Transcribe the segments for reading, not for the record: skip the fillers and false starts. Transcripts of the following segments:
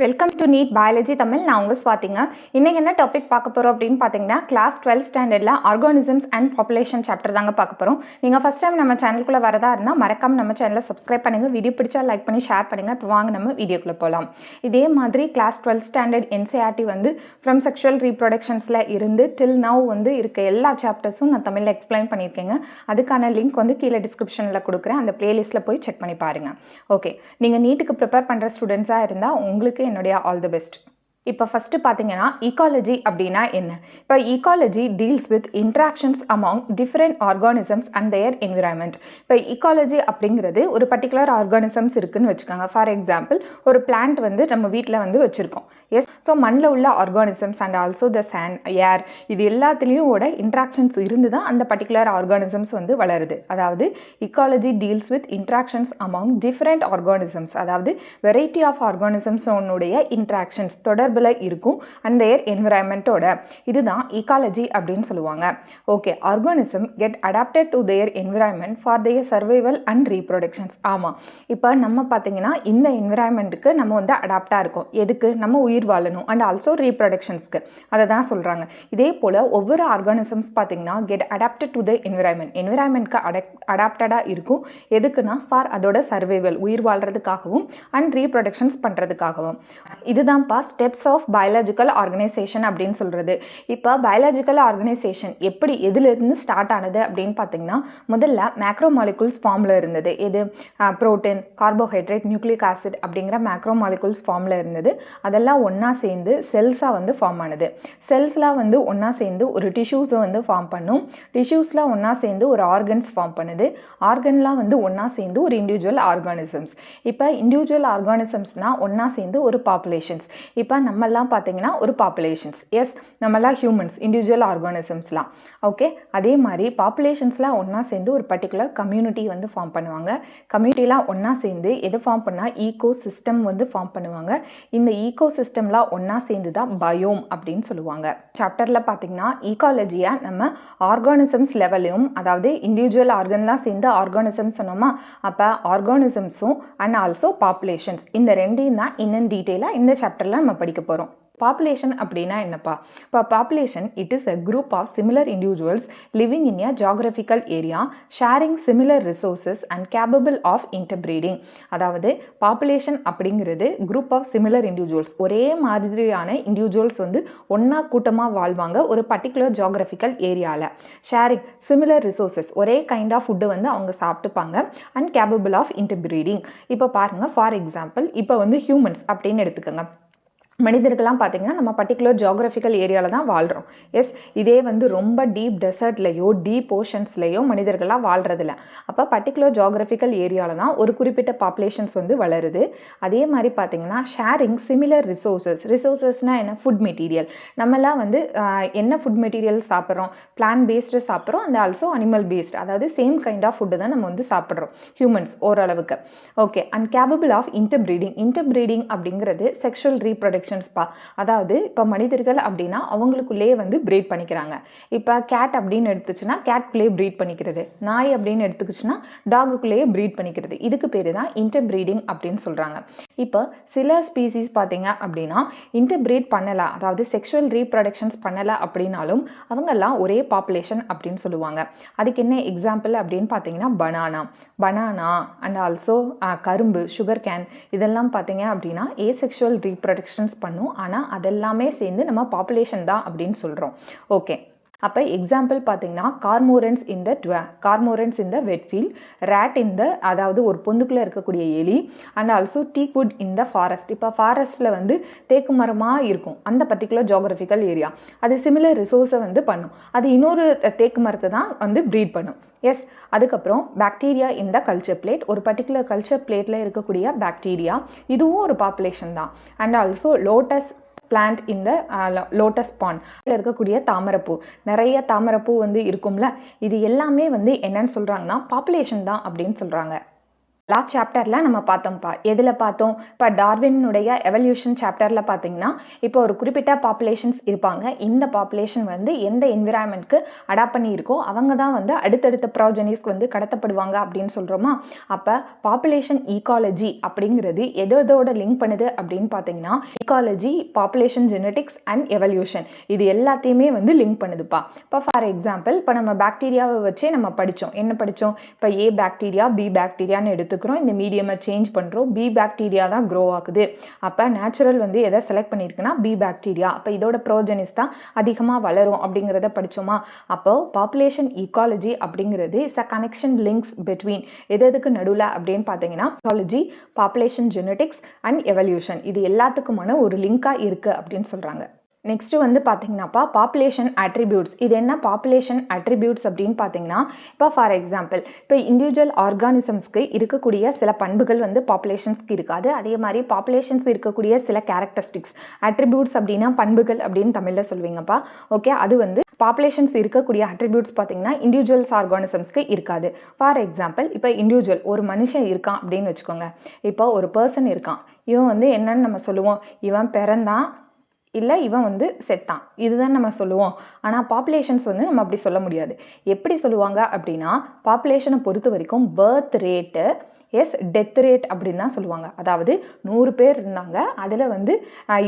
Welcome to NEET biology Tamil. நான் உங்க ஸ்வாதிங்க. இன்னைக்கு என்ன டாபிக் பார்க்க போறோம் அப்படின்னு பார்த்தீங்கன்னா, கிளாஸ் 12th ஸ்டாண்டர்ட்ல ஆர்கானிசம்ஸ் அண்ட் பாப்புலேஷன் சாப்டர் தாங்க பார்க்க போறோம். நீங்க ஃபர்ஸ்ட் டைம் நம்ம சேனலுக்குள்ள வரதா இருந்தா மறக்காம நம்ம சேனலை சப்ஸ்கிரைப் பண்ணுங்க. வீடியோ பிடிச்சா லைக் பண்ணி ஷேர் பண்ணுங்க. இப்போ வாங்க நம்ம வீடியோக்குள்ள போகலாம். இதே மாதிரி கிளாஸ் 12th ஸ்டாண்டர்ட் என்சிஆர்டி வந்து ஃப்ரம் செக்ஷுவல் ரீப்ரொடக்ஷன்ஸ்ல இருந்து டில் நவ் வந்து இருக்க எல்லா சாப்டர்ஸும் நான் தமிழ்ல எக்ஸ்பிளைன் பண்ணியிருக்கேங்க. அதுக்கான லிங்க் வந்து கீழே டிஸ்கிரிப்ஷன்ல கொடுக்குறேன். அந்த பிளேலிஸ்ட்ல போய் செக் பண்ணி பாருங்க. ஓகே, நீங்க நீட்டுக்கு ப்ரிப்பேர் பண்ற ஸ்டூடெண்ட்ஸா இருந்தா உங்களுக்கு என்னுடைய ஆல் தி பெஸ்ட். இப்போ ஃபர்ஸ்ட் பார்த்தீங்கன்னா ஈகாலஜி அப்படின்னா என்ன? இப்போ ecology deals with interactions among different organisms and their environment. இப்போ ஈகாலஜி அப்படிங்கிறது ஒரு பர்டிகுலர் ஆர்கானிசம்ஸ் இருக்குன்னு வச்சுக்கோங்க. ஃபார் எக்ஸாம்பிள், ஒரு பிளான்ட் வந்து நம்ம வீட்டில் வந்து வச்சுருக்கோம். எஸ், ஸோ மண்ணில் உள்ள organisms and also the sand, air, இது எல்லாத்துலேயும் இன்ட்ராக்ஷன்ஸ் இருந்து தான் அந்த பர்டிகுலர் ஆர்கானிசம்ஸ் வந்து வளருது. அதாவது ecology deals with interactions among different organisms, அதாவது வெரைட்டி ஆஃப் ஆர்கானிசம்ஸ் இன்ட்ராக்ஷன்ஸ் தொடர்புல இருக்கும் அண்ட் தேர் என்விரான்மெண்டோட, இதுதான் ஈகாலஜி அப்படின்னு சொல்லுவாங்க. Okay, organism get adapted to their environment for their survival and reproductions. ஆமாம், இப்போ நம்ம பார்த்தீங்கன்னா இந்த என்விரான்மெண்ட்டுக்கு நம்ம வந்து அடாப்டாக இருக்கோம். எதுக்கு? நம்ம உயிர் வாழணும் அண்ட் ஆல்சோ ரீப்ரொடக்ஷன்ஸ்க்கு. அதை தான் சொல்கிறாங்க. இதே போல் ஒவ்வொரு ஆர்கானிசம்ஸ் பார்த்தீங்கன்னா கெட் அடாப்டட் டு த என்விரான்மெண்ட்க்கு அடாப்டடாக இருக்கும். எதுக்குன்னா ஃபார் அதோட சர்வைவல், உயிர் வாழ்றதுக்காகவும் அண்ட் ரீப்ரொடக்ஷன்ஸ் பண்ணுறதுக்காகவும். இதுதான்ப்பா ஸ்டெப்ஸ் ஆஃப் பயாலஜிக்கல் ஆர்கனைசேஷன் அப்படின்னு சொல்கிறது. இப்போ பயாலஜிக்கல் ஆர்கனைசேஷன் எப்படி எதுலேருந்து ஸ்டார்ட் ஆனது அப்படின்னு பார்த்தீங்கன்னா, முதல்ல மேக்ரோ மாலிகுல்ஸ் ஃபார்மில் இருந்தது. எது? புரோட்டீன், கார்போஹைட்ரேட், நியூக்ளிக் ஆசிட் அப்படிங்கிற மேக்ரோ மாலிகுல்ஸ் ஃபார்மில் இருந்தது. அதெல்லாம் ஒன்றா சேர்ந்து செல்ஸாக வந்து ஃபார்ம் ஆனது. செல்ஸ்லாம் வந்து ஒன்றா சேர்ந்து ஒரு டிஷ்யூஸை வந்து ஃபார்ம் பண்ணும். டிஷ்யூஸ்லாம் ஒன்றா சேர்ந்து ஒரு ஆர்கன்ஸ் ஃபார்ம் பண்ணுது. ஆர்கன்லாம் வந்து ஒன்றா சேர்ந்து ஒரு இண்டிவிஜுவல் ஆர்கானிசம்ஸ். இப்போ இண்டிவிஜுவல் ஆர்கானிசம்ஸ்னால் ஒன்றா சேர்ந்து ஒரு பாப்புலேஷன்ஸ். இப்போ நம்மெல்லாம் பார்த்தீங்கன்னா ஒரு பாப்புலேஷன்ஸ். எஸ், நம்மெல்லாம் ஹியூமன்ஸ், இண்டிவிஜுவல் ஆர்கானிசம்ஸ்லாம். ஓகே, அதே மாதிரி பாப்புலேஷன்ஸ்லாம் ஒன்றா சேர்ந்து ஒரு பர்டிகுலர் கம்யூனிட்டி வந்து ஃபார்ம் பண்ணுவாங்க. கம்யூனிட்டிலாம் ஒன்றா சேர்ந்து எது ஃபார்ம் பண்ணால் ஈகோ சிஸ்டம் வந்து ஃபார்ம் பண்ணுவாங்க. இந்த ஈகோ சிஸ்டம்லாம் ஒன்றா சேர்ந்து தான் பயோம் அப்படின்னு சொல்லுவாங்க. சாப்டரில் பார்த்தீங்கன்னா ஈகாலஜியை நம்ம ஆர்கானிசம்ஸ் லெவலையும், அதாவது இண்டிவிஜுவல் ஆர்கன்லாம் சேர்ந்து ஆர்கானிசம்ஸ் சொன்னோமா, அப்போ ஆர்கானிசம்ஸும் அண்ட் ஆல்சோ பாப்புலேஷன்ஸ், இந்த ரெண்டையும் தான் இன்னும் டீட்டெயிலாக இந்த சாப்டரில் நம்ம படிக்க போகிறோம். பாப்புலேஷன் அப்படின்னா என்னப்பா? இப்போ population it is a group of similar individuals living in a geographical area sharing similar resources and capable of interbreeding. அதாவது பாப்புலேஷன் அப்படிங்கிறது group of similar individuals, ஒரே மாதிரியான இண்டிவிஜுவல்ஸ் வந்து ஒன்றா கூட்டமாக வாழ்வாங்க ஒரு பர்டிகுலர் ஜியாகிரபிக்கல் ஏரியாவில். ஷேரிங் சிமிலர் ரிசோர்ஸஸ், ஒரே கைண்ட் ஆஃப் ஃபுட்டு வந்து அவங்க சாப்பிட்டுப்பாங்க அண்ட் கேபபிள் ஆஃப் இன்டர்பிரீடிங். இப்போ பாருங்கள், ஃபார் எக்ஸாம்பிள் இப்போ வந்து ஹியூமன்ஸ் அப்படின்னு எடுத்துக்கோங்க. மனிதர்கள்லாம் பார்த்தீங்கன்னா நம்ம பர்டிகுலர் ஜியாகிரபிக்கல் ஏரியாவில் தான் வாழ்கிறோம். எஸ், இதே வந்து ரொம்ப டீப் டெசர்ட்லேயோ டீப் ஓஷன்ஸ்லேயோ மனிதர்கள்லாம் வாழ்கிறதில்ல. அப்போ பர்டிகுலர் ஜியாகிரபிக்கல் ஏரியாவில் தான் ஒரு குறிப்பிட்ட பாப்புலேஷன்ஸ் வந்து வளருது. அதே மாதிரி பார்த்தீங்கன்னா ஷேரிங் சிமிலர் ரிசோர்ஸஸ்னால் என்ன? Food material. நம்மலாம் வந்து என்ன ஃபுட் மெட்டீரியல் சாப்பிட்றோம்? பிளான்ட் பேஸ்டு சாப்பிட்றோம் அண்ட் ஆல்சோ அனிமல் பேஸ்டு, அதாவது சேம் கைண்ட் ஆஃப் ஃபுட்டு தான் நம்ம வந்து சாப்பிட்றோம் ஹியூமன்ஸ் ஓரளவுக்கு. ஓகே, அண்ட் கேபபிள் ஆஃப் இன்டர்பிரீடிங் அப்படிங்கிறது செக்ஷுவல் ரீப்ரொடக்ஷன். அதாவது இப்போ மனிதர்கள் அப்படின்னா அவங்களுக்குள்ளேயே வந்து பிரீட் பண்ணிக்கிறாங்க. இப்போ கேட் அப்படின்னு எடுத்துச்சுன்னா கேட்குள்ளேயே பிரீட் பண்ணிக்கிறது. நாய் அப்படின்னு எடுத்துக்கிச்சுன்னா டாகுக்குள்ளேயே பிரீட் பண்ணிக்கிறது. இதுக்கு பேர் தான் இன்டர்பிரீடிங் அப்படின்னு சொல்றாங்க. இப்போ சில ஸ்பீசிஸ் பார்த்தீங்க அப்படின்னா இன்டர்பிரீட் பண்ணல, அதாவது செக்ஷுவல் ரீப்ரொடக்ஷன்ஸ் பண்ணல அப்படின்னாலும் அவங்கெல்லாம் ஒரே பாப்புலேஷன் அப்படின்னு சொல்லுவாங்க. அதுக்கு என்ன எக்ஸாம்பிள் அப்படின்னு பார்த்தீங்கன்னா பனானா அண்ட் ஆல்சோ கரும்பு, சுகர் கேன், இதெல்லாம் பார்த்தீங்க அப்படின்னா ஏசெக்ஷுவல் ரீப்ரொடக்ஷன்ஸ் பண்ணும். ஆனால் அதெல்லாமே சேர்ந்து நம்ம பாப்புலேஷன் தான் அப்படின்னு சொல்கிறோம். ஓகே, அப்போ எக்ஸாம்பிள் பார்த்தீங்கன்னா கார்மோரன்ஸ் இன் த வெட்ஃபீல்ட், ரேட் அதாவது ஒரு பொந்துக்குள்ளே இருக்கக்கூடிய எலி, and also teakwood in the forest. இப்போ ஃபாரஸ்ட்டில் வந்து தேக்கு மரமாக இருக்கும் அந்த பர்டிகுலர் ஜியாகிரபிக்கல் ஏரியா. அது சிமிலர் ரிசோர்ஸை வந்து பண்ணும். அது இன்னொரு தேக்கு மரத்தை தான் வந்து ப்ரீட் பண்ணும். எஸ், அதுக்கப்புறம் bacteria in the culture plate, ஒரு பர்டிகுலர் கல்ச்சர் பிளேட்டில் இருக்கக்கூடிய பாக்டீரியா, இதுவும் ஒரு பாப்புலேஷன் தான். அண்ட் ஆல்சோ லோட்டஸ் பிளான்ட் இந்த லோட்டஸ் பாண்ட் இருக்கக்கூடிய தாமரைப்பூ, நிறைய தாமரைப்பூ வந்து இருக்கும்ல, இது எல்லாமே வந்து என்னன்னு சொல்றாங்கன்னா பாப்புலேஷன் தான் அப்படின்னு சொல்றாங்க. லாஸ்ட் சாப்டர்ல நம்ம பார்த்தோம்ப்பா. எதுல பார்த்தோம்? இப்போ டார்வினுடைய எவல்யூஷன் சாப்டர்ல பார்த்தீங்கன்னா, இப்போ ஒரு குறிப்பிட்ட பாப்புலேஷன்ஸ் இருப்பாங்க. இந்த பாப்புலேஷன் வந்து எந்த என்விரான்மெண்ட்க்கு அடாப்ட் பண்ணி இருக்கோ அவங்க தான் வந்து அடுத்தடுத்த ப்ரோஜெனிஸ்க்கு வந்து கடத்தப்படுவாங்க அப்படின்னு சொல்றோமா. அப்ப பாப்புலேஷன் ஈகாலஜி அப்படிங்கிறது எதோட லிங்க் பண்ணுது அப்படின்னு பார்த்தீங்கன்னா, ecology, population genetics and evolution இது எல்லாத்தையுமே வந்து லிங்க் பண்ணுதுப்பா. இப்போ ஃபார் எக்ஸாம்பிள் இப்போ நம்ம பாக்டீரியாவை வச்சே நம்ம படித்தோம். என்ன படித்தோம்? இப்போ ஏ பாக்டீரியா, பி பாக்டீரியான்னு எடுத்துக்கிறோம். இந்த மீடியமை சேஞ்ச் பண்ணுறோம். பி பாக்டீரியா தான் க்ரோ ஆகுது. அப்போ நேச்சுரல் வந்து எதை செலக்ட் பண்ணியிருக்குன்னா பி பாக்டீரியா. அப்போ இதோட ப்ரோஜெனிஸ் தான் அதிகமாக வளரும் அப்படிங்கிறத படித்தோமா. அப்போ பாப்புலேஷன் ஈகாலஜி அப்படிங்கிறது is a connection links between எதுக்கு நடுவில் அப்படின்னு பார்த்தீங்கன்னா ecology, population genetics and evolution இது எல்லாத்துக்குமான ஒரு லிங்காக இருக்குது அப்படின்னு சொல்கிறாங்க. நெக்ஸ்ட் வந்து பார்த்தீங்கன்னாப்பா பாப்புலேஷன் அட்ரிபியூட்ஸ். இது என்ன பாப்புலேஷன் அட்ரிபியூட்ஸ் அப்படின்னு பார்த்தீங்கன்னா, இப்போ ஃபார் எக்ஸாம்பிள் இப்போ இண்டிவிஜுவல் ஆர்கானிசம்ஸ்க்கு இருக்கக்கூடிய சில பண்புகள் வந்து பாப்புலேஷன்ஸ்க்கு இருக்காது. அதே மாதிரி பாப்புலேஷன்ஸ் இருக்கக்கூடிய சில கேரக்டரிஸ்டிக்ஸ் அட்ரிபியூட்ஸ் அப்படின்னா பண்புகள் அப்படின்னு தமிழில் சொல்லுவீங்கப்பா. ஓகே, அது வந்து பாப்புலேஷன்ஸ் இருக்கக்கூடிய அட்ரிபியூட்ஸ் பார்த்தீங்கன்னா இண்டிவிஜுவல்ஸ் ஆர்கானிசம்ஸ்க்கு இருக்காது. ஃபார் எக்ஸாம்பிள் இப்போ இண்டிவிஜுவல் ஒரு மனுஷன் இருக்கான் அப்படின்னு வச்சுக்கோங்க. இப்போ ஒரு பர்சன் இருக்கான். இவன் வந்து என்னன்னு நம்ம சொல்லுவோம்? இவன் பிறந்தான், இல்லை இவன் வந்து செத்தான், இதுதான் நம்ம சொல்லுவோம். ஆனால் பாப்புலேஷன்ஸ் வந்து நம்ம அப்படி சொல்ல முடியாது. எப்படி சொல்லுவாங்க அப்படின்னா, பாப்புலேஷனை பொறுத்த வரைக்கும் பர்த் ரேட்டு டெத் ரேட் அப்படின்னு தான் சொல்லுவாங்க. அதாவது 100 பேர் இருந்தாங்க, அதில் வந்து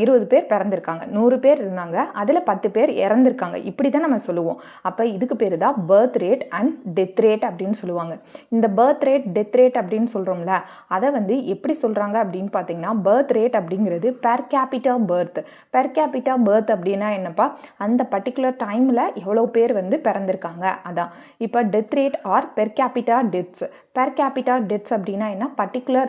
20 பேர் பிறந்திருக்காங்க. 100 பேர் இருந்தாங்க, அதில் 10 பேர் இறந்திருக்காங்க. இப்படி தான் நம்ம சொல்லுவோம். அப்போ இதுக்கு பேர் தான் birth rate and death rate அப்படின்னு சொல்லுவாங்க. இந்த பர்த் ரேட், டெத் ரேட் அப்படின்னு சொல்கிறோம்ல, அதை வந்து எப்படி சொல்கிறாங்க அப்படின்னு பார்த்தீங்கன்னா, பர்த் ரேட் அப்படிங்கிறது per capita birth. Per capita birth அப்படின்னா என்னப்பா? அந்த பர்டிகுலர் டைமில் எவ்வளோ பேர் வந்து பிறந்திருக்காங்க அதான். இப்போ death rate R per capita deaths. Per capita deaths அப்படின்னா என்ன? பர்டிகுலர்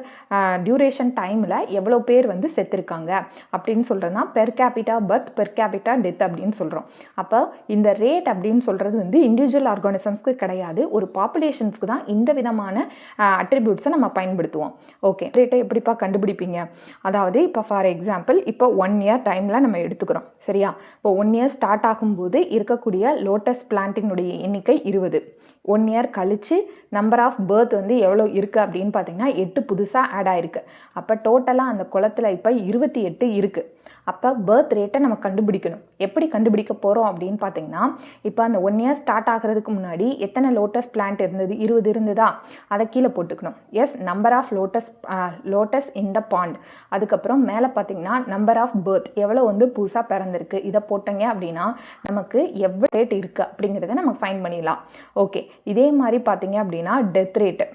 டியூரேஷன் டைமில் எவ்வளோ பேர் வந்து செத்துருக்காங்க அப்படின்னு சொல்கிறதுனா per capita birth, per capita death அப்படின்னு சொல்கிறோம். அப்போ இந்த ரேட் அப்படின்னு சொல்கிறது வந்து இண்டிவிஜுவல் ஆர்கானிசம்ஸ்க்கு கிடையாது, ஒரு பாப்புலேஷன்ஸ்க்கு தான் இந்த விதமான அட்ரிபியூட்ஸை நம்ம பயன்படுத்துவோம். ஓகே, ரேட்டை எப்படிப்பா கண்டுபிடிப்பீங்க? அதாவது இப்போ ஃபார் எக்ஸாம்பிள் இப்போ 1 இயர் டைமில் நம்ம எடுத்துக்கிறோம், சரியா? இப்போ 1 இயர் ஸ்டார்ட் ஆகும்போது இருக்கக்கூடிய லோட்டஸ் பிளான்ட்டினுடைய எண்ணிக்கை 20. 1 இயர் கழிச்சு நம்பர் ஆஃப் பர்த் வந்து எவ்வளோ இருக்குது அப்படின்னு பார்த்தீங்கன்னா 8 புதுசாக ஆட் ஆயிருக்கு. அப்போ டோட்டலாக அந்த குளத்தில் இப்போ 28 இருக்குது. அப்போ பர்த் ரேட்டை நம்ம கண்டுபிடிக்கணும். எப்படி கண்டுபிடிக்க போகிறோம் அப்படின்னு பார்த்தீங்கன்னா, இப்போ அந்த 1 இயர் ஸ்டார்ட் ஆகிறதுக்கு முன்னாடி எத்தனை லோட்டஸ் பிளான்ட் இருந்தது? 20 இருந்ததா? அதை கீழே போட்டுக்கணும். Number of lotus in the pond. அதுக்கப்புறம் மேலே பார்த்தீங்கன்னா நம்பர் ஆஃப் பர்த் எவ்வளோ வந்து புதுசாக பிறந்திருக்கு. இதை போட்டீங்க அப்படின்னா நமக்கு எவ்வளோ ரேட் இருக்குது அப்படிங்கிறத நம்ம ஃபைண்ட் பண்ணிடலாம். ஓகே, இதே மாதிரி பார்த்தீங்க அப்படின்னா டெத் ரேட்டு.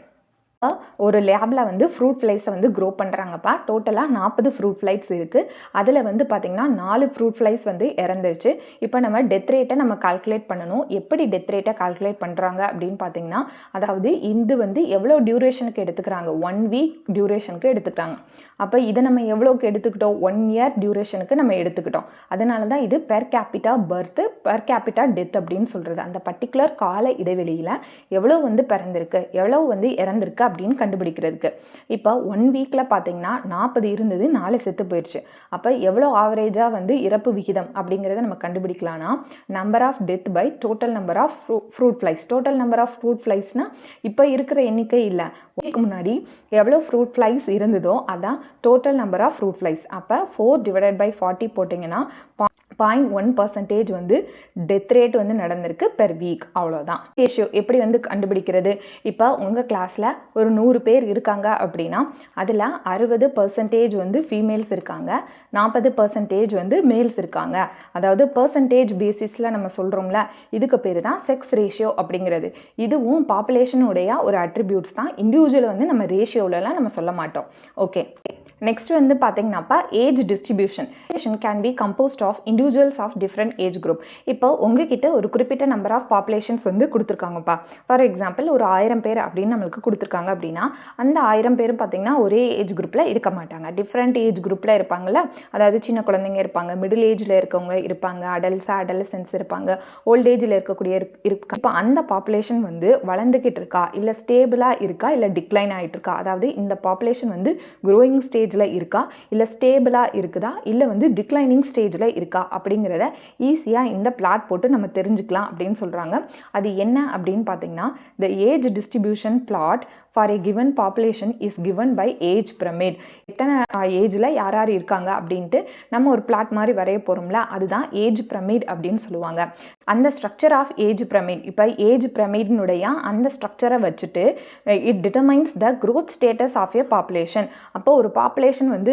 ஒரு லேப்ல வந்து ஃப்ரூட் ஃப்ளைஸை வந்து க்ரோ பண்ணுறாங்கப்பா. டோட்டலாக 40 ஃப்ரூட் ஃப்ளைஸ் இருக்குது. அதில் வந்து பார்த்தீங்கன்னா 4 ஃப்ரூட் ஃப்ளைஸ் வந்து இறந்துருச்சு. இப்போ நம்ம டெத் ரேட்டை நம்ம கால்குலேட் பண்ணணும். எப்படி டெத் ரேட்டை கால்குலேட் பண்ணுறாங்க அப்படின்னு பார்த்தீங்கன்னா, அதாவது இது வந்து எவ்வளோ டியூரேஷனுக்கு எடுத்துக்கிறாங்க? 1 வீக் டியூரேஷனுக்கு எடுத்துக்கிறாங்க. அப்போ இதை நம்ம எவ்வளோக்கு எடுத்துக்கிட்டோம்? 1 இயர் டியூரேஷனுக்கு நம்ம எடுத்துக்கிட்டோம். அதனால தான் இது per capita birth, per capita death அப்படின்னு சொல்கிறது. அந்த பர்டிகுலர் கால இடைவெளியில் எவ்வளோ வந்து பிறந்திருக்கு, எவ்வளோ வந்து இறந்திருக்கு அப்படின்னு கண்டுபிடிக்கிறதுக்கு. இப்போ 1 வீக்கில் பார்த்தீங்கன்னா 40 இருந்தது, 4 செத்து போயிடுச்சு. அப்போ எவ்வளோ ஆவரேஜாக வந்து இறப்பு விகிதம் அப்படிங்கிறத நம்ம கண்டுபிடிக்கலாம்னா, number of death by total number of fruit flies. Total number of fruit ஃப்ளைஸ்னா இப்போ இருக்கிற எண்ணிக்கை இல்லை, முன்னாடி எவ்வளோ ஃப்ரூட் ஃப்ளைஸ் இருந்ததோ அதான் total number of fruit flies. அப்போ 4/40 போட்டிங்கன்னா 0.1% வந்து டெத் ரேட் வந்து நடந்திருக்கு பெர் வீக். அவ்வளோதான். ரேஷியோ எப்படி வந்து கண்டுபிடிக்கிறது? இப்போ உங்கள் கிளாஸில் ஒரு 100 பேர் இருக்காங்க அப்படின்னா அதில் 60% வந்து ஃபீமேல்ஸ் இருக்காங்க, 40% வந்து மேல்ஸ் இருக்காங்க. அதாவது பர்சன்டேஜ் பேசிஸில் நம்ம சொல்கிறோம்ல, இதுக்கு பேர் தான் செக்ஸ் ரேஷியோ அப்படிங்கிறது. இதுவும் பாப்புலேஷனுடைய ஒரு அட்ரிபியூட்ஸ் தான். இண்டிவிஜுவல் வந்து நம்ம ரேஷியோலலாம் நம்ம சொல்ல மாட்டோம். ஓகே, நெக்ஸ்ட் வந்து பார்த்தீங்கன்னாப்பா age distribution can be composed of individuals of different age group. இப்போ உங்ககிட்ட ஒரு குறிப்பிட்ட நம்பர் ஆஃப் பாப்புலேஷன்ஸ் வந்து கொடுத்துருக்காங்கப்பா. ஃபார் எக்ஸாம்பிள் ஒரு 1000 பேர் அப்படின்னு நம்மளுக்கு கொடுத்துருக்காங்க அப்படின்னா அந்த 1000 பேரும் பார்த்தீங்கன்னா ஒரே ஏஜ் குரூப்பில் இருக்க மாட்டாங்க, டிஃப்ரெண்ட் ஏஜ் குரூப்பில் இருப்பாங்கல்ல. அதாவது சின்ன குழந்தைங்க இருப்பாங்க, மிடில் ஏஜில் இருக்கவங்க இருப்பாங்க, அடல்சன்ஸ் இருப்பாங்க, ஓல்ட் ஏஜில் இருக்கக்கூடிய இருக்கு. இப்போ அந்த பாப்புலேஷன் வந்து வளர்ந்துக்கிட்டு இருக்கா, இல்லை ஸ்டேபிளாக இருக்கா, இல்லை டிக்ளைன் ஆகிட்டு இருக்கா? அதாவது இந்த பாப்புலேஷன் வந்து க்ரோயிங் ஸ்டேஜ் ஸ்டேஜில் இருக்கா, இல்லை ஸ்டேபிளாக இருக்குதா, இல்லை வந்து டிக்ளைனிங் ஸ்டேஜில் இருக்கா அப்படிங்கிறத ஈஸியாக இந்த பிளாட் போட்டு நம்ம தெரிஞ்சுக்கலாம் அப்படின்னு சொல்கிறாங்க. அது என்ன அப்படின்னு பார்த்தீங்கன்னா, the age distribution plot for a given population is given by age pyramid. எத்தனை ஏஜில் யார் யார் இருக்காங்க அப்படின்ட்டு நம்ம ஒரு பிளாட் மாதிரி வரைய போகிறோம்ல, அதுதான் ஏஜ் பிரமிட் அப்படின்னு சொல்லுவாங்க. அந்த ஸ்ட்ரக்சர் ஆஃப் ஏஜ் பிரமிட், இப்போ ஏஜ் பிரமிட்னுடைய அந்த ஸ்ட்ரக்சரை வச்சுட்டு it determines the growth status of a population. அப்போ ஒரு பாப்புலேஷன் வந்து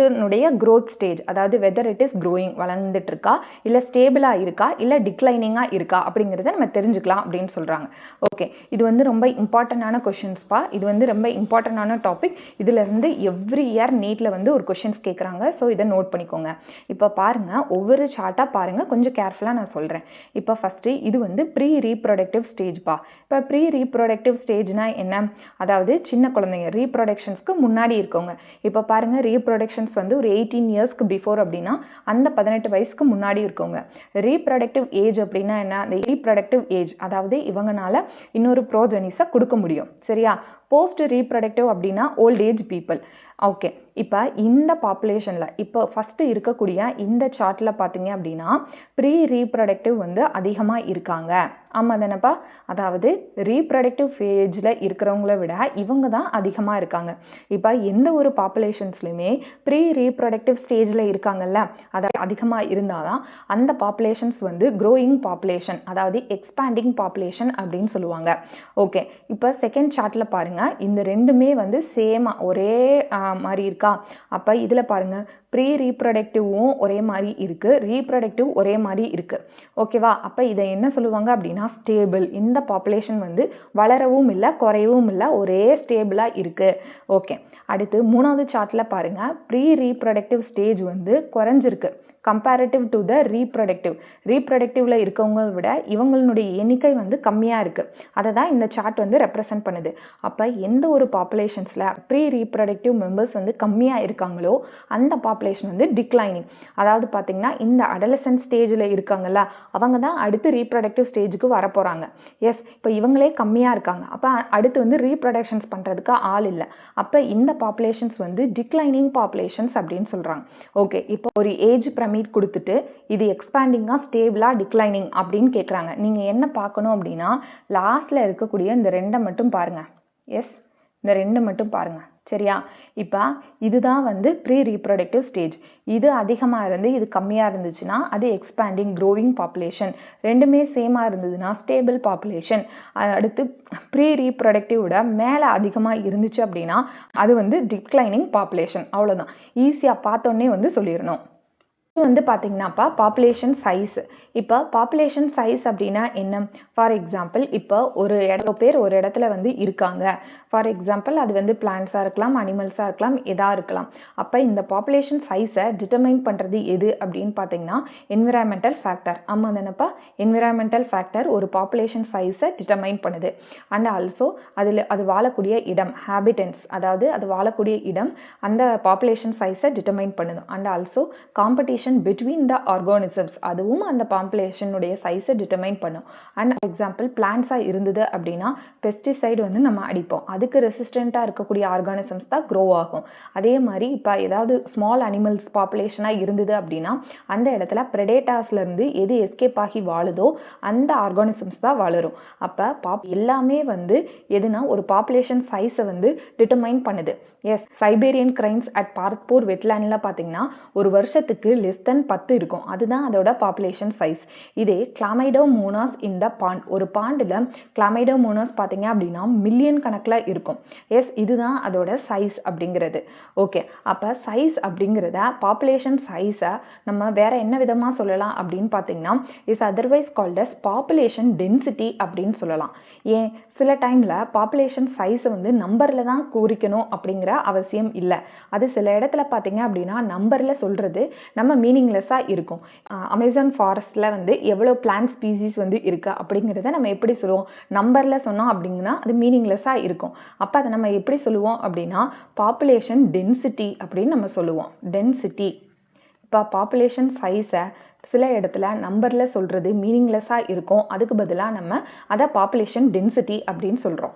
க்ரோத் ஸ்டேஜ், அதாவது வெதர் இட் இஸ் க்ரோயிங், வளர்ந்துட்டு இருக்கா, இல்லை ஸ்டேபிளாக இருக்கா, இல்லை டிக்ளைனிங்காக இருக்கா அப்படிங்கிறத நம்ம தெரிஞ்சுக்கலாம் அப்படின்னு சொல்கிறாங்க. ஓகே, இது வந்து ரொம்ப இம்பார்ட்டண்டான கொஷின்ஸ்ப்பா. இது வந்து ரொம்ப இம்பார்ட்டண்டான டாபிக். இதுல இருந்து எவ்ரி இயர் நீட்ல வந்து ஒரு கொஷின்ஸ் கேட்குறாங்க. ஸோ இதை நோட் பண்ணிக்கோங்க. இப்போ பாருங்க, ஒவ்வொரு சார்ட்டா பாருங்க, கொஞ்சம் கேர்ஃபுல்லா நான் சொல்றேன். இப்போ ஃபர்ஸ்ட் இது வந்து ப்ரீ ரீப்ரொடக்டிவ் ஸ்டேஜ்ப்பா. இப்போ ப்ரீ ரீப்ரொடக்டிவ் ஸ்டேஜ்னா என்ன, அதாவது சின்ன குழந்தைங்க ரீப்ரொடக்ஷன்ஸ்க்கு முன்னாடி இருக்கவங்க. இப்போ பாருங்க, ரீப்ரொடக்ஷன்ஸ் வந்து ஒரு 18 இயர்ஸ்க்கு பிஃபோர் அப்படின்னா அந்த 18 வயசுக்கு முன்னாடி இருக்கவங்க. ரீப்ரொடக்டிவ் ஏஜ் அப்படின்னா என்ன, அந்த ரீப்ரொடக்டிவ் ஏஜ் அதாவது இவங்கனால இன்னொரு ப்ரோஜெனிஸை கொடுக்க முடியும். சரியா? போஸ்ட் ரீப்ரொடக்டிவ் அப்படின்னா ஓல்ட் ஏஜ் பீப்புள். ஓகே, இப்போ இந்த பாப்புலேஷனில் இப்போ ஃபஸ்ட்டு இருக்கக்கூடிய இந்த சார்ட்டில் பார்த்தீங்க அப்படின்னா ப்ரீ ரீப்ரொடக்டிவ் வந்து அதிகமாக இருக்காங்க. ஆமாம் தானேப்பா? அதாவது ரீப்ரொடக்டிவ் ஃபேஜில் இருக்கிறவங்கள விட இவங்க தான் அதிகமாக இருக்காங்க. இப்போ எந்த ஒரு பாப்புலேஷன்ஸ்லையுமே ப்ரீ ரீப்ரொடக்டிவ் ஸ்டேஜில் இருக்காங்கல்ல, அதாவது அதிகமாக இருந்தால் தான் அந்த பாப்புலேஷன்ஸ் வந்து க்ரோயிங் பாப்புலேஷன், அதாவது எக்ஸ்பேண்டிங் பாப்புலேஷன் அப்படின்னு சொல்லுவாங்க. ஓகே, இப்போ செகண்ட் சார்ட்டில் பாருங்கள், இந்த ரெண்டுமே வந்து சேமாக ஒரே மாதிரி இருக்கா. அப்போ இதில் பாருங்கள், ப்ரீ ரீப்ரொடக்டிவும் ஒரே மாதிரி இருக்குது, ரீப்ரொடக்டிவ் ஒரே மாதிரி இருக்குது. ஓகேவா? அப்போ இதை என்ன சொல்லுவாங்க அப்படின்னா ஸ்டேபிள். இந்த பாப்புலேஷன் வந்து வளரவும் இல்லை குறையவும் இல்லை, ஒரே ஸ்டேபிளாக இருக்குது. ஓகே, அடுத்து மூணாவது சார்ட்டில் பாருங்கள், ப்ரீ ரீப்ரொடக்டிவ் ஸ்டேஜ் வந்து குறைஞ்சிருக்கு கம்பேரிட்டிவ் டு த ரீப்ரொடக்டிவ். ரீப்ரொடக்டிவ்ல இருக்கவங்க விட இவங்களுடைய எண்ணிக்கை வந்து கம்மியாக இருக்குது. அதை தான் இந்த சார்ட் வந்து ரெப்ரசன்ட் பண்ணுது. அப்போ எந்த ஒரு பாப்புலேஷன்ஸில் ப்ரீ ரீப்ரொடக்டிவ் மெம்பர்ஸ் வந்து கம்மியாக இருக்காங்களோ அந்த பாப்புலேஷன் வந்து டிக்ளைனிங். அதாவது பார்த்தீங்கன்னா இந்த அடலசன்ட் ஸ்டேஜில் இருக்காங்கல்ல, அவங்க தான் அடுத்து ரீப்ரொடக்டிவ் ஸ்டேஜுக்கு வர போகிறாங்க. எஸ், இப்போ இவங்களே கம்மியாக இருக்காங்க, அப்போ அடுத்து வந்து ரீப்ரொடக்ஷன்ஸ் பண்ணுறதுக்கு ஆள் இல்லை. அப்போ இந்த பாப்புலேஷன்ஸ் வந்து டிக்ளைனிங் பாப்புலேஷன்ஸ் அப்படின்னு சொல்கிறாங்க. ஓகே, இப்போ ஒரு ஏஜ் பிரமிட் கொடுத்துட்டு இது எக்ஸ்பேண்டிங்கா ஸ்டேபிளா டிக்ளைனிங் அப்படின்னு கேட்குறாங்க. நீங்கள் என்ன பார்க்கணும் அப்படின்னா லாஸ்ட்ல இருக்கக்கூடிய இந்த ரெண்டை மட்டும் பாருங்க. எஸ், இந்த ரெண்டு மட்டும் பாருங்க. சரியா? இப்போ இதுதான் வந்து ப்ரீ ரீப்ரொடக்டிவ் ஸ்டேஜ். இது அதிகமாக இருந்து இது கம்மியாக இருந்துச்சுன்னா அது எக்ஸ்பேண்டிங் க்ரோவிங் பாப்புலேஷன். ரெண்டுமே சேமாக இருந்ததுன்னா ஸ்டேபிள் பாப்புலேஷன். அடுத்து ப்ரீ ரீப்ரொடக்டிவோட மேலே அதிகமாக இருந்துச்சு அப்படின்னா அது வந்து டிக்ளைனிங் பாப்புலேஷன். அவ்வளோதான், ஈஸியாக பார்த்தோன்னே வந்து சொல்லிடணும். இது வந்து பார்த்தீங்கன்னாப்பா பாப்புலேஷன் சைஸ். இப்போ பாப்புலேஷன் சைஸ் அப்படின்னா என்ன? ஃபார் எக்ஸாம்பிள், இப்போ ஒரு பேர் ஒரு இடத்துல வந்து இருக்காங்க. ஃபார் எக்ஸாம்பிள், அது வந்து பிளான்ஸாக இருக்கலாம், அனிமல்ஸாக இருக்கலாம், எதாக இருக்கலாம். அப்போ இந்த பாப்புலேஷன் சைஸை டிட்டர்மைன் பண்ணுறது எது அப்படின்னு பார்த்தீங்கன்னா என்விரான்மெண்டல் ஃபேக்டர். ஆமாம் தானேப்பா? என்விரான்மெண்டல் ஃபேக்டர் ஒரு பாப்புலேஷன் சைஸை டிட்டர்மைன் பண்ணுது. அண்ட் ஆல்சோ அது வாழக்கூடிய இடம், ஹேபிட்டன்ஸ், அதாவது அது வாழக்கூடிய இடம் அந்த பாப்புலேஷன் சைஸை டிட்டர்மைன் பண்ணுது. And also competition between the organisms, அதுவும் அந்த பாப்புலேஷனுடைய சைஸை டிட்டர்மைன் பண்ணும். அண்ட் எக்ஸாம்பிள், பிளான்ஸாக இருந்தது அப்படின்னா பெஸ்டிசைடு வந்து நம்ம அடிப்போம், அதுக்கு ரெசிஸ்டண்ட்டாக இருக்கக்கூடிய ஆர்கானிசம்ஸ் தான் க்ரோ ஆகும். அதே மாதிரி இப்போ ஏதாவது ஸ்மால் அனிமல்ஸ் பாப்புலேஷனாக இருந்தது அப்படின்னா அந்த இடத்துல ப்ரெடேட்டாஸ்லேருந்து எது எஸ்கேப் ஆகி வாழுதோ அந்த ஆர்கானிசம்ஸ் தான் வளரும். அப்போ எல்லாமே வந்து எதுனா ஒரு பாப்புலேஷன் சைஸை வந்து டிட்டர்மைன் பண்ணுது. எஸ், சைபேரியன் கிரைன்ஸ் அட் பார்க்பூர் வெட்லேண்டில் பார்த்தீங்கன்னா ஒரு வருஷத்துக்கு லெஸ் தென் 10 இருக்கும், அதுதான் அதோட பாப்புலேஷன் சைஸ். இதே கிளாமைடோமோனாஸ் இந்த பாண்ட், ஒரு பாண்டில் கிளாமைடோமோனாஸ் பார்த்தீங்க அப்படின்னா மில்லியன் கணக்கில் இருக்கும். எஸ், இதுதான் அதோட சைஸ் அப்படிங்கிறது. ஓகே, அப்போ சைஸ் அப்படிங்கிறத பாப்புலேஷன் சைஸை நம்ம வேற என்ன விதமாக சொல்லலாம் அப்படின்னு பார்த்தீங்கன்னா is otherwise called as population density அப்படின்னு சொல்லலாம். ஏன், சில டைமில் பாப்புலேஷன் சைஸை வந்து நம்பரில் தான் குறிக்கணும் அப்படிங்கிற அவசியம் இல்லை. அது சில இடத்துல பார்த்தீங்க அப்படின்னா நம்பரில் சொல்கிறது நம்ம மீனிங்லெஸ்ஸாக இருக்கும். அமேசான் ஃபாரஸ்ட்டில் வந்து எவ்வளோ பிளான்ட் ஸ்பீசிஸ் வந்து இருக்குது அப்படிங்கிறத நம்ம எப்படி சொல்லுவோம்? நம்பரில் சொன்னோம் அப்படிங்கன்னா அது மீனிங்லெஸ்ஸாக இருக்கும். அப்போ அதை நம்ம எப்படி சொல்லுவோம் அப்படின்னா பாப்புலேஷன் டென்சிட்டி அப்படின்னு நம்ம சொல்லுவோம். டென்சிட்டி. இப்போ பாப்புலேஷன் சைஸை சில இடத்துல நம்பரில் சொல்கிறது மீனிங்லெஸ்ஸாக இருக்கும், அதுக்கு பதிலாக நம்ம அதை பாப்புலேஷன் டென்சிட்டி அப்படின்னு சொல்கிறோம்.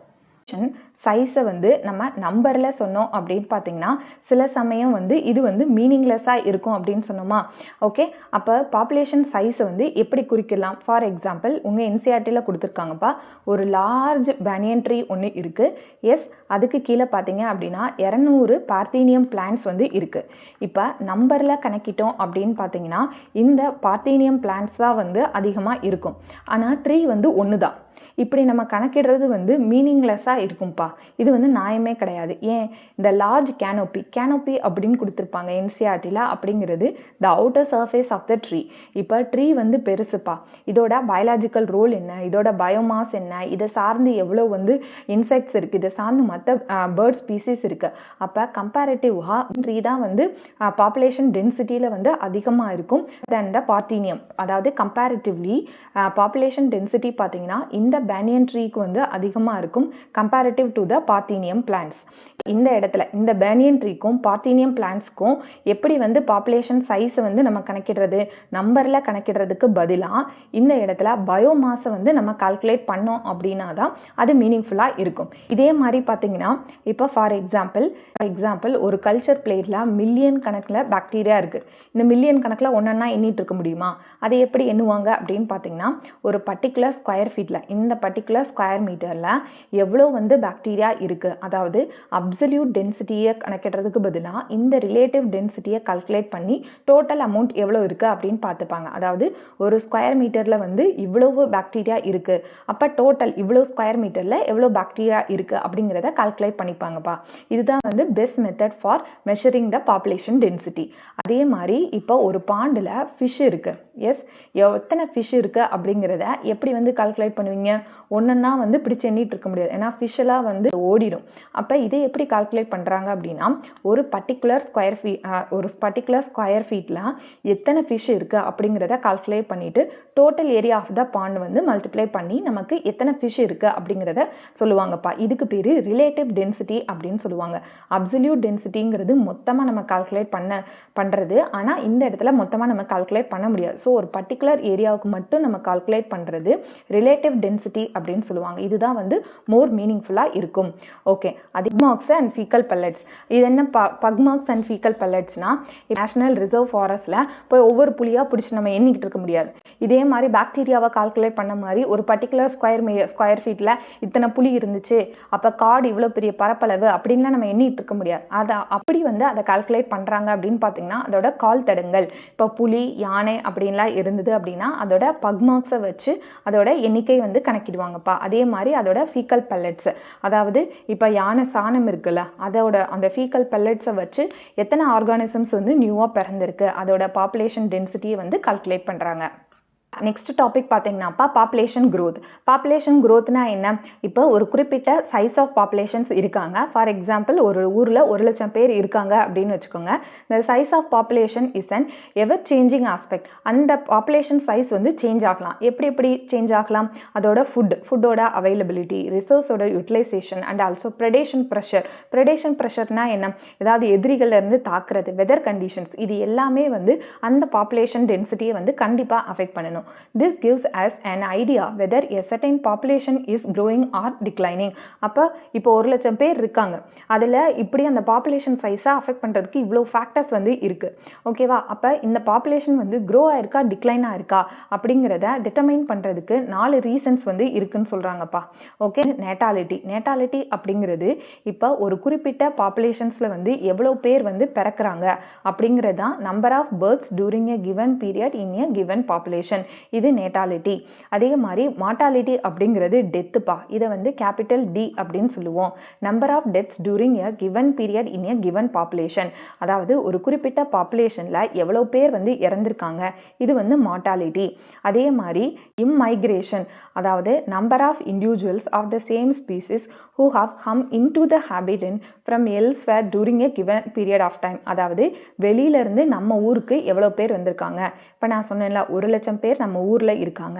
சைஸை வந்து நம்ம நம்பரில் சொன்னோம் அப்படின்னு பார்த்தீங்கன்னா சில சமயம் வந்து இது வந்து மீனிங்லெஸ்ஸாக இருக்கும் அப்படின்னு சொன்னோமா. ஓகே, அப்போ பாப்புலேஷன் சைஸை வந்து எப்படி குறிக்கலாம்? ஃபார் எக்ஸாம்பிள் உங்கள் என்சிஆர்டியில் கொடுத்துருக்காங்கப்பா, ஒரு லார்ஜ் பேனியன் ட்ரீ ஒன்று இருக்குது. எஸ், அதுக்கு கீழே பார்த்தீங்க அப்படின்னா 200 பார்த்தீனியம் பிளான்ட்ஸ் வந்து இருக்குது. இப்போ நம்பரில் கணக்கிட்டோம் அப்படின்னு பார்த்தீங்கன்னா இந்த பார்த்தீனியம் பிளான்ட்ஸ் தான் வந்து அதிகமாக இருக்கும். ஆனால் ட்ரீ வந்து ஒன்று தான். இப்படி நம்ம கணக்கிடுறது வந்து மீனிங்லெஸ்ஸாக இருக்கும்ப்பா. இது வந்து நியாயமே கிடையாது. ஏன்? இந்த லார்ஜ் கேனோப்பி அப்படின்னு கொடுத்துருப்பாங்க என்சிஆர்டியில். அப்படிங்கிறது the outer surface of the tree. இப்போ ட்ரீ வந்து பெருசுப்பா. இதோட பயாலஜிக்கல் ரோல் என்ன, இதோட பயோமாஸ் என்ன, இதை சார்ந்து எவ்வளோ வந்து இன்செக்ட்ஸ் இருக்குது, இதை சார்ந்து மற்ற பேர்ட் ஸ்பீசிஸ் இருக்குது. அப்போ கம்பேரிட்டிவாக ட்ரீ தான் வந்து பாப்புலேஷன் டென்சிட்டியில் வந்து அதிகமாக இருக்கும் தென் த பார்த்தீனியம். அதாவது கம்பேரிட்டிவ்லி பாப்புலேஷன் டென்சிட்டி பார்த்தீங்கன்னா இந்த பேனியன் ட்ரீக்கு வந்து அதிகமாக இருக்கும் comparative to the parthenium plants. இந்த இடத்துல இந்த பேனியன் ட்ரீக்கும் பார்த்தீனியம் பிளான்ட்ஸ்க்கும் எப்படி வந்து பாப்புலேஷன் சைஸை வந்து நம்ம கணக்கிடுறது? நம்பரில் கணக்கிடுறதுக்கு பதிலாக இந்த இடத்துல பயோமாஸை வந்து நம்ம கால்குலேட் பண்ணோம் அப்படின்னா தான் அது மீனிங்ஃபுல்லாக இருக்கும். இதே மாதிரி பார்த்தீங்கன்னா இப்போ ஃபார் எக்ஸாம்பிள் ஒரு கல்ச்சர் பிளேட்டில் மில்லியன் கணக்கில் பாக்டீரியா இருக்குது. இந்த மில்லியன் கணக்கில் ஒன்றா எண்ணிட்டு இருக்க முடியுமா? அதை எப்படி எண்ணுவாங்க அப்படின்னு பார்த்தீங்கன்னா ஒரு பர்டிகுலர் ஸ்கொயர் ஃபீட்டில், இந்த பர்டிகுலர் ஸ்கொயர் மீட்டரில் எவ்வளோ வந்து பாக்டீரியா இருக்குது, அதாவது அப்சல்யூட் டென்சிட்டியை கணக்கிடுறதுக்கு பதிலாக இந்த ரிலேட்டிவ் டென்சிட்டியை கால்குலேட் பண்ணி டோட்டல் அமௌண்ட் எவ்வளோ இருக்குது அப்படின்னு பார்த்துப்பாங்க. அதாவது ஒரு ஸ்கொயர் மீட்டரில் வந்து இவ்வளவு பாக்டீரியா இருக்குது, அப்போ டோட்டல் இவ்வளோ ஸ்கொயர் மீட்டரில் எவ்வளோ பாக்டீரியா இருக்குது அப்படிங்கிறத கால்குலேட் பண்ணிப்பாங்கப்பா. இதுதான் வந்து best method for measuring the population density. அதே மாதிரி இப்போ ஒரு பாண்டில் ஃபிஷ் இருக்குது. எஸ், எத்தனை ஃபிஷ் இருக்குது அப்படிங்கிறத எப்படி வந்து கால்குலேட் பண்ணுவீங்க? ஒன்றுன்னா வந்து பிடிச்சி எண்ணிட்டு இருக்க முடியாது, ஏன்னா ஃபிஷ்ஷெல்லாம் வந்து ஓடிடும். அப்போ இதை எப்படி கால்குலேட் பண்ணுறாங்க அப்படின்னா ஒரு பர்டிகுலர் ஸ்கொயர் ஃபீட்டில் எத்தனை ஃபிஷ் இருக்குது அப்படிங்கிறத கால்குலேட் பண்ணிவிட்டு total area of the pond வந்து மல்டிப்ளை பண்ணி நமக்கு எத்தனை ஃபிஷ் இருக்குது அப்படிங்கிறத சொல்லுவாங்கப்பா. இதுக்கு பேர் ரிலேட்டிவ் டென்சிட்டி அப்படின்னு சொல்லுவாங்க. அப்சல்யூட் டென்சிட்டிங்கிறது மொத்தமாக நம்ம கால்குலேட் பண்ணுறது, ஆனால் இந்த இடத்துல மொத்தமாக நம்ம கால்குலேட் பண்ண முடியாது. ஸோ ஒரு பர்டிகுலர் ஏரியாவுக்கு மட்டும் நம்ம கால்குலேட் பண்ணுறது ரிலேட்டிவ் டென்சிட்டி அப்படின்னு சொல்லுவாங்க. இதுதான் வந்து மோர் மீனிங்ஃபுல்லாக இருக்கும். Okay, pugmarks and faecal pellets. இது என்ன பக்மார்க்ஸ் அண்ட் ஃபீக்கல் பெல்லட்ஸ்னா நேஷனல் ரிசர்வ் ஃபாரஸ்ட்ல போய் ஒவ்வொரு புலியாக பிடிச்சி நம்ம எண்ணிக்கிட்டு இருக்க முடியாது. இதே மாதிரி பாக்டீரியாவை கால்குலேட் பண்ண மாதிரி ஒரு பர்டிகுலர் ஸ்கொயர் ஃபீட்டில் இத்தனை புலி இருந்துச்சு, அப்போ காடு இவ்வளோ பெரிய பரப்பளவு அப்படின்லாம் நம்ம எண்ணிட்டு இருக்க முடியாது. அப்படி வந்து அதை கால்குலேட் பண்ணுறாங்க அப்படின்னு பார்த்தீங்கன்னா அதோட கால் தடங்கள், இப்போ புலி, யானை அப்படின்லாம் இருந்தது அப்படின்னா அதோட பக்மார்க்ஸை வச்சு அதோட எண்ணிக்கை வந்து கணக்கிடுவாங்கப்பா. அதே மாதிரி அதோட ஃபீக்கல் பெல்லட்ஸ், அதாவது இப்போ யானை சாணம் இருக்குல்ல, அதோட அந்த ஃபீக்கல் பெல்லட்ஸை வச்சு எத்தனை ஆர்கானிசம்ஸ் வந்து நியூவாக பிறந்திருக்கு அதோட பாப்புலேஷன் டென்சிட்டியை வந்து கால்குலேட் பண்ணுறாங்க. நெக்ஸ்ட் டாபிக் பார்த்தீங்கன்னாப்பா பாப்புலேஷன் growth. பாப்புலேஷன் growthனா என்ன? இப்போ ஒரு குறிப்பிட்ட சைஸ் ஆஃப் பாப்புலேஷன்ஸ் இருக்காங்க. ஃபார் எக்ஸாம்பிள் ஒரு ஊரில் 1,00,000 பேர் இருக்காங்க அப்படின்னு வச்சுக்கோங்க. இந்த size of population is an ever changing aspect. அந்த பாப்புலேஷன் சைஸ் வந்து சேஞ்ச் ஆகலாம். எப்படி சேஞ்ச் ஆகலாம்? அதோட ஃபுட்டோட அவைலபிலிட்டி, ரிசோர்ஸோட யூட்டிலைசேஷன் அண்ட் ஆல்சோ ப்ரெடேஷன் ப்ரெஷர்னா என்ன? ஏதாவது எதிரிகள் இருந்து தாக்குறது, வெதர் கண்டிஷன்ஸ், இது எல்லாமே வந்து அந்த பாப்புலேஷன் டென்சிட்டியை வந்து கண்டிப்பாக அஃபெக்ட் பண்ணணும். This gives us an idea whether a certain population is growing or declining. அப்போ இப்போ 1,00,000 பேர் இருக்காங்க, அதில் இப்படி அந்த பாப்புலேஷன் சைஸை அஃபெக்ட் பண்ணுறதுக்கு இவ்வளோ ஃபேக்டர்ஸ் வந்து இருக்குது. ஓகேவா? அப்போ இந்த பாப்புலேஷன் வந்து க்ரோ ஆயிருக்கா டிக்ளைன் ஆயிருக்கா அப்படிங்கிறத டிட்டர்மைன் பண்ணுறதுக்கு 4 ரீசன்ஸ் வந்து இருக்குன்னு சொல்கிறாங்கப்பா. ஓகே, நேட்டாலிட்டி அப்படிங்கிறது இப்போ ஒரு குறிப்பிட்ட பாப்புலேஷன்ஸில் வந்து எவ்வளோ பேர் வந்து பிறக்கிறாங்க அப்படிங்கிறது தான் number of births during a given period in a given population. இது நேட்டாலிட்டி. அதே மாதிரி மார்டாலிட்டி அப்படிங்கிறது டெத்துப்பா. இதை வந்து கேபிட்டல் D அப்படின்னு சொல்லுவோம். Number of deaths during a given period in a given population, அதாவது ஒரு குறிப்பிட்ட பாப்புலேஷன்ல எவ்வளோ பேர் வந்து இறந்திருக்காங்க, இது வந்து மார்டாலிட்டி. அதே மாதிரி இம்மைக்ரேஷன், அதாவது number of individuals of the same species who have come into the habitat from elsewhere during a given period of time. அதாவது வெளியில இருந்து நம்ம ஊருக்கு எவ்வளோ பேர் வந்திருக்காங்க. இப்போ நான் சொன்னேன்ல 1,00,000 பேர் நம்ம ஊரில் இருக்காங்க.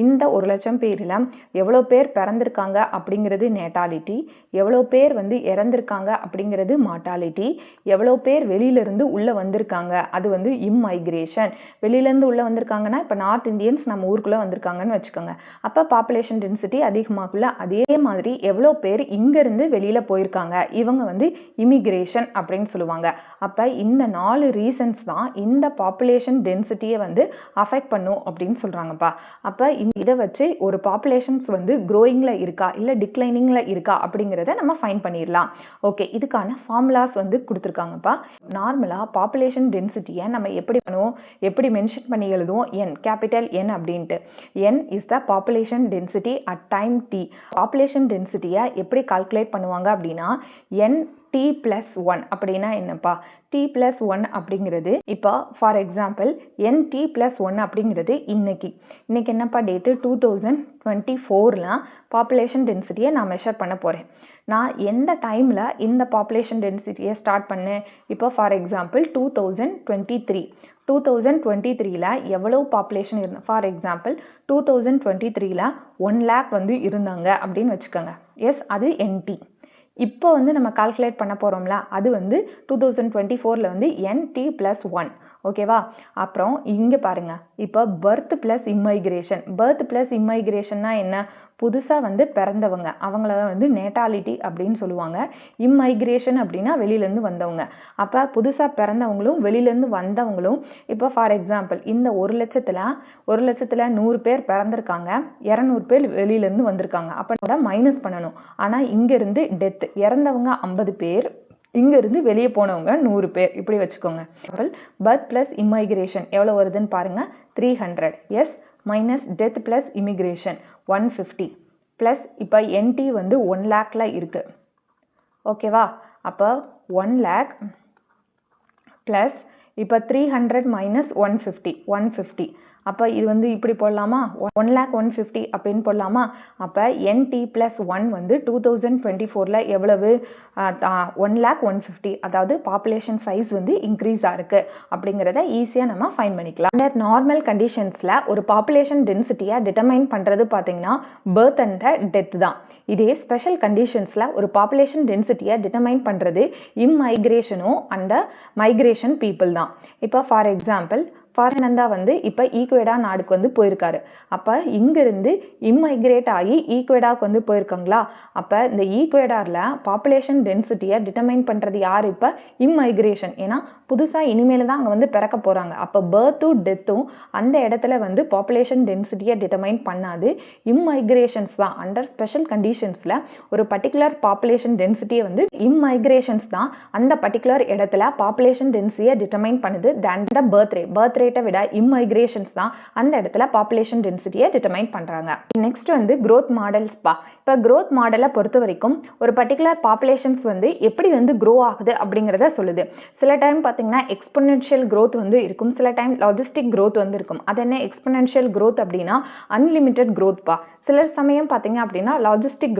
இந்த 1,00,000 பேரில் எவ்வளோ பேர் பிறந்திருக்காங்க அப்படிங்கிறது நேட்டாலிட்டி, எவ்வளோ பேர் வந்து இறந்திருக்காங்க அப்படிங்கிறது மார்ட்டாலிட்டி, எவ்வளோ பேர் வெளியிலேருந்து உள்ளே வந்திருக்காங்க அது வந்து இம்மைக்ரேஷன். வெளியிலேருந்து உள்ளே வந்திருக்காங்கன்னா இப்போ நார்த் இந்தியன்ஸ் நம்ம ஊருக்குள்ளே வந்திருக்காங்கன்னு வச்சுக்கோங்க. அப்போ பாப்புலேஷன் டென்சிட்டி அதிகமாகுள்ள. அதே மாதிரி எவ்வளோ பேர் இங்கேருந்து வெளியில் போயிருக்காங்க, இவங்க வந்து இமிக்ரேஷன் அப்படின்னு சொல்லுவாங்க. அப்போ இந்த 4 ரீசன்ஸ் தான் இந்த பாப்புலேஷன் டென்சிட்டியை வந்து அஃபெக்ட் பண்ணும் அப்படின்னு சொல்கிறாங்கப்பா. அப்போ இதை வச்சு ஒரு பாப்புலேஷன்ஸ் வந்து க்ரோயிங்கில் இருக்கா இல்லை டிக்ளைனிங்கில் இருக்கா அப்படிங்கிறத நம்ம ஃபைன் பண்ணிடலாம். ஓகே, இதுக்கான ஃபார்முலாஸ் வந்து கொடுத்துருக்காங்கப்பா. நார்மலாக பாப்புலேஷன் டென்சிட்டியை நம்ம எப்படி பண்ணுவோம், எப்படி மென்ஷன் பண்ணி எழுதுவோம், என் கேபிட்டல் என் அப்படின்ட்டு. N is the population density at time t. Population டென்சிட்டியை எப்படி கால்குலேட் பண்ணுவாங்க அப்படின்னா என் டி பிளஸ் 1 அப்படின்னா என்னப்பா, டி பிளஸ் 1 அப்படிங்கிறது இப்போ for example N T plus 1 அப்படிங்கிறது இன்னைக்கு என்னப்பா டேட்டு 2024ல் பாப்புலேஷன் டென்சிட்டியை நான் மெஷர் பண்ண போகிறேன். நான் எந்த டைமில் இந்த பாப்புலேஷன் டென்சிட்டியை ஸ்டார்ட் பண்ணேன், இப்போ ஃபார் எக்ஸாம்பிள் 2023ல் எவ்வளோ பாப்புலேஷன் இருந்தா, ஃபார் எக்ஸாம்பிள் 2023ல் 1 lakh வந்து இருந்தாங்க அப்படின்னு வச்சுக்கோங்க. எஸ், அது என்டி. இப்போ வந்து நம்ம கால்குலேட் பண்ண போகிறோம்ல, அது வந்து 2024ல் வந்து என்டி பிளஸ் 1. ஓகேவா? அப்புறம் இங்கே பாருங்க, இப்போ பர்த் பிளஸ் இம்மைக்ரேஷன். பர்த் பிளஸ் இம்மைக்ரேஷன்னா என்ன, புதுசாக வந்து பிறந்தவங்க அவங்கள வந்து நேட்டாலிட்டி அப்படின்னு சொல்லுவாங்க. இம்மைக்ரேஷன் அப்படின்னா வெளியிலேருந்து வந்தவங்க. அப்போ புதுசாக பிறந்தவங்களும் வெளியிலேருந்து வந்தவங்களும் இப்போ ஃபார் எக்ஸாம்பிள் இந்த 1,00,000ல் 100 பேர் பிறந்திருக்காங்க, 200 பேர் வெளியிலேருந்து வந்திருக்காங்க. அப்போ மைனஸ் பண்ணணும். ஆனால் இங்கேருந்து டெத், இறந்தவங்க 50 பேர், இங்கேருந்து வெளியே போனவங்க 100 பேர், இப்படி வச்சுக்கோங்க. பர்த் பிளஸ் இம்மைக்ரேஷன் எவ்வளோ வருதுன்னு பாருங்க, 300. Yes, minus death plus immigration 150 plus இப்போ என்டி வந்து 1 lakhல இருக்கு. ஓகேவா? அப்போ 1 lakh பிளஸ் இப்போ 300 மைனஸ் 150. அப்போ இது வந்து இப்படி போடலாமா, 1,150,000 அப்படின்னு போடலாமா? அப்போ என்டி பிளஸ் 1 வந்து 2024ல் எவ்வளவு, 1,150,000. அதாவது பாப்புலேஷன் சைஸ் வந்து இன்க்ரீஸ் ஆயிருக்கு அப்படிங்கிறத ஈஸியாக நம்ம ஃபைன் பண்ணிக்கலாம். அண்டர் நார்மல் கண்டிஷன்ஸில் ஒரு பாப்புலேஷன் டென்சிட்டியை டிட்டர்மைன் பண்ணுறது பார்த்தீங்கன்னா பர்த் அண்ட் டெத் தான். இதே ஸ்பெஷல் கண்டிஷன்ஸில் ஒரு பாப்புலேஷன் டென்சிட்டியை டிட்டர்மைன் பண்ணுறது இம்மைக்ரேஷனும் அண்ட் மைக்ரேஷன் பீப்புள் தான். இப்போ ஃபார் எக்ஸாம்பிள் ஃபாரினந்தா வந்து இப்போ ஈக்குவேடா நாடுக்கு வந்து போயிருக்காரு. அப்போ இங்கிருந்து இம்மைக்ரேட் ஆகி ஈக்குவேடாவுக்கு வந்து போயிருக்காங்களா? அப்போ இந்த ஈக்குவேடாரில் பாப்புலேஷன் டென்சிட்டியை டிட்டர்மைன் பண்ணுறது யார், இப்போ இம்மைக்ரேஷன். ஏன்னா புதுசாக இனிமேல் தான் அங்கே வந்து பிறக்க போகிறாங்க. அப்போ பர்த்தும் டெத்தும் அந்த இடத்துல வந்து பாப்புலேஷன் டென்சிட்டியை டிட்டர்மைன் பண்ணாது, இம்மைக்ரேஷன்ஸ் தான். அண்டர் ஸ்பெஷல் கண்டிஷன்ஸில் ஒரு பர்டிகுலர் பாப்புலேஷன் டென்சிட்டியை வந்து இம்மைக்ரேஷன்ஸ் தான் அந்த பர்டிகுலர் இடத்துல பாப்புலேஷன் டென்சிட்டியை டிட்டர்மைன் பண்ணுது தேன் த பர்த் ரேட்டை விட இம்மைக்ரேஷன்ஸ் தான் அந்த இடத்துல பாப்புலேஷன் டென்சிட்டியை டிட்டர்மைன் பண்றாங்க. நெக்ஸ்ட் வந்து growth மாடல்ஸ் பா. இப்போ growth மாடலை பொறுத்த வரைக்கும் ஒரு பர்டிகுலர் பாப்புலேஷன்ஸ் வந்து எப்படி வந்து க்ரோ ஆகுது அப்படிங்கிறத சொல்லுது. சில டைம் பார்த்தீங்கன்னா எக்ஸ்பொனென்ஷியல் growth வந்து இருக்கும், சில டைம் லாஜிஸ்டிக் growth வந்து இருக்கும். அது என்ன எக்ஸ்பொனென்ஷியல் growth அப்படின்னா அன்லிமிட்டெட் growth பா. சில சமயம் பார்த்தீங்க அப்படின்னா லாஜிஸ்டிக்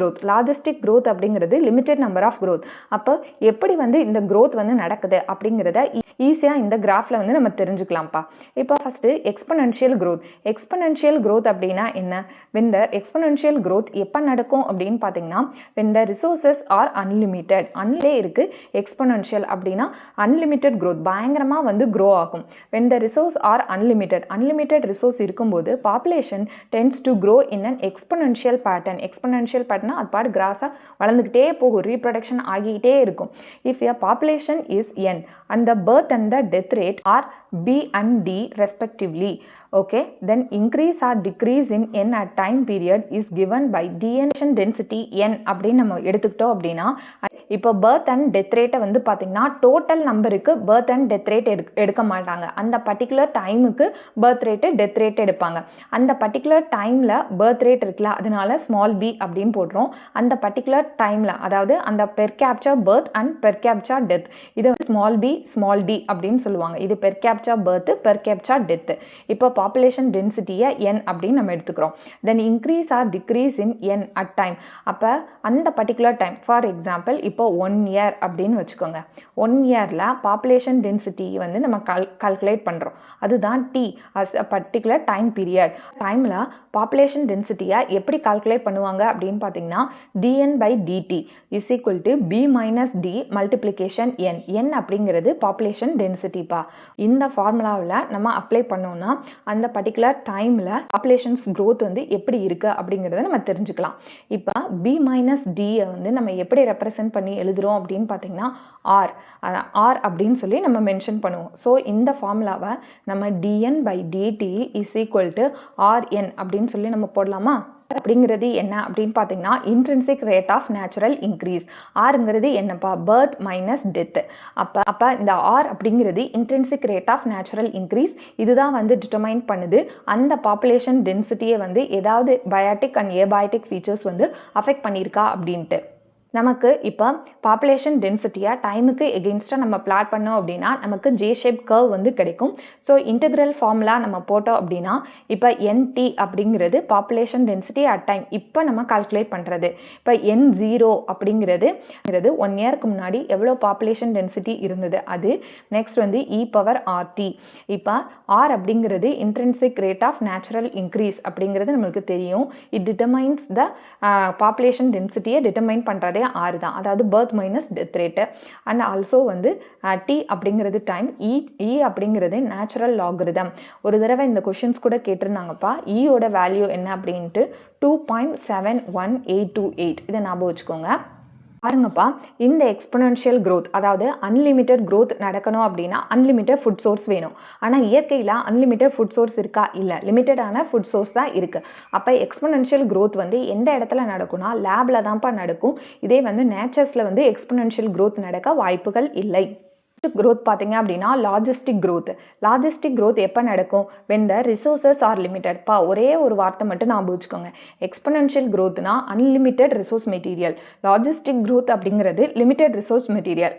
growth அப்படிங்கிறது லிமிட்டெட் நம்பர் ஆஃப் growth. அப்போ எப்படி வந்து இந்த growth வந்து நடக்குது அப்படிங்கிறத ஈஸியாக இந்த கிராஃபில் வந்து நம்ம தெரிஞ்சுக்கலாம்ப்பா. இப்போ ஃபஸ்ட்டு எக்ஸ்பொனென்ஷியல் growth அப்படின்னா என்ன, when the exponential growth எப்போ நடக்கும் அப்படின்னு பார்த்தீங்கன்னா when the resources are unlimited. இருக்கு எக்ஸ்பொனென்ஷியல் அப்படின்னா அன்லிமிட்டெட் growth, பயங்கரமாக வந்து க்ரோ ஆகும். when the resource are unlimited resource இருக்கும்போது population tends to grow in an exponential pattern. exponential pattern அது பாட்டு கிராஸாக வளர்ந்துக்கிட்டே போகும், ரீப்ரொடக்ஷன் ஆகிக்கிட்டே இருக்கும். if a population is n and the birth and the death rate are b and d respectively, okay, then increase or decrease in n at time period is given by density n அப்படின்னு நம்ம எடுத்துக்கிட்டோம். அப்படின்னா இப்போ birth and death ரேட்டை வந்து பார்த்தீங்கன்னா total நம்பருக்கு birth and death rate எடுக்க மாட்டாங்க. அந்த பர்டிகுலர் டைமுக்கு பர்த் ரேட்டு டெத் ரேட் எடுப்பாங்க. அந்த பர்டிகுலர் டைமில் பர்த் ரேட் இருக்குல்ல, அதனால ஸ்மால் பி அப்படின்னு போடுறோம். அந்த பர்டிகுலர் டைமில், அதாவது அந்த per captcha birth and per captcha death, இதை ஸ்மால் பி ஸ்மால் டி அப்படின்னு சொல்லுவாங்க. இது per captcha birth, per captcha death. இப்போ பாப்புலேஷன் டென்சிட்டியை n அப்படின்னு நம்ம எடுத்துக்கிறோம். தென் increase R decrease in n at time. அப்போ அந்த பர்டிகுலர் டைம், ஃபார் எக்ஸாம்பிள் இப்போ 1 year அப்படின்னு வச்சுக்கோங்க. 1 yearல பாப்புலேஷன் டென்சிட்டி வந்து நம்ம கால்குலேட் பண்ணுறோம். அதுதான் t as a particular time period. டைமில் பாப்புலேஷன் டென்சிட்டியை எப்படி கால்குலேட் பண்ணுவாங்க அப்படின்னு பார்த்தீங்கன்னா dn/dt is equal to b minus d multiplication n. n அப்படிங்கிறது பாப்புலேஷன் டென்சிட்டிப்பா. இந்த ஃபார்முலாவில் நம்ம அப்ளை பண்ணோம்னா அந்த பர்டிகுலர் டைமில் பாப்புலேஷன்ஸ் க்ரோத் வந்து எப்படி இருக்குது அப்படிங்கிறத நம்ம தெரிஞ்சுக்கலாம். இப்போ b மைனஸ் டியை வந்து நம்ம எப்படி ரெப்ரசன்ட் பண்ணி எழுதுகிறோம் அப்படின்னு பார்த்தீங்கன்னா r அப்படின்னு சொல்லி நம்ம மென்ஷன் பண்ணுவோம். ஸோ இந்த ஃபார்முலாவை நம்ம dn/dt is equal to rn அப்படின்னு சொல்லி நம்ம போடலாமா? அப்படிங்கிறது என்ன அப்படின்னு பார்த்தீங்கன்னா intrinsic rate of natural increase. ஆர்ங்கிறது என்னப்பா? Birth minus death. அப்போ இந்த ஆர் அப்படிங்கிறது intrinsic rate of natural increase. இதுதான் வந்து டிட்டர்மைன் பண்ணுது அந்த பாப்புலேஷன் டென்சிட்டியை வந்து ஏதாவது பயாட்டிக் அண்ட் ஏபயாட்டிக் ஃபீச்சர்ஸ் வந்து அஃபெக்ட் பண்ணியிருக்கா அப்படின்ட்டு. நமக்கு இப்போ பாப்புலேஷன் டென்சிட்டியை டைமுக்கு எகெயின்ஸ்டாக நம்ம பிளாட் பண்ணோம் அப்படின்னா நமக்கு ஜே ஷேப் கர்வ் வந்து கிடைக்கும். ஸோ இன்டெக்ரல் ஃபார்முலா நம்ம போட்டோம் அப்படின்னா இப்போ NT அப்படிங்கிறது பாப்புலேஷன் டென்சிட்டி அட் டைம் இப்போ நம்ம கால்குலேட் பண்ணுறது. இப்போ N0 அப்படிங்கிறது 1 இயருக்கு முன்னாடி எவ்வளோ பாப்புலேஷன் டென்சிட்டி இருந்தது அது. நெக்ஸ்ட் வந்து e⁻RT. இப்போ R அப்படிங்கிறது intrinsic rate of natural increase அப்படிங்கிறது நம்மளுக்கு தெரியும். இட் டிட்டர்மைன்ஸ் த பாப்புலேஷன் டென்சிட்டியை டிட்டர்மைன் பண்ணுறது R தான், அதாவது birth minus death rate. And also வந்து T அப்படிங்கிறது டைம், E அப்படிங்கிறது நேச்சுரல் லாகரிதம். ஒரு தடவை இந்த கொஷின்ஸ் கூட கேட்டிருந்தாங்கப்பா. ஈயோட வேல்யூ என்ன அப்படின்ட்டு 2.71828. இதை ஞாபகம் வச்சுக்கோங்க. பாருங்கப்பா, இந்த எக்ஸ்பொனென்ஷியல் growth அதாவது அன்லிமிட்டெட் growth நடக்கணும் அப்படின்னா அன்லிமிட்டெட் ஃபுட் சோர்ஸ் வேணும். ஆனால் இயற்கையில் அன்லிமிட்டெட் ஃபுட் சோர்ஸ் இருக்கா? இல்லை, லிமிட்டடான ஃபுட் சோர்ஸ் தான் இருக்குது. அப்போ எக்ஸ்பொனென்ஷியல் growth வந்து எந்த இடத்துல நடக்கும்னா லேபில் தான்ப்பா நடக்கும். இதே வந்து நேச்சர்ஸில் வந்து எக்ஸ்பொனென்ஷியல் growth நடக்க வாய்ப்புகள் இல்லை. growth பார்த்தீங்க அப்படின்னா லாஜிஸ்டிக் growth எப்போ நடக்கும்? when the resources are limited. ஒரே ஒரு வார்த்தை மட்டும் ஞாபகம் வச்சுக்கோங்க. எக்ஸ்பொனென்ஷியல் growthனா unlimited resource material, logistic growth அப்படிங்கிறது லிமிட்டெட் ரிசோர்ஸ் மெட்டீரியல்.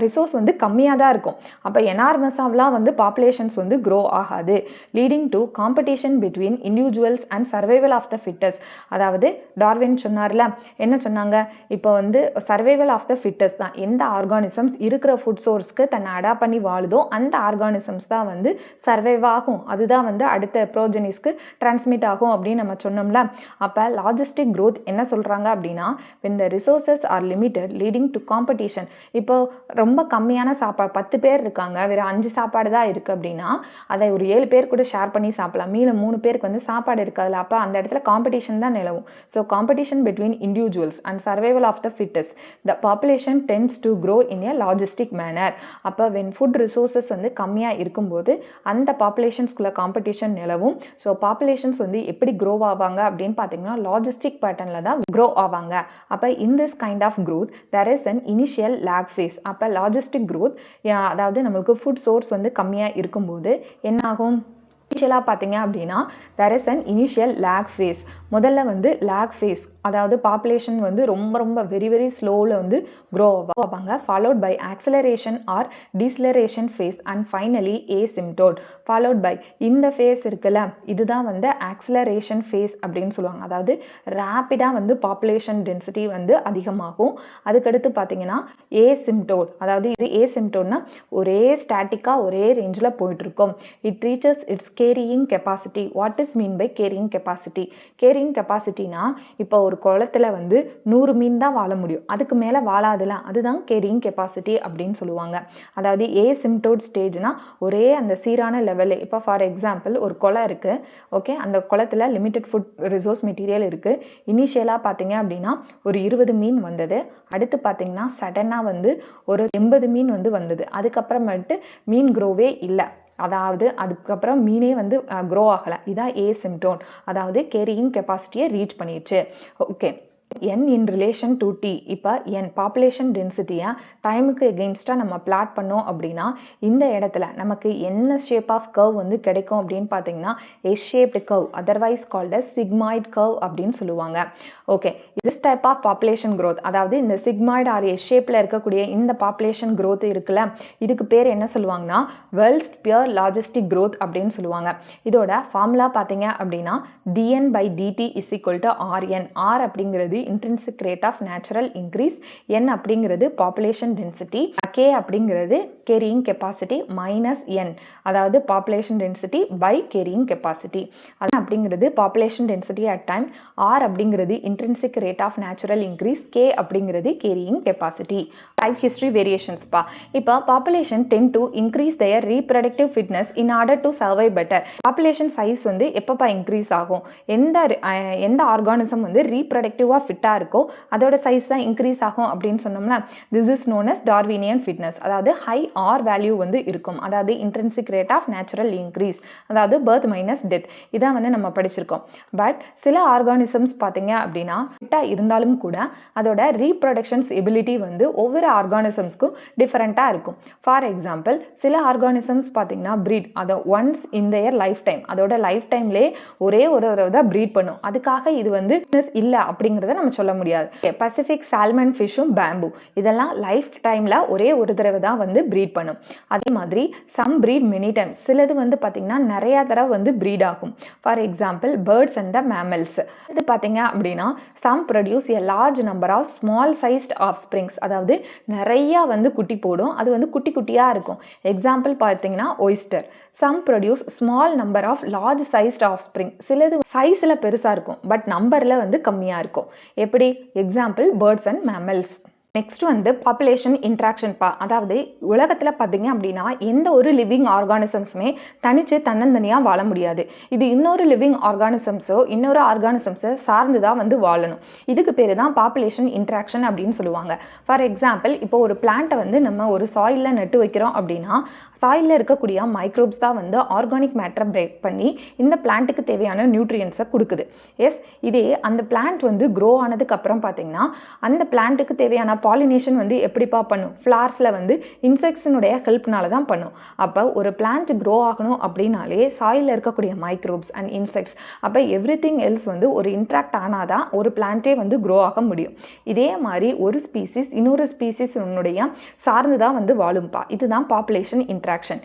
ரிசோர்ஸ் வந்து கம்மியாக தான் இருக்கும். அப்போ எனார்மஸாவெலாம் வந்து பாப்புலேஷன்ஸ் வந்து க்ரோ ஆகாது. Leading to competition between individuals and survival of the fittest. அதாவது டார்வின் சொன்னார்ல, என்ன சொன்னாங்க? இப்போ வந்து சர்வைவல் ஆஃப் த ஃபிட்டஸ்ட் தான். எந்த ஆர்கானிசம்ஸ் இருக்கிற ஃபுட் சோர்ஸ் தன்னை அடாப்ட் பண்ணி வாழுதோ அந்த ஆர்கானிசம்ஸ் தான் வந்து சர்வைவ் ஆகும். அதுதான் வந்து அடுத்த ப்ரோஜெனிஸ்க்கு டிரான்ஸ்மிட் ஆகும் அப்படின்னு நம்ம சொன்னோம்ல. அப்போ லாஜிஸ்டிக் growth என்ன சொல்கிறாங்க அப்படின்னா when the resources are limited leading to competition. இப்போ ரொம்ப கம்மியான சாப்பாடு, 10 பேர் இருக்காங்க, வேறு 5 சாப்பாடு தான் இருக்குது அப்படின்னா அதை ஒரு 7 பேர் கூட ஷேர் பண்ணி சாப்பிடலாம். மீது 3 பேருக்கு வந்து சாப்பாடு இருக்காதுல்ல. அப்போ அந்த இடத்துல காம்படிஷன் தான் நிலவும். So competition between individuals and survival of the fittest. The population tends to grow in a logistic manner. அப்போ வென் ஃபுட் ரிசோர்ஸஸ் வந்து கம்மியாக இருக்கும்போது அந்த பாப்புலேஷன்ஸ்குள்ள காம்படிஷன் நிலவும். ஸோ பாப்புலேஷன்ஸ் வந்து எப்படி க்ரோ ஆவாங்க அப்படின்னு பார்த்தீங்கன்னா லாஜிஸ்டிக் பேட்டர்னில் தான் க்ரோ ஆவாங்க. அப்போ in this kind of growth there is an initial lag phase. அப்போ லாஜிஸ்டிக் growth அதாவது நம்மளுக்கு ஃபுட் சோர்ஸ் வந்து கம்மியாக இருக்கும்போது என்ன ஆகும்? இனிஷியலாக பார்த்தீங்க அப்படின்னா there is an initial lag phase. முதல்ல வந்து lag phase, அதாவது பாப்புலேஷன் வந்து ரொம்ப வெரி ஸ்லோவில் வந்து க்ரோ ஆவாங்க. Followed by acceleration or deceleration phase and finally asymptote. Followed by இந்த ஃபேஸ் இருக்குல்ல, இதுதான் வந்து ஆக்சலரேஷன் ஃபேஸ் அப்படின்னு சொல்லுவாங்க. அதாவது ரேப்பிடாக வந்து பாப்புலேஷன் டென்சிட்டி வந்து அதிகமாகும். அதுக்கடுத்து பார்த்தீங்கன்னா ஏசிம்டோட், அதாவது இது ஏசிம்டோட்னா ஒரே ஸ்டாட்டிக்காக ஒரே ரேஞ்சில் போயிட்டுருக்கும். It reaches its carrying capacity. What is mean by carrying capacity? Carrying கெப்பாசிட்டினா இப்போ ஒரு குளத்துல வந்து 100 மீன் தான் வாழ முடியும், அதுக்கு மேலே வாழாதுல, அதுதான் கேரியிங் கெப்பாசிட்டி அப்படின்னு சொல்லுவாங்க. அதாவது ஏசிம்டோட் ஸ்டேஜ்னா ஒரே அந்த சீரான லெவலு. இப்போ ஃபார் எக்ஸாம்பிள் ஒரு குளம் இருக்குது, ஓகே, அந்த குளத்துல லிமிட்டெட் ஃபுட் ரிசோர்ஸ் மெட்டீரியல் இருக்குது. இனிஷியலாக பார்த்தீங்க அப்படின்னா ஒரு 20 மீன் வந்தது. அடுத்து பார்த்தீங்கன்னா சடனாக வந்து ஒரு 80 மீன் வந்து வந்தது. அதுக்கப்புறமேட்டு மீன் க்ரோவே இல்லை. அதாவது அதுக்கப்புறம் மீனே வந்து க்ரோ ஆகலை. இதான் ஏசிம்டோட், அதாவது கேரியிங் கெப்பாசிட்டியை ரீச் பண்ணிடுச்சு. Okay, n in relation to t. இப்போ n பாப்புலேஷன் டென்சிட்டியை டைமுக்கு எகெயின்ஸ்டாக நம்ம பிளாட் பண்ணோம் அப்படின்னா இந்த இடத்துல நமக்கு என்ன ஷேப் ஆஃப் கர்வ் வந்து கிடைக்கும் அப்படின்னு பார்த்தீங்கன்னா S shaped curve, otherwise called as sigmoid curve அப்படின்னு சொல்லுவாங்க. Okay, this type of population growth, அதாவது இந்த சிக்மாய்டு ஆர் எஸ் ஷேப்பில் இருக்கக்கூடிய இந்த பாப்புலேஷன் growth இருக்குல்ல, இதுக்கு பேர் என்ன சொல்லுவாங்கன்னா வேர்ல்ட்ஸ் பியர் லாஜிஸ்டிக் growth அப்படின்னு சொல்லுவாங்க. இதோட ஃபார்முலா பார்த்தீங்க அப்படின்னா dn/dt is equal to rn. r அப்படிங்கிறது intrinsic rate of natural increase, n அப்படிங்கிறது population density, k அப்படிங்கிறது carrying capacity minus n, அதாவது population density by carrying capacity. அது அப்படிங்கிறது population density at time, r அப்படிங்கிறது intrinsic rate of natural increase, k அப்படிங்கிறது carrying capacity. Life history variations பா. இப்போ population tend to increase their reproductive fitness in order to survive better. population size வந்து எப்பப்பா increase ஆகும், எந்த organism வந்து ரீப்ரொடக்டிவாக ஃபிட்டாக இருக்கோ அதோட சைஸ் தான் இன்க்ரீஸ் ஆகும் அப்படின்னு சொன்னோம்னா this is known as Darwinian fitness. அதாவது ஹை ஆர் வேல்யூ வந்து இருக்கும், அதாவது intrinsic rate of natural increase, அதாவது பர்த் மைனஸ் டெத். இதான் வந்து நம்ம படிச்சிருக்கோம். பட் சில ஆர்கானிசம்ஸ் பார்த்தீங்க அப்படின்னா ஃபிட்டாக இருந்தாலும் கூட அதோட ரீப்ரொடக்ஷன்ஸ் எபிலிட்டி வந்து ஒவ்வொரு ஆர்கானிசம்ஸ்க்கும் டிஃபரெண்ட்டாக இருக்கும். ஃபார் எக்ஸாம்பிள் சில ஆர்கானிசம்ஸ் பார்த்தீங்கன்னா பிரீட், அதை once in their life time, அதோட லைஃப் டைம்லேயே ஒரே ஒரு தான் பிரீட் பண்ணும். அதுக்காக இது வந்து இல்ல அப்படிங்கறத நம்ம சொல்ல முடியாது. பசிபிக் சால்மன் ஃபிஷும் பேம்பு இதெல்லாம் லைஃப் டைம்ல ஒரே ஒரு தடவை தான் வந்து பிரீட் பண்ணும். அதே மாதிரி சம் பிரீட் மெனி டைம், சிலது வந்து பாத்தீங்கன்னா நிறைய தடவை வந்து பிரீட் ஆகும். For example birds and mammals. இது பாத்தீங்க அப்படின்னா some produce a large number of small sized offsprings, அதாவது நிறைய வந்து குட்டி போடும், அது வந்து குட்டி குட்டியா இருக்கும். எக்ஸாம்பிள் பார்த்தீங்கன்னா oyster. Some produce small number of large sized offspring. சிலது சைஸ்ல பெருசா இருக்கும் பட் நம்பர்ல வந்து கம்மியா இருக்கும். எப்படி? Example birds and mammals. Next வந்து பாப்புலேஷன் இன்ட்ராக்ஷன் பா. அதாவது உலகத்துல பார்த்தீங்க அப்படின்னா எந்த ஒரு லிவிங் ஆர்கானிசம்ஸுமே தனிச்சு தன்னந்தனியா வாழ முடியாது. இது இன்னொரு லிவிங் ஆர்கானிசம்ஸோ இன்னொரு ஆர்கானிசம்ஸை சார்ந்துதான் வந்து வாழணும். இதுக்கு பேரு தான் பாப்புலேஷன் இன்ட்ராக்ஷன் அப்படின்னு சொல்லுவாங்க. ஃபார் எக்ஸாம்பிள் இப்போ ஒரு பிளான்ட்டை வந்து நம்ம ஒரு சாயில்ல நட்டு வைக்கிறோம் அப்படின்னா சாயிலில் இருக்கக்கூடிய மைக்ரோப்ஸ் தான் வந்து ஆர்கானிக் மேட்டரை பிரேக் பண்ணி இந்த பிளான்ட்டுக்கு தேவையான நியூட்ரியன்ஸை கொடுக்குது. எஸ், இதே அந்த பிளான்ட் வந்து க்ரோ ஆனதுக்கு அப்புறம் பார்த்தீங்கன்னா அந்த பிளான்ட்டுக்கு தேவையான பாலினேஷன் வந்து எப்படிப்பா பண்ணும்? ஃப்ளார்ஸில் வந்து இன்செக்ட்ஸினுடைய ஹெல்ப்னால தான் பண்ணும். அப்போ ஒரு பிளான்ட் க்ரோ ஆகணும் அப்படின்னாலே சாயிலில் இருக்கக்கூடிய மைக்ரோப்ஸ் அண்ட் இன்செக்ட்ஸ், அப்போ எவ்ரிதிங் எல்ஸ் வந்து ஒரு இன்ட்ராக்ட் ஆனாதான் ஒரு பிளான்ட்டே வந்து க்ரோ ஆக முடியும். இதே மாதிரி ஒரு ஸ்பீசிஸ் இன்னொரு ஸ்பீசிஸினுடைய சார்ந்து தான் வந்து வாழும்பா. இதுதான் பாப்புலேஷன் இன்ட்ராக்ஷன்.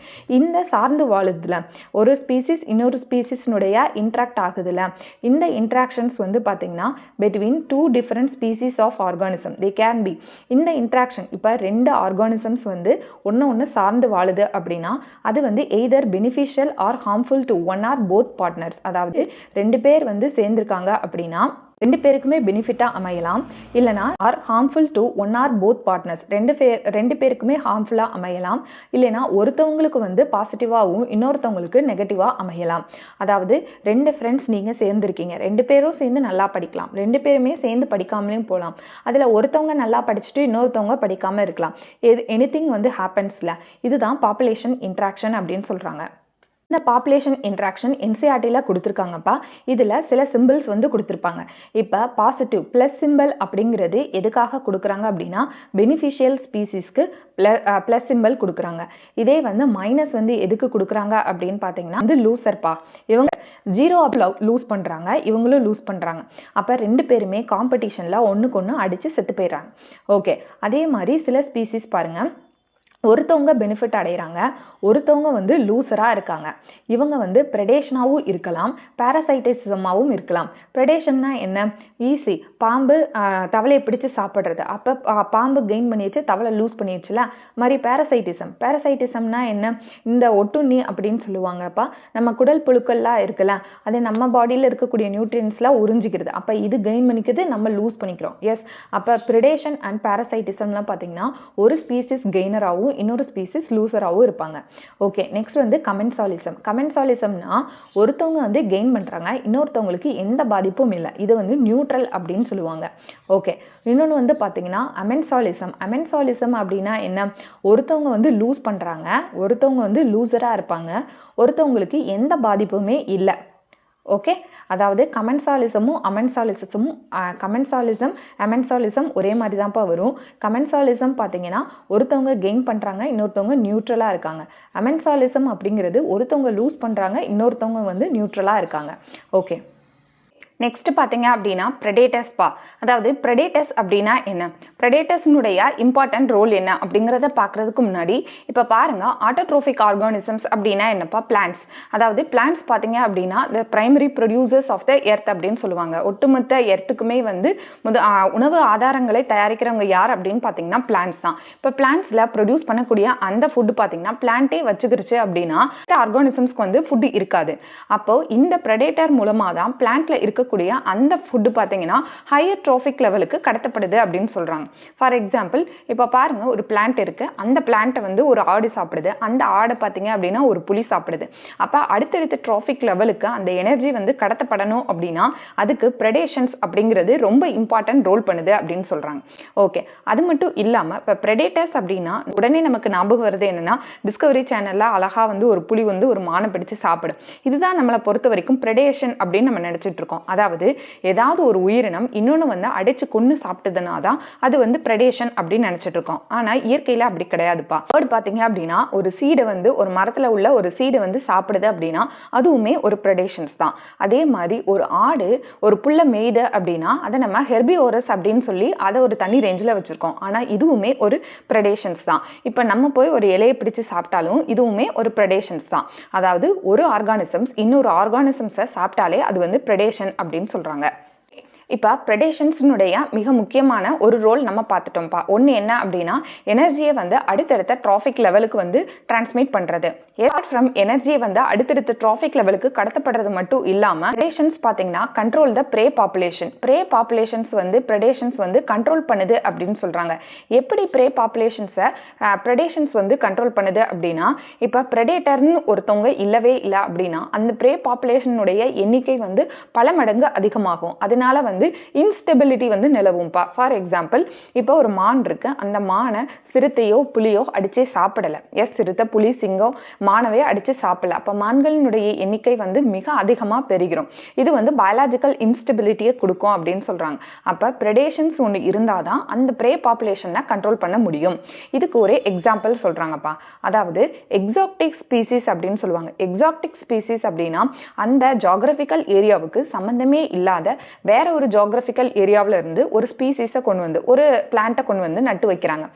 இந்த சார்ந்து வாழுதுல ஒரு ஸ்பீசிஸ் இன்னொரு ஸ்பீசிஸ்னுடைய இன்ட்ராக்ட் ஆகுதுல, இந்த இன்ட்ராக்ஷன்ஸ் வந்து பாத்தீங்கன்னா between two different species of organism they can be. இந்த இன்ட்ராக்ஷன் இப்ப ரெண்டு ஆர்கானிசம்ஸ் வந்து ஒன்னு சார்ந்து வாழுது அப்படின்னா அது வந்து either beneficial or harmful to one or both partners. அதாவது ரெண்டு பேர் வந்து சேர்ந்திருக்காங்க அப்படின்னா ரெண்டு பேருக்குமே பெனிஃபிட்டா அமையலாம், இல்லைனா or harmful to one or both partners, ரெண்டு பேருக்குமே ஹார்ம்ஃபுல்லா அமையலாம், இல்லைனா ஒருத்தவங்களுக்கு வந்து பாசிட்டிவாகவும் இன்னொருத்தவங்களுக்கு நெகட்டிவா அமையலாம். அதாவது ரெண்டு ஃப்ரெண்ட்ஸ் நீங்க சேர்ந்துருக்கீங்க, ரெண்டு பேரும் சேர்ந்து நல்லா படிக்கலாம், ரெண்டு பேருமே சேர்ந்து படிக்காமலேயும் போகலாம். அதுல ஒருத்தவங்க நல்லா படிச்சுட்டு இன்னொருத்தவங்க படிக்காம இருக்கலாம். எனிதிங் வந்து ஹேப்பன்ஸ்ல. இதுதான் பாப்புலேஷன் இன்ட்ராக்ஷன் அப்படின்னு சொல்றாங்க. இந்த பாப்புலேஷன் இன்ட்ராக்ஷன் என்சிஆர்டில கொடுத்துருக்காங்கப்பா. இதுல சில சிம்பிள்ஸ் வந்து கொடுத்துருப்பாங்க. இப்ப பாசிட்டிவ் பிளஸ் சிம்பிள் அப்படிங்கிறது எதுக்காக கொடுக்குறாங்க அப்படின்னா பெனிஃபிஷியல் ஸ்பீசிஸ்க்கு பிளஸ் சிம்பிள் கொடுக்குறாங்க. இதே வந்து மைனஸ் வந்து எதுக்கு கொடுக்குறாங்க அப்படின்னு பாத்தீங்கன்னா வந்து லூசர்ப்பா. இவங்க 0 லூஸ் பண்றாங்க, இவங்களும் லூஸ் பண்றாங்க. அப்ப ரெண்டு பேருமே காம்படிஷன்ல ஒண்ணுக்கு ஒண்ணு அடிச்சு செத்து போயிடுறாங்க. ஓகே, அதே மாதிரி சில ஸ்பீசிஸ் பாருங்க, ஒருத்தவங்க பெனிஃபிட் அடைகிறாங்க, ஒருத்தவங்க வந்து லூசரா இருக்காங்க. இவங்க வந்து ப்ரெடேஷனாகவும் இருக்கலாம், பாராசைட்டிசமாகவும் இருக்கலாம். ப்ரெடேஷன்னா என்ன? ஈஸி, பாம்பு தவளையை பிடிச்சு சாப்பிட்றது. அப்போ பாம்பு கெயின் பண்ணிடுச்சு, தவளை லூஸ் பண்ணிடுச்சுல. மாதிரி பாராசைட்டிசம்னா என்ன? இந்த ஒட்டுண்ணி அப்படின்னு சொல்லுவாங்கப்பா. நம்ம குடல் புழுக்கள்லாம் இருக்குல்ல, அது நம்ம பாடியில் இருக்கக்கூடிய நியூட்ரியன்ஸ்லாம் உறிஞ்சிக்கிறது. அப்போ இது கெயின் பண்ணிக்கிறது, நம்ம லூஸ் பண்ணிக்கிறோம். எஸ், அப்போ ப்ரெடேஷன் அண்ட் பாராசைட்டிசம்லாம் பார்த்தீங்கன்னா ஒரு ஸ்பீசிஸ் கெய்னராகவும் இன்னொரு ஸ்பீசிஸ் லூசராகவும் இருப்பாங்க. ஓகே, நெக்ஸ்ட் வந்து கமென்சாலிசம். கமென்சாலிசம்னா ஒருத்தவங்க வந்து கெயின் பண்றாங்க, இன்னொருத்தவங்களுக்கு எந்த பாதிப்பும் இல்லை. இது வந்து நியூட்ரல் அப்படின்னு சொல்லுவாங்க. ஓகே, இன்னொன்று வந்து பார்த்தீங்கன்னா அமென்சாலிசம். அமென்சாலிசம் அப்படின்னா என்ன? ஒருத்தவங்க வந்து லூஸ் பண்றாங்க, ஒருத்தவங்க வந்து லூசரா இருப்பாங்க, ஒருத்தவங்களுக்கு எந்த பாதிப்புமே இல்லை. ஓகே, அதாவது கமென்சாலிசமும் அமென்சாலிசம் ஒரே மாதிரி தான்ப்பா வரும். கமென்சாலிசம் பார்த்தீங்கன்னா ஒருத்தவங்க கெயின் பண்ணுறாங்க, இன்னொருத்தவங்க நியூட்ரலாக இருக்காங்க. அமென்சாலிசம் அப்படிங்கிறது ஒருத்தவங்க லூஸ் பண்ணுறாங்க, இன்னொருத்தவங்க வந்து நியூட்ரலாக இருக்காங்க. ஓகே, நெக்ஸ்ட் பார்த்தீங்க அப்படின்னா ப்ரெடேட்டர்ஸ்பா. அதாவது ப்ரெடேட்டர்ஸ் அப்படின்னா என்ன, ப்ரெடேட்டர்ஸ்னுடைய இம்பார்ட்டன்ட் ரோல் என்ன அப்படிங்கிறத பார்க்கறதுக்கு முன்னாடி இப்போ பாருங்க, ஆட்டோட்ரோபிக் ஆர்கானிசம்ஸ் அப்படின்னா என்னப்பா, பிளான்ட்ஸ். அதாவது பிளான்ட்ஸ் பார்த்தீங்க அப்படின்னா the primary producers of the earth அப்படின்னு சொல்லுவாங்க. ஒட்டுமொத்த எர்த்துக்குமே வந்து உணவு ஆதாரங்களை தயாரிக்கிறவங்க யார் அப்படின்னு பார்த்தீங்கன்னா பிளான்ட்ஸ் தான். இப்போ பிளான்ட்ஸில் ப்ரொடியூஸ் பண்ணக்கூடிய அந்த ஃபுட்டு பார்த்தீங்கன்னா பிளான்ட்டே வச்சுக்கிருச்சு அப்படின்னா ஆர்கானிசம்ஸ்க்கு வந்து ஃபுட்டு இருக்காது. அப்போ இந்த ப்ரெடேட்டர் மூலமாக தான் பிளான்ட்ல இருக்கக்கூடிய அந்த ஃபுட்டு பார்த்தீங்கன்னா ஹையர் ட்ரோபிக் லெவலுக்கு கடத்தப்படுது அப்படின்னு சொல்றாங்க. ஃபார் எக்ஸாம்பிள் இப்போ பாருங்க, ஒரு பிளான்ட் இருக்கு, அந்த பிளான்ட்டை வந்து ஒரு ஆடு சாப்பிடுது, அந்த ஆடை பார்த்தீங்க அப்படின்னா ஒரு புலி சாப்பிடுது. அப்போ அடுத்தடுத்த ட்ரோபிக் லெவலுக்கு அந்த எனர்ஜி வந்து கடத்தப்படணும் அப்படின்னா அதுக்கு ப்ரெடேஷன்ஸ் அப்படிங்கிறது ரொம்ப இம்பார்ட்டன்ட் ரோல் பண்ணுது அப்படின்னு சொல்றாங்க. ஓகே, அது மட்டும் இல்லாம இப்போ ப்ரெடேட்டர்ஸ் அப்படின்னா உடனே நமக்கு ஞாபகம் வருது என்னன்னா, டிஸ்கவரி சேனல்ல அழகா வந்து ஒரு புலி வந்து ஒரு மானை பிடிச்சு சாப்பிடும். இதுதான் நம்மளை பொறுத்த வரைக்கும் ப்ரெடேஷன் அப்படின்னு நம்ம நினைச்சிட்டு இருக்கோம். அதாவது ஏதாவது ஒரு உயிரினம் இன்னொன்னு வந்து அடிச்சு கொன்னு சாப்பிட்டதுனா தான் அது வந்து ப்ரெடேஷன் அப்படின்னு நினைச்சிட்டு இருக்கோம். ஆனா இயற்கையில அப்படி கிடையாதுப்பா. பேர்ட் பாத்தீங்க அப்படின்னா ஒரு சீடை வந்து ஒரு மரத்துல உள்ள ஒரு சீடை வந்து சாப்பிடுது அப்படின்னா அதுவுமே ஒரு ப்ரெடேஷன்ஸ் தான். அதே மாதிரி ஒரு ஆடு ஒரு புல்ல மேய்து அப்படின்னா அதை நம்ம ஹெர்பிவோரஸ் அப்படின்னு சொல்லி அதை ஒரு தனி ரேஞ்சில் வச்சிருக்கோம். ஆனா இதுவுமே ஒரு ப்ரெடேஷன்ஸ் தான். இப்ப நம்ம போய் ஒரு இலையை பிடிச்சு சாப்பிட்டாலும் இதுவுமே ஒரு ப்ரெடேஷன்ஸ் தான். அதாவது ஒரு ஆர்கானிசம்ஸ் இன்னொரு ஆர்கானிசம்ஸை சாப்பிட்டாலே அது வந்து ப்ரெடேஷன் அப்படின்னு சொல்றாங்க. இப்போ ப்ரெடேஷன்ஸ்னுடைய மிக முக்கியமான ஒரு ரோல் நம்ம பார்த்துட்டோம்ப்பா. ஒன்று என்ன அப்படின்னா எனர்ஜியை வந்து அடுத்தடுத்த ட்ராஃபிக் லெவலுக்கு வந்து டிரான்ஸ்மிட் பண்ணுறது. ஏஆர் ஃப்ரம் எனர்ஜியை வந்து அடுத்தடுத்த ட்ராஃபிக் லெவலுக்கு கடத்தப்படுறது மட்டும் இல்லாமல் ப்ரெடேஷன்ஸ் பார்த்தீங்கன்னா கண்ட்ரோல் த ப்ரே பாப்புலேஷன்ஸ் வந்து ப்ரெடேஷன்ஸ் வந்து கண்ட்ரோல் பண்ணுது அப்படின்னு சொல்கிறாங்க. எப்படி ப்ரே பாப்புலேஷன்ஸை ப்ரெடேஷன்ஸ் வந்து கண்ட்ரோல் பண்ணுது அப்படின்னா, இப்போ ப்ரெடேட்டர்னு ஒருத்தவங்க இல்லவே இல்லை அப்படின்னா அந்த ப்ரே பாப்புலேஷனுடைய எண்ணிக்கை வந்து பல மடங்கு அதிகமாகும். அதனால வந்து இன்ஸ்டெபிலிட்டி வந்து நிலவும்பா. ஃபார் எக்ஸாம்பிள் இப்போ ஒரு மான் இருக்கு, அந்த மானை சிறுத்தையோ புலியோ அடிச்சே சாப்பிடல. சிறுத்தை புலி சிங்கம் மானவே அடிச்சு சாப்பிடல. அப்ப மான்களினுடைய எண்ணிக்கை வந்து மிக அதிகமா பெருகிறோம். இது வந்து பயாலஜிக்கல் இன்ஸ்டெபிலிட்டியை கொடுக்கும் அப்படின்னு சொல்றாங்க. அப்ப ப்ரெடேஷன்ஸ் ஒன்று இருந்தாதான் அந்த ப்ரே பாப்புலேஷனை கண்ட்ரோல் பண்ண முடியும். இதுக்கு ஒரு எக்ஸாம்பிள் சொல்றாங்கப்பா. அதாவது எக்ஸாக்டிக் ஸ்பீசிஸ் அப்படின்னு சொல்லுவாங்க. எக்ஸாக்டிக் ஸ்பீசிஸ் அப்படின்னா அந்த ஜியோகிராபிக்கல் ஏரியாவுக்கு சம்பந்தமே இல்லாத வேற ஒரு ஜியோகிராபிக்கல் ஏரியாவில இருந்து ஒரு ஸ்பீசிஸை கொண்டு வந்து ஒரு பிளான்ட்டை கொண்டு வந்து நட்டு வைக்கிறாங்க.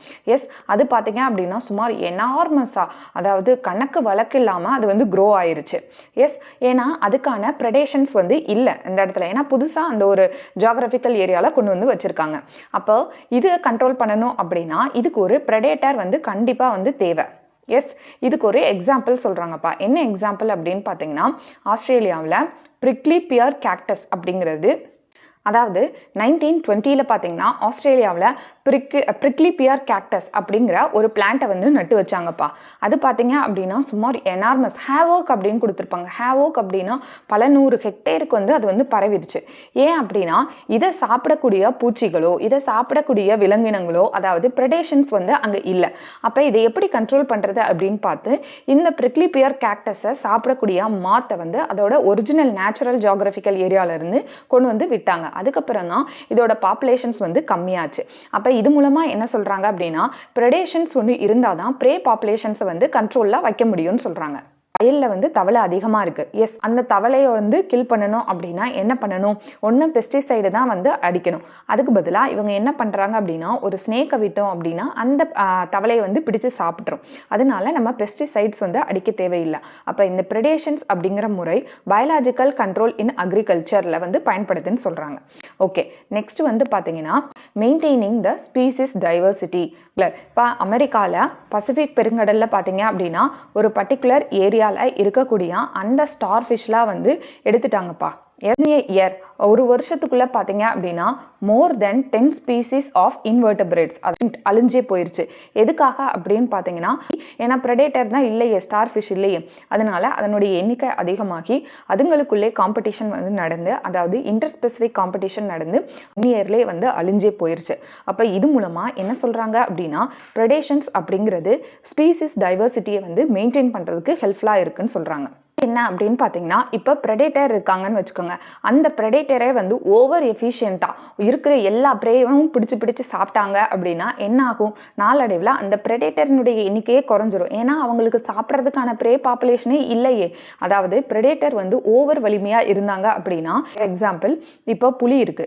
அது பார்த்தீங்க அப்படின்னா சுமார் எனார்மஸா, அதாவது கணக்கு வழக்கு இல்லாம அது வந்து க்ரோ ஆயிருச்சு. ஏன்னா அதுக்கான ப்ரெடேஷன்ஸ் வந்து இல்லை இந்த இடத்துல. ஏன்னா புதுசா அந்த ஒரு ஜியோகிராபிக்கல் ஏரியால கொண்டு வந்து வச்சிருக்காங்க. அப்போ இது கண்ட்ரோல் பண்ணணும் அப்படின்னா இதுக்கு ஒரு ப்ரெடேட்டர் வந்து கண்டிப்பா வந்து தேவை. இதுக்கு ஒரு எக்ஸாம்பிள் சொல்றாங்கப்பா. என்ன எக்ஸாம்பிள் அப்படின்னு பார்த்தீங்கன்னா, ஆஸ்திரேலியாவில் பிரிக்லி பியர் கேக்டஸ் அப்படிங்கிறது, அதாவது 1920 பார்த்தீங்கன்னா ஆஸ்திரேலியாவில் பிரிக்லி பியர் கேக்டஸ் அப்படிங்கிற ஒரு பிளான்ட்டை வந்து நட்டு வச்சாங்கப்பா. அது பார்த்தீங்க அப்படின்னா சுமார் எனார்மஸ் ஹேவோக் அப்படின்னு கொடுத்துருப்பாங்க. ஹேவோக் அப்படின்னா பல 100 ஹெக்டேருக்கு வந்து அது வந்து பரவிடுச்சு. ஏன் அப்படின்னா இதை சாப்பிடக்கூடிய பூச்சிகளோ இதை சாப்பிடக்கூடிய விலங்கினங்களோ அதாவது ப்ரெடேஷன்ஸ் வந்து அங்கே இல்லை. அப்போ இதை எப்படி கண்ட்ரோல் பண்ணுறது அப்படின்னு பார்த்து இந்த பிரிக்லி பியர் கேக்டஸை சாப்பிடக்கூடிய மாத்தை வந்து அதோட ஒரிஜினல் நேச்சுரல் ஜியோகிராபிக்கல் ஏரியாவிலேருந்து கொண்டு வந்து விட்டாங்க. அதுக்கப்புறம் தான் இதோட பாப்புலேஷன்ஸ் வந்து கம்மியாச்சு. அப்போ இது மூலமா என்ன சொல்றாங்க அப்படின்னா ப்ரெடேஷன்ஸ் ஒன்று இருந்தாதான் ப்ரே பாப்புலேஷன்ஸை வந்து கண்ட்ரோல்ல வைக்க முடியும்னு சொல்றாங்க. வயல்ல வந்து தவளை அதிகமா இருக்கு. அந்த தவளையை வந்து கில் பண்ணணும் அப்படின்னா என்ன பண்ணணும், ஒன்று பெஸ்டிசைடு தான் வந்து அடிக்கணும். அதுக்கு பதிலாக இவங்க என்ன பண்றாங்க அப்படின்னா ஒரு ஸ்னேக்கை விட்டோம் அப்படின்னா அந்த தவளையை வந்து பிடிச்சு சாப்பிட்றோம். அதனால நம்ம பெஸ்டிசைட்ஸ் வந்து அடிக்க தேவையில்லை. அப்ப இந்த ப்ரெடேஷன்ஸ் அப்படிங்கிற முறை பயாலஜிக்கல் கண்ட்ரோல் இன் அக்ரிகல்ச்சர்ல வந்து பயன்படுதுன்னு சொல்றாங்க. ஓகே, நெக்ஸ்ட் வந்து பாத்தீங்கன்னா மெயின்டைனிங் த ஸ்பீசிஸ் டைவர்சிட்டி. இப்போ அமெரிக்காவில் பசிபிக் பெருங்கடல்ல பார்த்தீங்க அப்படின்னா ஒரு பர்டிகுலர் ஏரியாவில் இருக்கக்கூடிய அந்த ஸ்டார் ஃபிஷ்லாம் வந்து எடுத்துட்டாங்கப்பா. இயர் ஒரு வருஷத்துக்குள்ள பார்த்தீங்க அப்படின்னா மோர் தென் 10 ஸ்பீசிஸ் ஆஃப் இன்வெர்டபிரேட்ஸ் அழிஞ்சே போயிருச்சு. எதுக்காக அப்படின்னு பார்த்தீங்கன்னா ஏன்னா ப்ரெடேட்டர் தான் இல்லையே, ஸ்டார் ஃபிஷ் இல்லையே, அதனால அதனுடைய எண்ணிக்கை அதிகமாகி அதுங்களுக்குள்ளே காம்படிஷன் வந்து நடந்து, அதாவது இன்டர் ஸ்பெசிபிக் காம்படிஷன் நடந்து இயர்லேயே வந்து அழிஞ்சே போயிருச்சு. அப்போ இது மூலமா என்ன சொல்றாங்க அப்படின்னா ப்ரெடேஷன்ஸ் அப்படிங்கிறது ஸ்பீசிஸ் டைவர்சிட்டியை வந்து மெயின்டைன் பண்றதுக்கு ஹெல்ப்ஃபுல்லா இருக்குன்னு சொல்றாங்க. என்ன அப்படின்னு பார்த்தீங்கன்னா, இப்போ பிரெடேட்டர் இருக்காங்கன்னு வச்சுக்கோங்க. அந்த பிரெடேட்டரே வந்து ஓவர் எஃபிஷியன்ட்டா இருக்கிற எல்லா ப்ரேவும் பிடிச்சு சாப்பிட்டாங்க அப்படின்னா என்ன ஆகும்? நாளடைவில் அந்த பிரெடேட்டரினுடைய எண்ணிக்கையே குறைஞ்சிரும். ஏன்னா அவங்களுக்கு சாப்பிட்றதுக்கான ப்ரே பாப்புலேஷனே இல்லையே. அதாவது பிரெடேட்டர் வந்து ஓவர் வலிமையா இருந்தாங்க அப்படின்னா, எக்ஸாம்பிள் இப்போ புலி இருக்கு.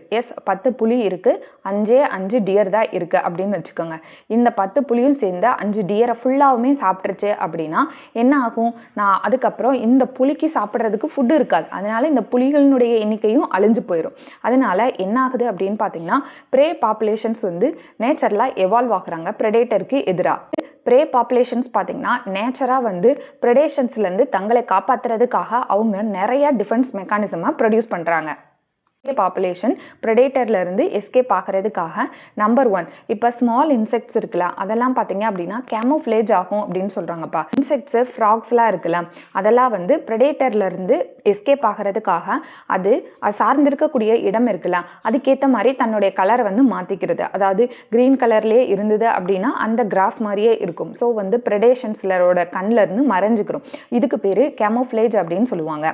10 புலி இருக்கு, 5 டியர் தான் இருக்கு அப்படின்னு வச்சுக்கோங்க. இந்த 10 புலியும் சேர்ந்து 5 டியரை ஃபுல்லாவுமே சாப்பிட்டுருச்சு அப்படின்னா என்ன ஆகும்? நான் அதுக்கப்புறம் இந்த புலிக்கு சாப்பிட்றதுக்கு ஃபுட் இருக்காது. அதனால இந்த புலிகளினுடைய எண்ணிக்கையும் அழிஞ்சு போயிடும். அதனால என்ன ஆகுது அப்படின்னு பார்த்தீங்கன்னா, ப்ரே பாப்புலேஷன்ஸ் வந்து நேச்சர்ல எவால்வ் ஆகுறாங்க பிரெடேட்டருக்கு எதிராக. ப்ரே பாப்புலேஷன்ஸ் பார்த்தீங்கன்னா நேச்சரா வந்து பிரெடேஷன்ஸ்லேருந்து தங்களை காப்பாற்றுறதுக்காக அவங்க நிறைய டிஃபென்ஸ் மெக்கானிசமா ப்ரொடியூஸ் பண்ணுறாங்க. பாப்புலேஷன் பிரெடேட்டர்ல இருந்து எஸ்கேப் ஆகிறதுக்காக நம்பர் 1 இப்போ ஸ்மால் இன்செக்ட்ஸ் இருக்குல்ல, அதெல்லாம் பார்த்தீங்க அப்படின்னா கேமோஃப்ளேஜ் ஆகும் அப்படின்னு சொல்றாங்கப்பா. இன்செக்ட்ஸ் ஃப்ராக்ஸ்லாம் இருக்குல்ல, அதெல்லாம் வந்து பிரெடேட்டர்ல இருந்து எஸ்கேப் ஆகிறதுக்காக அது சார்ந்திருக்கக்கூடிய இடம் இருக்குல்ல, அதுக்கேற்ற மாதிரி தன்னுடைய கலரை வந்து மாத்திக்கிறது. அதாவது கிரீன் கலர்லயே இருந்தது அப்படின்னா அந்த கிராஸ் மாதிரியே இருக்கும். ஸோ வந்து பிரெடேஷன்ஸ்லரோட கண்ணில் இருந்து மறைஞ்சுக்கிறோம். இதுக்கு பேரு கேமோஃப்ளேஜ் அப்படின்னு சொல்லுவாங்க.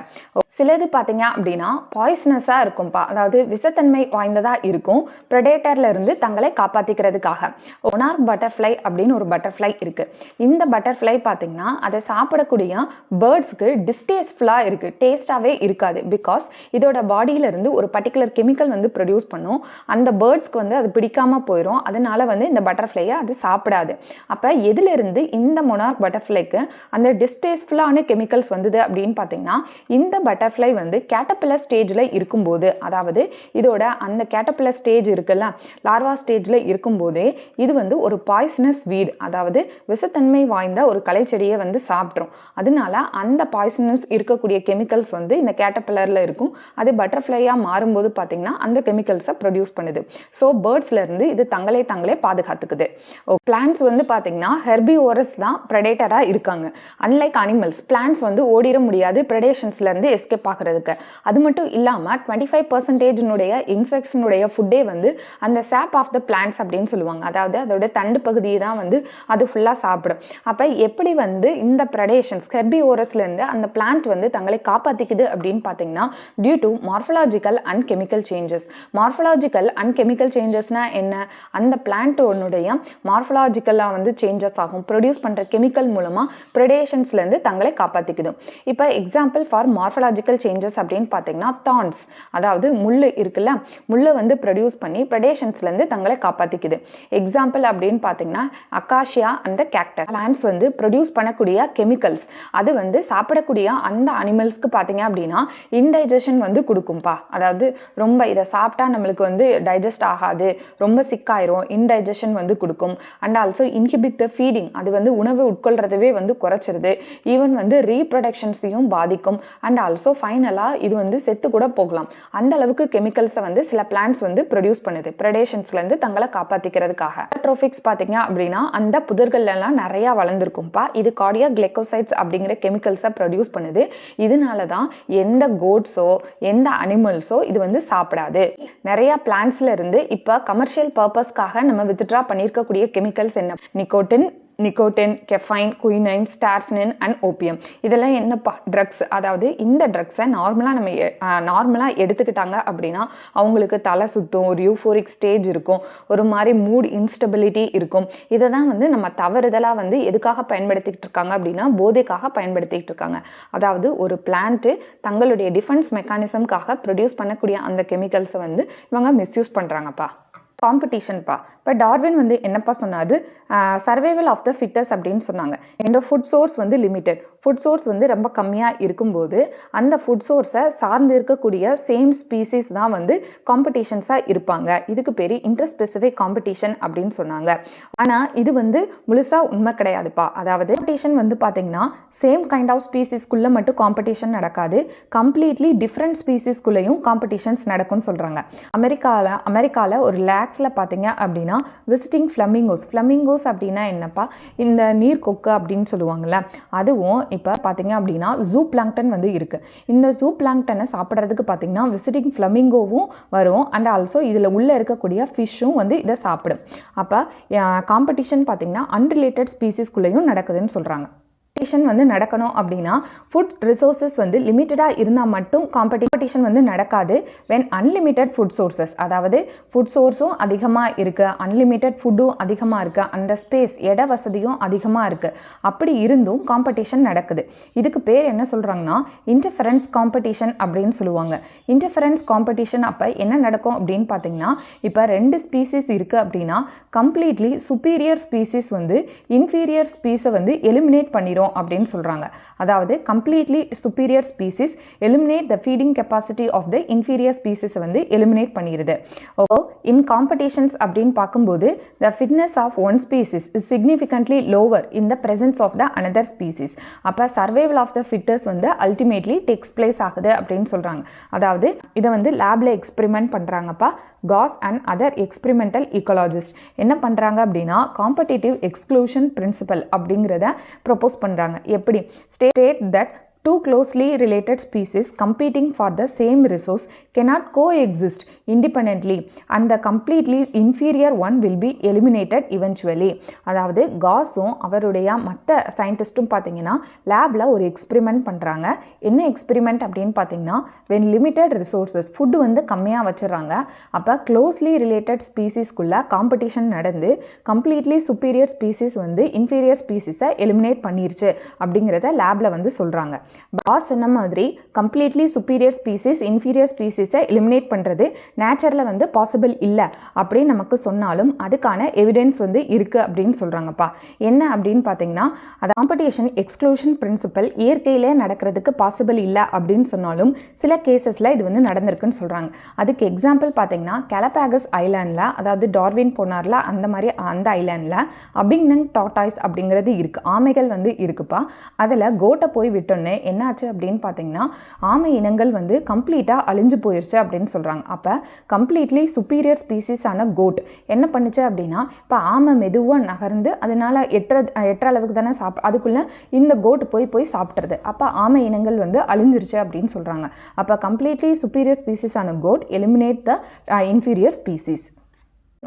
சிலது பார்த்தீங்க அப்படின்னா பாய்சனஸா இருக்கும்பா. அதாவது விஷத்தன்மை வாய்ந்ததா இருக்கும் பிரெடேட்டர்ல இருந்து தங்களை காப்பாத்திக்கிறதுக்காக. மொனார்க் பட்டர்ஃப்ளை அப்படின்னு ஒரு பட்டர்ஃப்ளை இருக்கு. இந்த பட்டர்ஃப்ளை பார்த்தீங்கன்னா அதை சாப்பிடக்கூடிய பேர்ட்ஸ்க்கு டிஸ்டேஸ்ட்ஃபுல்லா இருக்கு, டேஸ்டாவே இருக்காது. பிகாஸ் இதோட பாடியில இருந்து ஒரு பர்டிகுலர் கெமிக்கல் வந்து ப்ரொடியூஸ் பண்ணும். அந்த பேர்ட்ஸ்க்கு வந்து அது பிடிக்காம போயிடும். அதனால வந்து இந்த பட்டர்ஃப்ளையை அது சாப்பிடாது. அப்ப எதுல இருந்து இந்த மொனார்க் பட்டர்ஃப்ளைக்கு அந்த டிஸ்டேஸ்ட்ஃபுல்லான கெமிக்கல்ஸ் வந்தது அப்படின்னு பார்த்தீங்கன்னா, இந்த பட்டர்ஃப்ளை வந்து கேட்டர்பில்லர் ஸ்டேஜ்ல இருக்கும்போது, அதாவது இதோட அந்த கேட்டர்பில்லர் ஸ்டேஜ் இருக்குல்ல, லார்வா ஸ்டேஜ்ல இருக்கும்போதே இது வந்து ஒரு பாய்சனஸ் வீட், அதாவது விஷத்தன்மை வாய்ந்த ஒரு களைச்செடியை வந்து சாப்பிட்ரும். அதனால அந்த பாய்சனஸ் இருக்கக்கூடிய கெமிக்கல்ஸ் வந்து இந்த கேட்டர்பில்லர்ல இருக்கும். அது பட்டர்ஃப்ளையா மாறும்போது பார்த்தீங்கன்னா அந்த கெமிக்கல்ஸை ப்ரொடியூஸ் பண்ணுது. ஸோ பேர்ட்ஸ்ல இருந்து இது தங்களே பாதுகாத்துக்குது. பிளான்ட்ஸ் வந்து பார்த்தீங்கன்னா ஹெர்பிவோரஸ் தான் பிரெடேட்டரா இருக்காங்க. அன்லைக் அனிமல்ஸ், பிளான்ட்ஸ் வந்து ஓடிட முடியாது பிரெடேஷன்ஸ்ல இருந்து எஸ்கேப் ஆகிறதுக்கு. அது மட்டும் இல்லாம 25% இன்செக்ட்ஸ்னுடைய ஃபுட்டே வந்து அந்த சாப் ஆஃப் த பிளான்ட்ஸ் அப்படின்னு சொல்லுவாங்க. அதாவது அதோட தண்டு பகுதியை தான் வந்து அது ஃபுல்லா சாப்பிடும். அப்ப எப்படி வந்து இந்த பிரெடேஷன்ஸ் ஹெர்பிவோரஸ்ல இருந்து அந்த பிளான்ட் வந்து தங்களை காப்பாத்திக்குது அப்படின்னு பார்த்தீங்கன்னா, due to morphological and chemical changes. Morphological and chemical சேஞ்சஸ்னா என்ன? அந்த பிளான்ட்டோனுடைய மார்ஃபலாஜிக்கலா வந்து சேஞ்சஸ் ஆகும். ப்ரொடியூஸ் பண்ற கெமிக்கல் மூலமா பிரெடேஷன்ஸ்ல இருந்து தங்களை காப்பாத்திக்குது. இப்ப எக்ஸாம்பிள் ஃபார் மார்ஃபலாஜிக்கல் சேஞ்சஸ் அப்படின்னு பார்த்தீங்கன்னா தார்ன்ஸ், அதாவது முள்ளு இருக்குல்ல, முள்ளை வந்து ப்ரொடியூஸ் பண்ணி பிரெடேஷன்ஸ்ல இருந்து தங்களை காப்பாத்திக்குது. எக்ஸாம்பிள் அப்படின்னு பார்த்தீங்கன்னா அகாஷியா அந்த கேக்டஸ் பிளான்ட்ஸ் வந்து ப்ரொடியூஸ் பண்ணக்கூடிய கெமிக்கல்ஸ் அது வந்து சாப்பிடக்கூடிய அந்த அனிமல்ஸ்க்கு பார்த்தீங்க அப்படின்னா இன்டைஜஷன் வந்து கொடுக்கும்பா. அதாவது ரொம்ப இதை சாப்பிட்டா நம்மளுக்கு வந்து டைஜஸ்ட் ஆகாது, ரொம்ப சிக்காயிரும், இன்டைஜஷன் வந்து கொடுக்கும். And also inhibit the feeding, அது வந்து உணவு உட்கொள்றதவே வந்து குறைச்சிருது. ஈவன் வந்து ரீப்ரொடக்ஷன்ஸையும் பாதிக்கும். அண்ட் ஆல்சோ ஃபைனலா இது வந்து செத்து கூட போகலாம். அந்த அளவுக்கு கெமிக்கல்ஸை வந்து சில பிளான்ட்ஸ் வந்து ப்ரொடியூஸ் பண்ணுது பிரெடேஷன்ஸ்ல இருந்து தங்களை காப்பாத்திக்கிறதுக்காக. ட்ரோபிக்ஸ் பார்த்தீங்க அப்படின்னா அந்த புதர்கள் எல்லாம் நிறைய வளர்ந்துருக்கும்பா. இது கார்டியாக் கிளைகோசைட்ஸ் அப்படிங்கிற கெமிக்கல்ஸை ப்ரொடியூஸ் பண்ணுது. இதனால தான் எந்த கோட்ஸோ எந்த அனிமல்ஸோ இது வந்து சாப்பிடாது. நிறைய பிளான்ட்ஸ்ல இருந்து இப்போ கமர்ஷியல் பர்பஸ்க்காக நம்ம வித்ட்ரா பண்ணியிருக்கக்கூடிய கெமிக்கல்ஸ் என்ன? Nicotine, caffeine, quinine, strychnine and opium. இதெல்லாம் என்னப்பா? ட்ரக்ஸ். அதாவது இந்த ட்ரக்ஸை நார்மலா எடுத்துக்கிட்டாங்க அப்படின்னா அவங்களுக்கு தலை சுத்தும், ஒரு யூஃபோரிக் ஸ்டேஜ் இருக்கும், ஒரு மாதிரி மூட் இன்ஸ்டபிலிட்டி இருக்கும். இதை தான் வந்து நம்ம தவறுதலா வந்து எதுக்காக பயன்படுத்திக்கிட்டு இருக்காங்க அப்படின்னா போதைக்காக பயன்படுத்திக்கிட்டு இருக்காங்க. அதாவது ஒரு பிளான்ட் தங்களுடைய டிஃபென்ஸ் மெக்கானிசம்காக ப்ரொடியூஸ் பண்ணக்கூடிய அந்த கெமிக்கல்ஸை வந்து இவங்க மிஸ்யூஸ் பண்றாங்கப்பா. காம்படிஷன்ப்பா. இப்போ டார்வின் வந்து என்னப்பா சொன்னாரு? சர்வைவல் ஆஃப் த ஃபிட்டஸ்ட் அப்படின்னு சொன்னாங்க. இந்த ஃபுட் சோர்ஸ் வந்து லிமிட்டட், ஃபுட் சோர்ஸ் வந்து ரொம்ப கம்மியாக இருக்கும்போது அந்த ஃபுட் சோர்ஸை சார்ந்து இருக்கக்கூடிய சேம் ஸ்பீசிஸ் தான் வந்து காம்படிஷன்ஸாக இருப்பாங்க. இதுக்கு பேர் இன்டர்ஸ்பெசிபிக் காம்படிஷன் அப்படின்னு சொன்னாங்க. ஆனால் இது வந்து முழுசாக உண்மை கிடையாதுப்பா. அதாவது காம்படிஷன் வந்து பார்த்தீங்கன்னா சேம் கைண்ட் ஆஃப் ஸ்பீசிஸ்குள்ளே மட்டும் காம்படிஷன் நடக்காது, கம்ப்ளீட்லி டிஃப்ரெண்ட் ஸ்பீசிஸ்குள்ளேயும் காம்படிஷன்ஸ் நடக்கும்னு சொல்கிறாங்க. அமெரிக்காவில் ஒரு லேக்ஸில் பார்த்தீங்க அப்படின்னா விசிட்டிங் ஃப்ளமிங்கோஸ் அப்படின்னா என்னப்பா? இந்த நீர்க்கொக்கு அப்படின்னு சொல்லுவாங்கள்ல, அதுவும் இப்போ பார்த்தீங்க அப்படின்னா ஜூ பிளாங்டன் வந்து இருக்குது. இந்த ஜூ பிளாங்டனை சாப்பிட்றதுக்கு பார்த்தீங்கன்னா விசிட்டிங் ஃப்ளமிங்கோவும் வரும். அண்ட் ஆல்சோ இதில் உள்ளே இருக்கக்கூடிய ஃபிஷ்ஷும் வந்து இதை சாப்பிடும். அப்போ காம்படிஷன் பார்த்தீங்கன்னா அன்ரிலேட்டட் ஸ்பீசிஸ்குள்ளேயும் நடக்குதுன்னு சொல்கிறாங்க. காம்படிஷன் வந்து நடக்கணும் அப்படின்னா ஃபுட் ரிசோர்சஸ் வந்து லிமிட்டடாக இருந்தால் மட்டும் காம்படிஷன் வந்து நடக்காது. வென் அன்லிமிட்டட் ஃபுட் சோர்சஸ், அதாவது ஃபுட் சோர்ஸும் அதிகமாக இருக்குது, அன்லிமிட்டட் ஃபுட்டும் அதிகமாக இருக்குது, அந்த ஸ்பேஸ் இட வசதியும் அதிகமாக இருக்குது, அப்படி இருந்தும் காம்படிஷன் நடக்குது. இதுக்கு பேர் என்ன சொல்கிறாங்கன்னா இன்டர்ஃபரன்ஸ் காம்படிஷன் அப்படின்னு சொல்லுவாங்க. இன்டர்ஃபரன்ஸ் காம்படிஷன் அப்போ என்ன நடக்கும் அப்படின்னு பார்த்தீங்கன்னா, இப்போ 2 ஸ்பீசிஸ் இருக்குது அப்படின்னா கம்ப்ளீட்லி சுப்பீரியர் ஸ்பீசிஸ் வந்து இன்ஃபீரியர் ஸ்பீஸை வந்து எலிமினேட் பண்ணிடும் அப்படின்னு சொல்றாங்க. அதாவது completely superior species eliminate the feeding capacity of the inferior species வந்து எலிமினேட் பண்ணிடுது. இன் காம்படிஷன்ஸ் அப்படின்னு பார்க்கும்போது the fitness of one species is significantly lower in the presence of the another species. அப்போ சர்வைவல் ஆஃப் த ஃபிட்டர்ஸ் வந்து ultimately takes place ஆகுது அப்படின்னு சொல்றாங்க. அதாவது இதை வந்து லேப்ல எக்ஸ்பெரிமெண்ட் பண்றாங்கப்பா. காஸ் அண்ட் அதர் எக்ஸ்பெரிமெண்டல் ஈக்காலஜிஸ்ட் என்ன பண்றாங்க அப்படின்னா காம்படிட்டிவ் எக்ஸ்க்ளூஷன் பிரின்சிபல் அப்படிங்கிறத ப்ரொபோஸ் பண்றாங்க. எப்படி? State that two closely related species competing for the same resource cannot coexist independently and the completely inferior one will be eliminated eventually. அதாவது காஸும் அவருடைய மற்ற சயின்டிஸ்டும் பார்த்தீங்கன்னா லேப்ல ஒரு எக்ஸ்பெரிமெண்ட் பண்றாங்க. என்ன எக்ஸ்பெரிமெண்ட் அப்படின்னு பார்த்தீங்கன்னா, when limited resources ஃபுட் வந்து கம்மியாக வச்சிடறாங்க, அப்போ க்ளோஸ்லி ரிலேட்டட் ஸ்பீசிஸ்குள்ள காம்படிஷன் நடந்து கம்ப்ளீட்லி சுப்பீரியர் ஸ்பீசிஸ் வந்து இன்ஃபீரியர் ஸ்பீசிஸை எலிமினேட் பண்ணிருச்சு அப்படிங்கிறத லேப்ல வந்து சொல்றாங்க. பாஸ் சொன்ன மாதிரி கம்ப்ளீட்லி சுப்பீரியர் ஸ்பீசிஸ் இன்ஃபீரியர் ஸ்பீசிஸை எலிமினேட் பண்ணுறது நேச்சரில் வந்து பாசிபிள் இல்லை அப்படின்னு நமக்கு சொன்னாலும் அதுக்கான எவிடன்ஸ் வந்து இருக்குது அப்படின்னு சொல்கிறாங்கப்பா. என்ன அப்படின்னு பார்த்தீங்கன்னா, அது காம்படிஷன் எக்ஸ்க்ளூஷன் பிரின்சிபல் இயற்கையிலே நடக்கிறதுக்கு பாசிபிள் இல்லை அப்படின்னு சொன்னாலும் சில கேசஸில் இது வந்து நடந்திருக்குன்னு சொல்கிறாங்க. அதுக்கு எக்ஸாம்பிள் பார்த்தீங்கன்னா கலபாகஸ் ஐலாண்டில், அதாவது டார்வின் போனார்ல அந்த மாதிரி அந்த ஐலாண்டில் அபிங்னங் டாட்டாய்ஸ் அப்படிங்கிறது இருக்குது, ஆமைகள் வந்து இருக்குப்பா. அதில் கோட்டை போய் விட்டோன்னே என்னாச்சு அப்படின்னு பார்த்தீங்கன்னா ஆமை இனங்கள் வந்து கம்ப்ளீட்டாக அழிஞ்சு போயிருச்சு அப்படின்னு சொல்கிறாங்க. அப்போ கம்ப்ளீட்லி சுப்பீரியர் ஸ்பீசிஸ் ஆன கோட் என்ன பண்ணுச்சு அப்படின்னா, இப்போ ஆமை மெதுவாக நகர்ந்து அதனால எட்டுற அளவுக்கு தானே அதுக்குள்ள இந்த கோட் போய் சாப்பிட்றது. அப்போ ஆமை இனங்கள் வந்து அழிஞ்சிருச்சு அப்படின்னு சொல்கிறாங்க. அப்போ கம்ப்ளீட்லி சுப்பீரியர் ஸ்பீசிஸ் ஆன could eliminate the inferior species.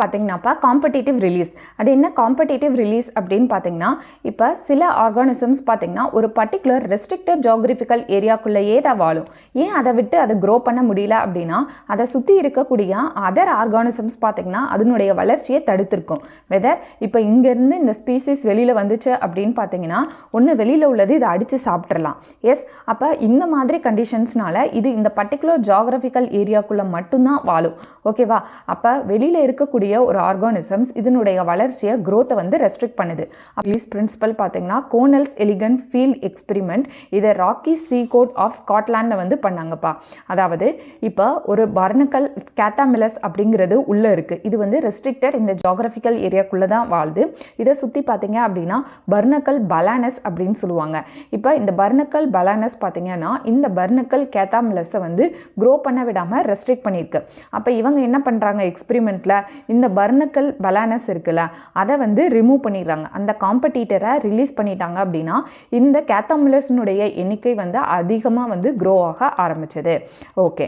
பார்த்தீங்கன்னாப்பா காம்படிட்டிவ் ரிலீஸ். அது என்ன காம்படிட்டிவ் ரிலீஸ் அப்படின்னு பார்த்தீங்கன்னா, இப்போ சில ஆர்கானிசம்ஸ் பார்த்தீங்கன்னா ஒரு பர்டிகுலர் ரெஸ்ட்ரிக்டட் ஜியோகிராஃபிக்கல் ஏரியாக்குள்ளேயே தான் வாழும். ஏன் அதை விட்டு அதை க்ரோ பண்ண முடியல அப்படின்னா, அதை சுற்றி இருக்கக்கூடிய அதர் ஆர்கானிசம்ஸ் பார்த்தீங்கன்னா அதனுடைய வளர்ச்சியை தடுத்திருக்கும். வெதர் இப்போ இங்கேருந்து இந்த ஸ்பீசிஸ் வெளியில் வந்துச்சு அப்படின்னு பார்த்தீங்கன்னா ஒன்று வெளியில் உள்ளது இதை அடித்து சாப்பிட்றலாம். எஸ், அப்போ இந்த மாதிரி கண்டிஷன்ஸ்னால இது இந்த பர்டிகுலர் ஜியோகிராஃபிக்கல் ஏரியாக்குள்ளே மட்டும்தான் வாழும். ஓகேவா? அப்போ வெளியில் இருக்கக்கூடிய ஒரு ஆர்கானிசம்ஸ் இதனுடைய வளர்ச்சியை growth வந்து ரெஸ்ட்ரிக்ட் பண்ணுது. அப்பீஸ் பிரின்சிபல் பார்த்தீங்கன்னா கோனல்ஸ் எலிகன்ட் ஃபீல்ட் எக்ஸ்பெரிமெண்ட் இதை ராக்கி சீ கோட் ஆஃப் ஸ்காட்லாண்டில் வந்து பண்ணாங்கப்பா. அதாவது இப்போ ஒரு பர்னக்கல் கேத்தாமிலஸ் அப்படிங்கிறது உள்ளே இருக்குது. இது வந்து ரெஸ்ட்ரிக்டட் இந்த ஜியோகிராஃபிக்கல் ஏரியாக்குள்ளே தான் வாழுது. இதை சுற்றி பார்த்தீங்க அப்படின்னா பர்னக்கல் பலானஸ் அப்படின்னு சொல்லுவாங்க. இப்போ இந்த பர்னக்கல் பலானஸ் பார்த்தீங்கன்னா இந்த பர்னக்கல் கேத்தாமிலஸை வந்து க்ரோ பண்ண விடாமல் ரெஸ்ட்ரிக்ட் பண்ணியிருக்கு. அப்போ இவங்க என்ன பண்ணுறாங்க எக்ஸ்பெரிமெண்ட்டில், இந்த பர்னக்கல் பலானஸ் இருக்குல்ல அதை வந்து ரிமூவ் பண்ணிடுறாங்க. அந்த காம்படிட்டரை ரிலீஸ் பண்ணிட்டாங்க அப்படின்னா இந்த கேத்தாமிலஸ்னுடைய எண்ணிக்கை வந்து அதிகமாக வந்து க்ரோ ஆக ஆரம்பிச்சது. ஓகே,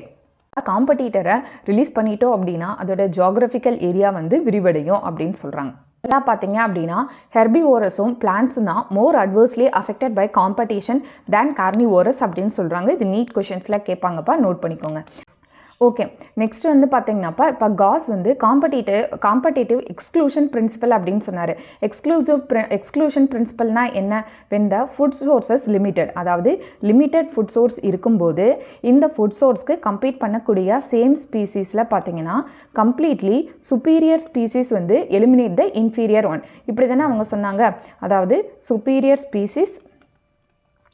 காம்படிட்டரை ரிலீஸ் பண்ணிட்டோம் அப்படின்னா அதோட ஜியோகிராஃபிக்கல் ஏரியா வந்து விரிவடையும் அப்படின்னு சொல்கிறாங்க. எல்லாம் பார்த்தீங்க அப்படின்னா ஹெர்பிவோரஸும் பிளான்ட்ஸும் தான் more adversely affected by competition than carnivores அப்படின்னு சொல்கிறாங்க. இது நீட் கொஷின்ஸில் கேட்பாங்கப்பா, நோட் பண்ணிக்கோங்க. ஓகே, நெக்ஸ்ட் வந்து பார்த்தீங்கன்னாப்பா இப்போ காஸ் வந்து காம்படிட்டிவ் எக்ஸ்க்ளூஷன் பிரின்சிபல் அப்படின்னு சொன்னார். எக்ஸ்க்ளூஷன் பிரின்சிபல்னா என்ன? when the food sources limited, அதாவது லிமிட்டட் ஃபுட் சோர்ஸ் இருக்கும்போது இந்த ஃபுட் சோர்ஸ்க்கு கம்பீட் பண்ணக்கூடிய சேம் ஸ்பீசிஸில் பார்த்தீங்கன்னா கம்ப்ளீட்லி சுப்பீரியர் ஸ்பீசிஸ் வந்து எலிமினேட் த இன்ஃபீரியர் ஒன். இப்படி தானே அவங்க சொன்னாங்க. அதாவது superior species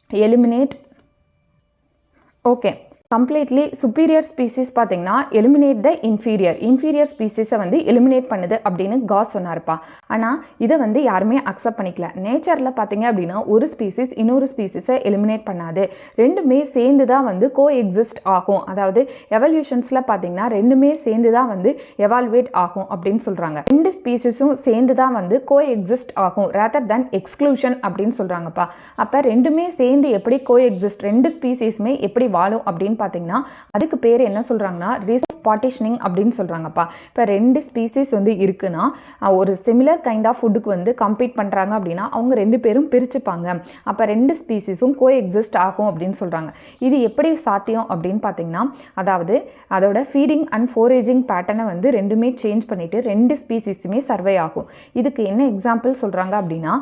eliminate, okay, completely superior species பார்த்தீங்கன்னா எலிமினேட் த இன்ஃபீரியர் ஸ்பீசிஸை வந்து எலிமினேட் பண்ணுது அப்படின்னு காஸ் சொன்னார்ப்பா. ஆனால் இதை வந்து யாருமே அக்செப்ட் பண்ணிக்கல. நேச்சரில் பார்த்தீங்க அப்படின்னா ஒரு ஸ்பீசிஸ் இன்னொரு ஸ்பீசிஸை எலிமினேட் பண்ணாது, ரெண்டுமே சேர்ந்து தான் வந்து கோ எக்ஸிஸ்ட் ஆகும். அதாவது எவல்யூஷன்ஸில் பார்த்தீங்கன்னா ரெண்டுமே சேர்ந்து தான் வந்து எவால்வேட் ஆகும் அப்படின்னு சொல்கிறாங்க. ரெண்டு ஸ்பீசிஸும் சேர்ந்து தான் வந்து கோ எக்ஸிஸ்ட் ஆகும் ரேதர் தேன் எக்ஸ்க்ளூஷன் அப்படின்னு சொல்கிறாங்கப்பா. அப்போ ரெண்டுமே சேர்ந்து எப்படி கோ எக்ஸிஸ்ட், ரெண்டு ஸ்பீசிஸுமே எப்படி வாழும் அப்படின்னு பார்த்தீங்கன்னா அதுக்கு பேர் என்ன சொல்கிறாங்கன்னா ரிஸ்க் பார்ட்டிஷனிங் அப்படின்னு சொல்கிறாங்கப்பா. இப்போ 2 ஸ்பீசிஸ் வந்து இருக்குன்னா ஒரு சிமிலர் கைண்ட் ஆஃப் ஃபுட்டுக்கு வந்து கம்பீட் பண்ணுறாங்க அப்படின்னா அவங்க 2 பேரும் பிரிச்சுப்பாங்க. அப்போ 2 ஸ்பீசிஸும் கோ எக்ஸிஸ்ட் ஆகும் அப்படின்னு சொல்கிறாங்க. இது எப்படி சாத்தியம் அப்படின்னு பார்த்தீங்கன்னா அதாவது அதோட ஃபீடிங் அண்ட் ஃபோரேஜிங் பேட்டர்னை வந்து ரெண்டுமே சேஞ்ச் பண்ணிட்டு 2 ஸ்பீசிஸுமே சர்வை ஆகும். இதுக்கு என்ன எக்ஸாம்பிள் சொல்கிறாங்க அப்படின்னா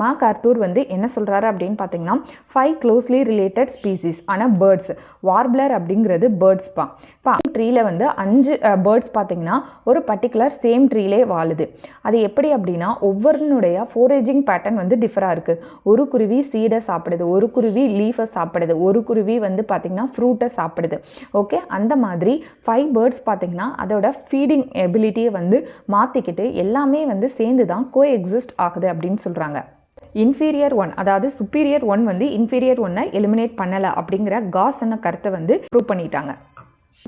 மார்க் ஆர்த்தூர் வந்து என்ன சொல்கிறாரு அப்படின்னு பார்த்தீங்கன்னா 5 க்ளோஸ்லி ரிலேட்டட் ஸ்பீசிஸ் ஆனால் பேர்ட்ஸ் வார்ப்லர் அப்படிங்கிறது பேர்ட்ஸ்ப்பா. இப்போ ட்ரீல வந்து 5 பேர்ட்ஸ் பார்த்தீங்கன்னா ஒரு பர்டிகுலர் சேம் ட்ரீலே வாழுது. அது எப்படி அப்படின்னா ஒவ்வொருனுடைய ஃபோரேஜிங் பேட்டர்ன் வந்து டிஃபராக இருக்குது. ஒரு குருவி சீடை சாப்பிடுது, ஒரு குருவி லீஃபை சாப்பிடுது, ஒரு குருவி வந்து பார்த்தீங்கன்னா ஃப்ரூட்டை சாப்பிடுது. ஓகே, அந்த மாதிரி 5 பேர்ட்ஸ் பார்த்தீங்கன்னா அதோட ஃபீடிங் எபிலிட்டியை வந்து மாற்றிக்கிட்டு எல்லாமே வந்து சேர்ந்து தான் கோ எக்ஸிஸ்ட் ஆகுது அப்படின்னு சொல்கிறாங்க. இன்ஃபீரியர் ஒன் அதாவது சுப்பீரியர் ஒன் வந்து இன்ஃபீரியர் ஒன்னை எலிமினேட் பண்ணலை அப்படிங்கிற காஸ் என்ற கருத்தை வந்து ப்ரூவ் பண்ணிட்டாங்க.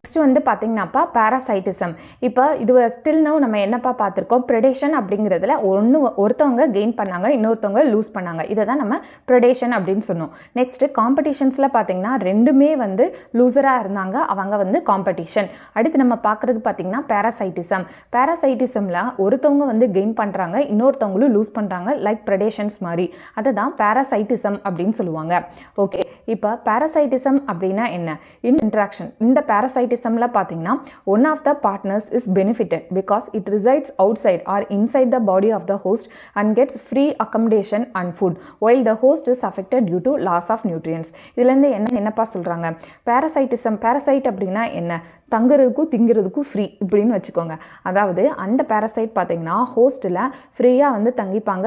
நெக்ஸ்ட் வந்து பார்த்தீங்கன்னாப்பா பேராசைட்டிசம். இப்போ இது ஸ்டில் நவ் நம்ம என்னப்பா பார்த்துருக்கோம், ப்ரெடேஷன் அப்படிங்கிறதுல ஒருத்தவங்க கெயின் பண்ணாங்க, இன்னொருத்தவங்க லூஸ் பண்ணாங்க. இதை தான் நம்ம ப்ரெடேஷன் அப்படின்னு சொன்னோம். நெக்ஸ்ட் காம்படிஷன்ஸில் பார்த்தீங்கன்னா 2மே வந்து லூசராக இருந்தாங்க, அவங்க வந்து காம்படிஷன். அடுத்து நம்ம பார்க்குறது பார்த்தீங்கன்னா பேராசைட்டிசம். பேராசைட்டிசமில் ஒருத்தவங்க வந்து கெயின் பண்ணுறாங்க, இன்னொருத்தவங்களும் லூஸ் பண்ணுறாங்க, லைக் ப்ரெடேஷன்ஸ் மாதிரி. அதை தான் பேராசைட்டிசம் அப்படின்னு சொல்லுவாங்க. ஓகே, இப்போ பேராசைட்டிசம் அப்படின்னா என்ன? இன்ட்ராக்ஷன். இந்த பேராசைட்டிசம்ல பார்த்தீங்கன்னா one of the partners is benefited because it resides outside or inside the body of the host and gets free accommodation and food while the host is affected due to loss of nutrients. இதுல இருந்து என்னப்பா சொல்றாங்க? Parasite அப்படின்னா என்ன? தங்குறதுக்கும் திங்கிறதுக்கும் free இப்படின்னு வச்சுக்கோங்க. அதாவது அந்த பேராசைட் பார்த்தீங்கன்னா ஹோஸ்ட்டில் ஃப்ரீயாக வந்து தங்கிப்பாங்க,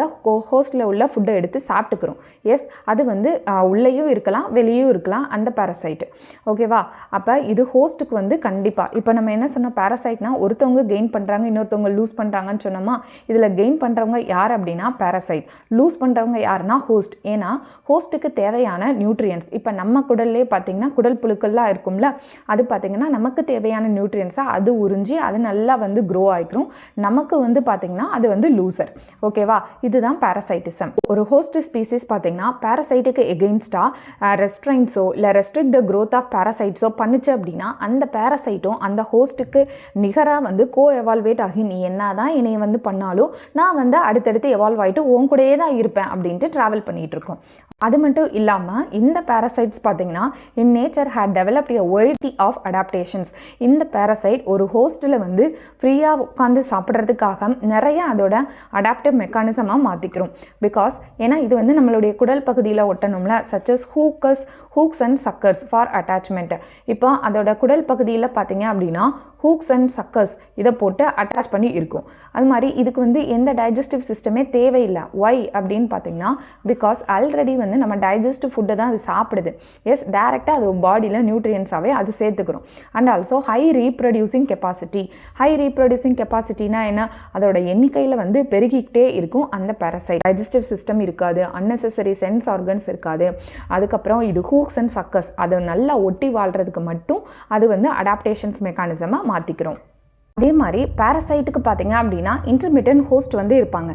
ஹோஸ்ட்டில் உள்ள ஃபுட்டை எடுத்து சாப்பிட்டுக்கிறோம். எஸ், அது வந்து உள்ளேயும் இருக்கலாம் வெளியும் இருக்கலாம் அந்த பேராசைட். ஓகேவா? அப்போ இது ஹோஸ்ட்டுக்கு வந்து கண்டிப்பாக இப்போ நம்ம என்ன சொன்னோம், பேராசைட்னா ஒருத்தவங்க கெயின் பண்ணுறாங்க இன்னொருத்தவங்க லூஸ் பண்ணுறாங்கன்னு சொன்னோமா. இதில் கெயின் பண்ணுறவங்க யார் அப்படின்னா பேராசைட், லூஸ் பண்ணுறவங்க யாருன்னா ஹோஸ்ட். ஏன்னா ஹோஸ்ட்டுக்கு தேவையான நியூட்ரியன்ஸ் இப்போ நம்ம குடல்லே பார்த்தீங்கன்னா குடல் புழுக்கள்லாம் இருக்கும்ல, அது பார்த்தீங்கன்னா நமக்கு தேவையான நியூட்ரியன்ஸை அது உறிஞ்சி அது நல்லா வந்து க்ரோ ஆகிக்கும். நமக்கு வந்து பார்த்தீங்கன்னா அது வந்து லூசர். ஓகேவா? இதுதான் பேராசைட்டிசம். ஒரு ஹோஸ்ட் ஸ்பீசிஸ் பார்த்தீங்கன்னா பேராசைட்டுக்கு எகெயின்ஸ்டாக ரெஸ்ட்ரைன்ஸோ இல்லை ரெஸ்ட்ரிக்ட் த க்ரோத் ஆஃப் பேராசைட்ஸோ பண்ணுச்சு அப்படின்னா அந்த பேராசைட்டும் அந்த ஹோஸ்ட்டுக்கு நிகராக வந்து கோ எவால்வேட் ஆகி நீ என்ன தான் என்னை வந்து பண்ணாலும் நான் வந்து அடுத்தடுத்து எவால்வ் ஆகிட்டு உன் கூடயே தான் இருப்பேன் அப்படின்ட்டு ட்ராவல் பண்ணிட்டு இருக்கோம். அது மட்டும் இல்லாமல் இந்த பேராசைட்ஸ் பார்த்தீங்கன்னா in nature had developed a variety of adaptations. இந்த பேராசைட் ஒரு ஹோஸ்ட்டில் வந்து ஃப்ரீயாக உட்காந்து சாப்பிட்றதுக்காக நிறைய அதோட அடாப்டிவ் மெக்கானிசமாக மாற்றிக்கிறோம். பிகாஸ் ஏன்னா இது வந்து நம்மளுடைய குடல் பகுதியில் ஒட்டணும்ல, such as hooks and suckers for attachment. இப்போ அதோட குடல் பகுதியில் பார்த்தீங்க அப்படின்னா ஹூக்ஸ் அண்ட் சக்கர்ஸ் இதை போட்டு அட்டாச் பண்ணி இருக்கும். அது மாதிரி இதுக்கு வந்து எந்த டைஜஸ்டிவ் சிஸ்டமே தேவையில்லை. ஒய் அப்படின்னு பார்த்தீங்கன்னா பிகாஸ் ஆல்ரெடி வந்து நம்ம டைஜஸ்டிவ் ஃபுட்டை தான் அது சாப்பிடுது. எஸ், டைரெக்டாக அது பாடியில் நியூட்ரியன்ஸாகவே அது சேர்த்துக்கிறோம். அண்ட் ஆல்சோ ஹை ரீப்ரொடியூசிங் கெப்பாசிட்டினா என்ன? அதோட எண்ணிக்கையில் வந்து பெருகிக்கிட்டே இருக்கும் அந்த பேராசைட். டைஜஸ்டிவ் சிஸ்டம் இருக்காது, அன்னெசரி சென்ஸ் ஆர்கன்ஸ் இருக்காது. அதுக்கப்புறம் இது ஹூக்ஸ் அண்ட் சக்கர்ஸ் அதை நல்லா ஒட்டி வாழ்றதுக்கு மட்டும் அது வந்து அடாப்டேஷன்ஸ் மெக்கானிசமாக மாற்றிக்கிறோம். அதே மாதிரி பேராசைட்டுக்கு பார்த்தீங்க அப்படின்னா இன்டர்மீடியன்ட் ஹோஸ்ட் வந்து இருப்பாங்க.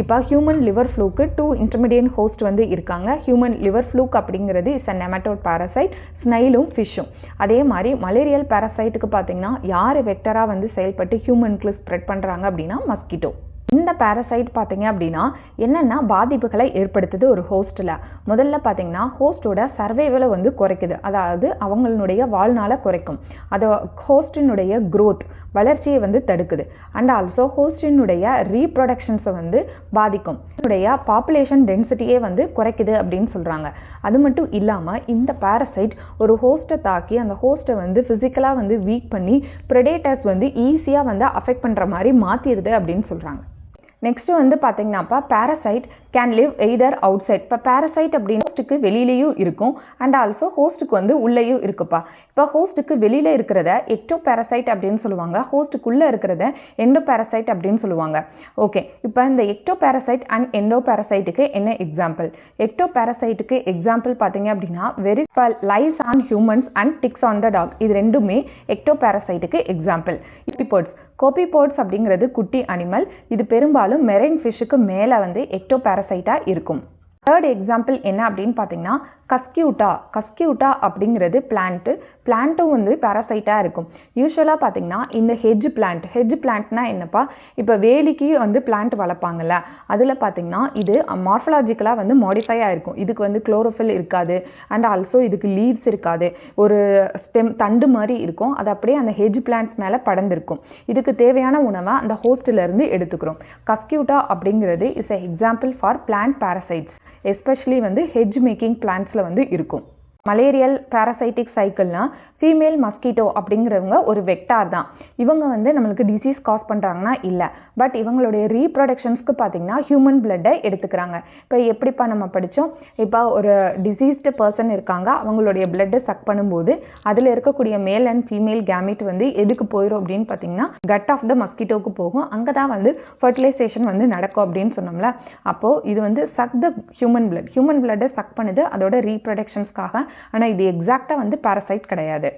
இப்போ ஹியூமன் லிவர் ஃப்ளூக்கு 2 இன்டர்மீடியன்ட் ஹோஸ்ட் வந்து இருக்காங்க. ஹியூமன் லிவர் ஃப்ளூக் அப்படிங்கிறது இஸ் அ நெமட்டோட் பேராசைட், ஸ்னைலும் ஃபிஷ்ஷும். அதே மாதிரி மலேரியல் பேராசைட்டுக்கு பார்த்தீங்கன்னா யார் வெக்டராக வந்து செயல்பட்டு ஹியூமனுக்கு ஸ்ப்ரெட் பண்ணுறாங்க அப்படின்னா மஸ்கிட்டோ. இந்த பேராசைட் பார்த்தீங்க அப்படின்னா என்னென்ன பாதிப்புகளை ஏற்படுத்துது ஒரு ஹோஸ்ட்டில்? முதல்ல பார்த்தீங்கன்னா ஹோஸ்டோட சர்வைவலை வந்து குறைக்குது, அதாவது அவங்களுடைய வாழ்நாளை குறைக்கும். அது ஹோஸ்டினுடைய க்ரோத் வளர்ச்சியை வந்து தடுக்குது. அண்ட் ஆல்சோ ஹோஸ்டினுடைய ரீப்ரொடக்ஷன்ஸை வந்து பாதிக்கும். இதனுடைய பாப்புலேஷன் டென்சிட்டியே வந்து குறைக்குது அப்படின்னு சொல்கிறாங்க. அது மட்டும் இல்லாமல் இந்த பேராசைட் ஒரு ஹோஸ்ட்டை தாக்கி அந்த ஹோஸ்ட்டை வந்து ஃபிசிக்கலாக வந்து வீக் பண்ணி ப்ரெடேட்டர்ஸ் வந்து ஈஸியாக வந்து அஃபெக்ட் பண்ணுற மாதிரி மாற்றிடுது அப்படின்னு சொல்கிறாங்க. நெக்ஸ்ட் வந்து பார்த்தீங்கன்னாப்பா parasite can live either outside. இப்போ பேராசைட் அப்படின்னு ஹோஸ்ட்டுக்கு வெளியிலையும் இருக்கும் அண்ட் ஆல்சோ ஹோஸ்ட்டுக்கு வந்து உள்ளேயும் இருக்குப்பா. இப்போ ஹோஸ்ட்டுக்கு வெளியில் இருக்கிறத எக்டோ பேராசைட் அப்படின்னு சொல்லுவாங்க, ஹோஸ்ட்டுக்குள்ளே இருக்கிறத எண்டோ பேராசைட் அப்படின்னு சொல்லுவாங்க. ஓகே, இப்போ இந்த எக்டோ பேராசைட் அண்ட் எண்டோ பேராசைட்டுக்கு என்ன எக்ஸாம்பிள்? எக்டோ பேராசைட்டுக்கு எக்ஸாம்பிள் பார்த்தீங்க அப்படின்னா lice on humans and ticks on the dog. இது ரெண்டுமே எக்டோ பேராசைட்டுக்கு எக்ஸாம்பிள். கோபிபோட்ஸ் அப்படிங்கிறது குட்டி அனிமல். இது பெரும்பாலும் மெரைன் ஃபிஷ்ஷுக்கு மேலே வந்து எக்டோ பேராசைட்டாக இருக்கும். தேர்ட் எக்ஸாம்பிள் என்ன அப்படின்னு பார்த்தீங்கன்னா கஸ்கியூட்டா அப்படிங்கிறது பிளான்ட்டும் வந்து பேரசைட்டாக இருக்கும். யூஸ்வலாக பார்த்தீங்கன்னா இந்த ஹெஜ் பிளான்ட்னா என்னப்பா, இப்போ வேலிக்கு வந்து பிளான்ட் வளர்ப்பாங்கல்ல, அதில் பார்த்தீங்கன்னா இது மார்ஃபலாஜிக்கலாக வந்து மாடிஃபை ஆகிருக்கும். இதுக்கு வந்து குளோரோஃபில் இருக்காது, அண்ட் ஆல்சோ இதுக்கு லீவ்ஸ் இருக்காது, ஒரு தண்டு மாதிரி இருக்கும், அது அப்படியே அந்த ஹெஜ் பிளான்ட்ஸ் மேலே படர்ந்துருக்கும். இதுக்கு தேவையான உணவை அந்த ஹோஸ்டிலிருந்து எடுத்துக்கிறோம். கஸ்கியூட்டா அப்படிங்கிறது is a example for plant parasites, especially வந்து ஹெஜ் மேக்கிங் பிளான்ட்ஸில் வந்து இருக்கும். மலேரியல் பேரசைட்டிக் சைக்கிள்னா ஃபீமேல் மஸ்கிட்டோ அப்படிங்கிறவங்க ஒரு வெக்டார் தான். இவங்க வந்து நம்மளுக்கு டிசீஸ் காஸ் பண்ணுறாங்கன்னா இல்லை, பட் இவங்களுடைய ரீப்ரொடக்ஷன்ஸ்க்கு பார்த்தீங்கன்னா ஹியூமன் பிளட்டை எடுத்துக்கிறாங்க. இப்போ எப்படிப்பா நம்ம படித்தோம், இப்போ ஒரு டிசீஸ்டு பர்சன் இருக்காங்க, அவங்களுடைய பிளட்டை சக் பண்ணும்போது அதில் இருக்கக்கூடிய மேல் அண்ட் ஃபீமேல் கேமிட் வந்து எதுக்கு போயிடும் அப்படின்னு பார்த்தீங்கன்னா கட் ஆஃப் த மஸ்கிட்டோவுக்கு போகும். அங்கே தான் வந்து ஃபர்டிலைசேஷன் வந்து நடக்கும் அப்படின்னு சொன்னோம்ல. அப்போது இது வந்து சக் த ஹியூமன் பிளட்டை சக் பண்ணுது அதோட ரீப்ரொடக்ஷன்ஸ்க்காக. ஆனால் இது எக்ஸாக்டாக வந்து பேரசைட் கிடையாது.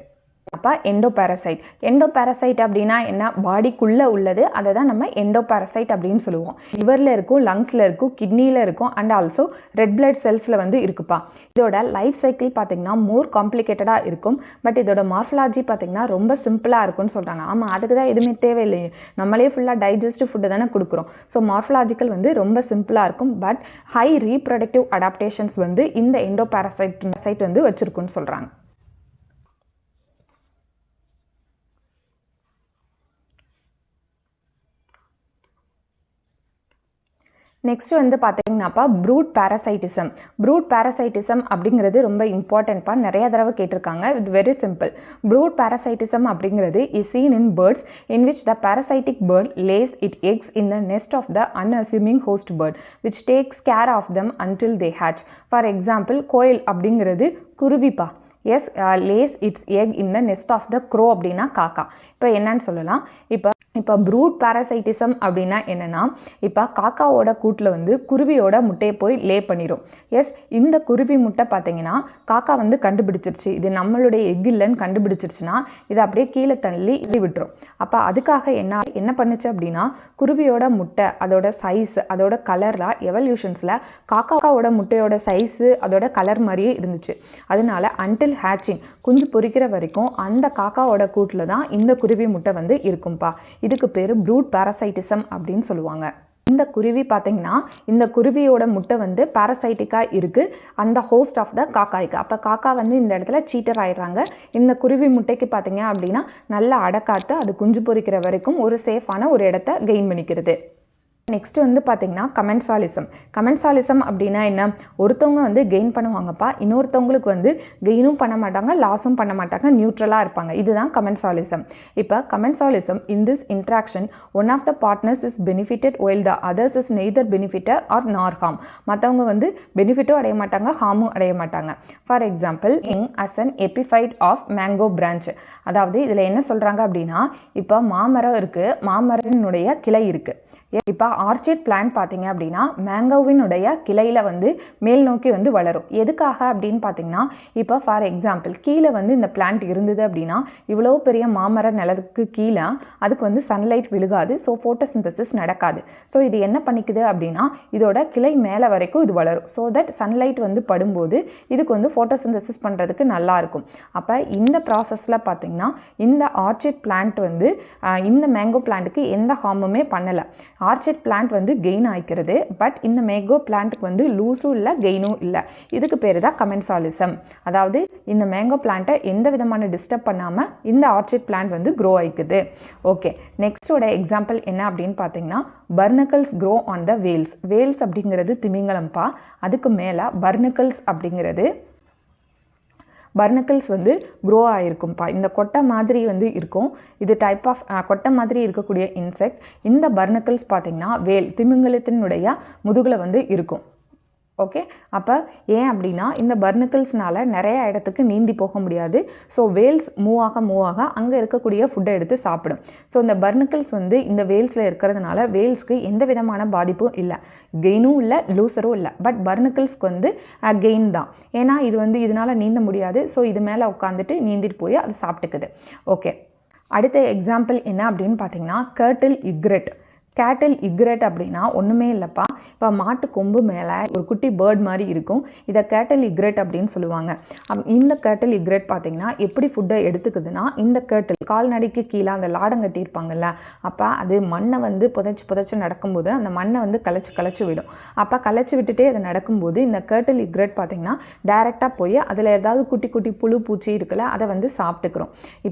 அப்போ எண்டோபேரசைட் அப்படின்னா என்ன, பாடிக்குள்ளே உள்ளது, அதை தான் நம்ம எண்டோபேரசைட் அப்படின்னு சொல்லுவோம். லிவரில் இருக்கும், லங்ஸில் இருக்கும், கிட்னியில் இருக்கும், அண்ட் ஆல்சோ ரெட் பிளட் செல்ஸில் வந்து இருக்குப்பா. இதோட லைஃப் சைக்கிள் பார்த்தீங்கன்னா மோர் காம்ப்ளிகேட்டடாக இருக்கும், பட் இதோட மார்ஃபலாஜி பார்த்தீங்கன்னா ரொம்ப சிம்பிளாக இருக்கும்னு சொல்கிறாங்க. ஆமாம், அதுக்கு தான் எதுவுமே தேவையில்லையே, நம்மளே ஃபுல்லாக டைஜஸ்டிவ் ஃபுட்டு தானே கொடுக்குறோம். ஸோ மார்ஃபலாஜிக்கல் வந்து ரொம்ப சிம்பிளாக இருக்கும், பட் ஹை ரீப்ரொடக்டிவ் அடாப்டேஷன்ஸ் வந்து இந்த எண்டோபேரசைட் வந்து வச்சுருக்குன்னு சொல்கிறாங்க. நெக்ஸ்ட் வந்து பார்த்தீங்கன்னாப்பா ப்ரூட் பேரசைட்டிசம் அப்படிங்கிறது ரொம்ப இம்பார்ட்டன்ட்ப்பா, நிறைய தடவை கேட்டிருக்காங்க. இது வெரி சிம்பிள். ப்ரூட் பேரசைட்டிசம் அப்படிங்கிறது is scene in birds in which the parasitic bird lays its eggs in the nest of the unassuming host bird which takes care of them until they hatch. For example koel அப்படிங்கிறது குருவிப்பா. Yes, lays its egg in the nest of the crow அப்படின்னா காக்கா. இப்போ என்னன்னு சொல்லலாம், இப்போ fruit பேரசைட்டிசம் அப்படின்னா என்னன்னா, இப்போ காக்காவோட கூட்டில் வந்து குருவியோட முட்டையை போய் லே பண்ணிடும். எஸ், இந்த குருவி முட்டை பார்த்தீங்கன்னா காக்கா வந்து கண்டுபிடிச்சிருச்சு, இது நம்மளுடைய எக் இல்லைன்னு கண்டுபிடிச்சிருச்சுன்னா இதை அப்படியே கீழே தள்ளி விட்டுரும். அப்போ அதுக்காக என்ன பண்ணுச்சு அப்படின்னா, குருவியோட முட்டை அதோட சைஸ் அதோட கலர்லாம் எவல்யூஷன்ஸில் காக்காவோட முட்டையோட சைஸு அதோட கலர் மாதிரியே இருந்துச்சு. அதனால அன்டில் ஹேச்சிங், குஞ்சு பொரிக்கிற வரைக்கும் அந்த காக்காவோட கூட்டில் தான் இந்த குருவி முட்டை வந்து இருக்கும்பா. இதுக்கு பேர் ப்ரூட் பேரசைட்டிசம் அப்படின்னு சொல்லுவாங்க. இந்த குருவி பார்த்தீங்கன்னா இந்த குருவியோட முட்டை வந்து பேரசைட்டிக்காக இருக்குது அந்த ஹோஸ்ட் ஆஃப் த காக்காய்க்கு. அப்போ காக்கா வந்து இந்த இடத்துல சீட்டர் ஆயிடுறாங்க. இந்த குருவி முட்டைக்கு பார்த்தீங்க அப்படின்னா நல்லா அடக்காத்து அது குஞ்சு பொரிக்கிற வரைக்கும் ஒரு சேஃபான ஒரு இடத்த கெயின் பண்ணிக்கிறது. நெக்ஸ்ட் வந்து பார்த்தீங்கன்னா கமென்சாலிசம் அப்படின்னா என்ன, ஒருத்தவங்க வந்து கெயின் பண்ணுவாங்கப்பா, இன்னொருத்தவங்களுக்கு வந்து கெயினும் பண்ண மாட்டாங்க லாஸும் பண்ண மாட்டாங்க, நியூட்ரலாக இருப்பாங்க. இதுதான் கமென்சாலிசம். இப்போ commensalism in this interaction one of the partners is benefitted while the others is neither benefitted or nor harm. மற்றவங்க வந்து பெனிஃபிட்டும் அடைய மாட்டாங்க, ஹார்மும் அடைய மாட்டாங்க. For example as an epiphyte of mango branch. அதாவது இதில் என்ன சொல்கிறாங்க அப்படின்னா, இப்போ மாமரம் இருக்குது, மாமரத்தினுடைய கிளை இருக்குது. இப்போ ஆர்ச்சிட் பிளான்ட் பார்த்தீங்க அப்படின்னா மேங்கோவினுடைய கிளையில வந்து மேல் நோக்கி வந்து வளரும். எதுக்காக அப்படின்னு பார்த்தீங்கன்னா, இப்போ ஃபார் எக்ஸாம்பிள் கீழே வந்து இந்த பிளான்ட் இருந்தது அப்படின்னா இவ்வளோ பெரிய மாமர நிலத்துக்கு கீழே அதுக்கு வந்து சன்லைட் விழுகாது, ஸோ ஃபோட்டோசிந்தசிஸ் நடக்காது. ஸோ இது என்ன பண்ணிக்குது அப்படின்னா இதோட கிளை மேலே வரைக்கும் இது வளரும், ஸோ தட் சன்லைட் வந்து படும்போது இதுக்கு வந்து ஃபோட்டோசிந்தசிஸ் பண்ணுறதுக்கு நல்லா இருக்கும். அப்போ இந்த ப்ராசஸில் பார்த்தீங்கன்னா இந்த ஆர்ச்சிட் பிளான்ட் வந்து இந்த மேங்கோ பிளான்ட்டுக்கு எந்த ஹார்முமே பண்ணலை. ஆர்ச்சிட் பிளான்ட் வந்து கெயின் ஆகிக்கிறது, பட் இந்த மேங்கோ பிளான்ட்டுக்கு வந்து லூஸும் இல்லை கெயினும் இல்லை. இதுக்கு பேர் தான் கமென்சாலிசம். அதாவது இந்த மேங்கோ பிளான்ட்டை எந்த விதமான டிஸ்டர்ப் பண்ணாமல் இந்த ஆர்ச்சிட் பிளான்ட் வந்து க்ரோ ஆகிக்குது. ஓகே, நெக்ஸ்டோட எக்ஸாம்பிள் என்ன அப்படின்னு பார்த்தீங்கன்னா பர்னக்கல்ஸ் க்ரோ ஆன் த வேல்ஸ் அப்படிங்கிறது திமிங்கலம்பா. அதுக்கு மேலே பர்னக்கல்ஸ் வந்து க்ரோ ஆகிருக்கும்ப்பா. இந்த கொட்டை மாதிரி வந்து இருக்கும், இது டைப் ஆஃப் கொட்டை மாதிரி இருக்கக்கூடிய இன்செக்ட். இந்த பர்னக்கல்ஸ் பார்த்தீங்கன்னா திமிங்கலத்தினுடைய முதுகில் வந்து இருக்கும். ஓகே, அப்போ ஏன் அப்படின்னா இந்த பர்னக்கல்ஸ்னால நிறைய இடத்துக்கு நீந்தி போக முடியாது. ஸோ வேல்ஸ் மூவ் ஆக அங்கே இருக்கக்கூடிய ஃபுட்டை எடுத்து சாப்பிடும். ஸோ இந்த பர்னக்கல்ஸ் வந்து இந்த வேல்ஸில் இருக்கிறதுனால வேல்ஸ்க்கு எந்த விதமான பாதிப்பும் இல்லை, கெயினும் இல்லை லூசரும் இல்லை. பட் பர்னக்கல்ஸ்க்கு வந்து கெயின் தான், ஏன்னா இது வந்து இதனால நீந்த முடியாது. ஸோ இது மேலே உட்காந்துட்டு நீந்திட்டு போய் அது சாப்பிட்டுக்குது. ஓகே, அடுத்த எக்ஸாம்பிள் என்ன அப்படின்னு பார்த்தீங்கன்னா கேட்டில் இக்ரெட் அப்படின்னா ஒன்றுமே இல்லைப்பா. இப்போ மாட்டு கொம்பு மேலே ஒரு குட்டி பேர்ட் மாதிரி இருக்கும். இதை கேட்டல் இக்ரெட் அப்படின்னு சொல்லுவாங்க. இந்த கேட்டல் இக்ரெட் பார்த்தீங்கன்னா எப்படி ஃபுட்டை எடுத்துக்குதுன்னா, இந்த கேட்டல் கால்நடைக்கு கீழே அந்த லாடம் கட்டியிருப்பாங்கல்ல, அப்போ அது மண்ணை வந்து புதைச்சி நடக்கும்போது அந்த மண்ணை வந்து களைச்சி விடும். அப்போ களைச்சி விட்டுட்டே அது நடக்கும்போது இந்த கேட்டல் இக்ரெட் பார்த்தீங்கன்னா டைரெக்டாக போய் அதில் ஏதாவது குட்டி குட்டி புழு பூச்சி இருக்குல்ல, அதை வந்து சாப்பிட்டுக்கிறோம்.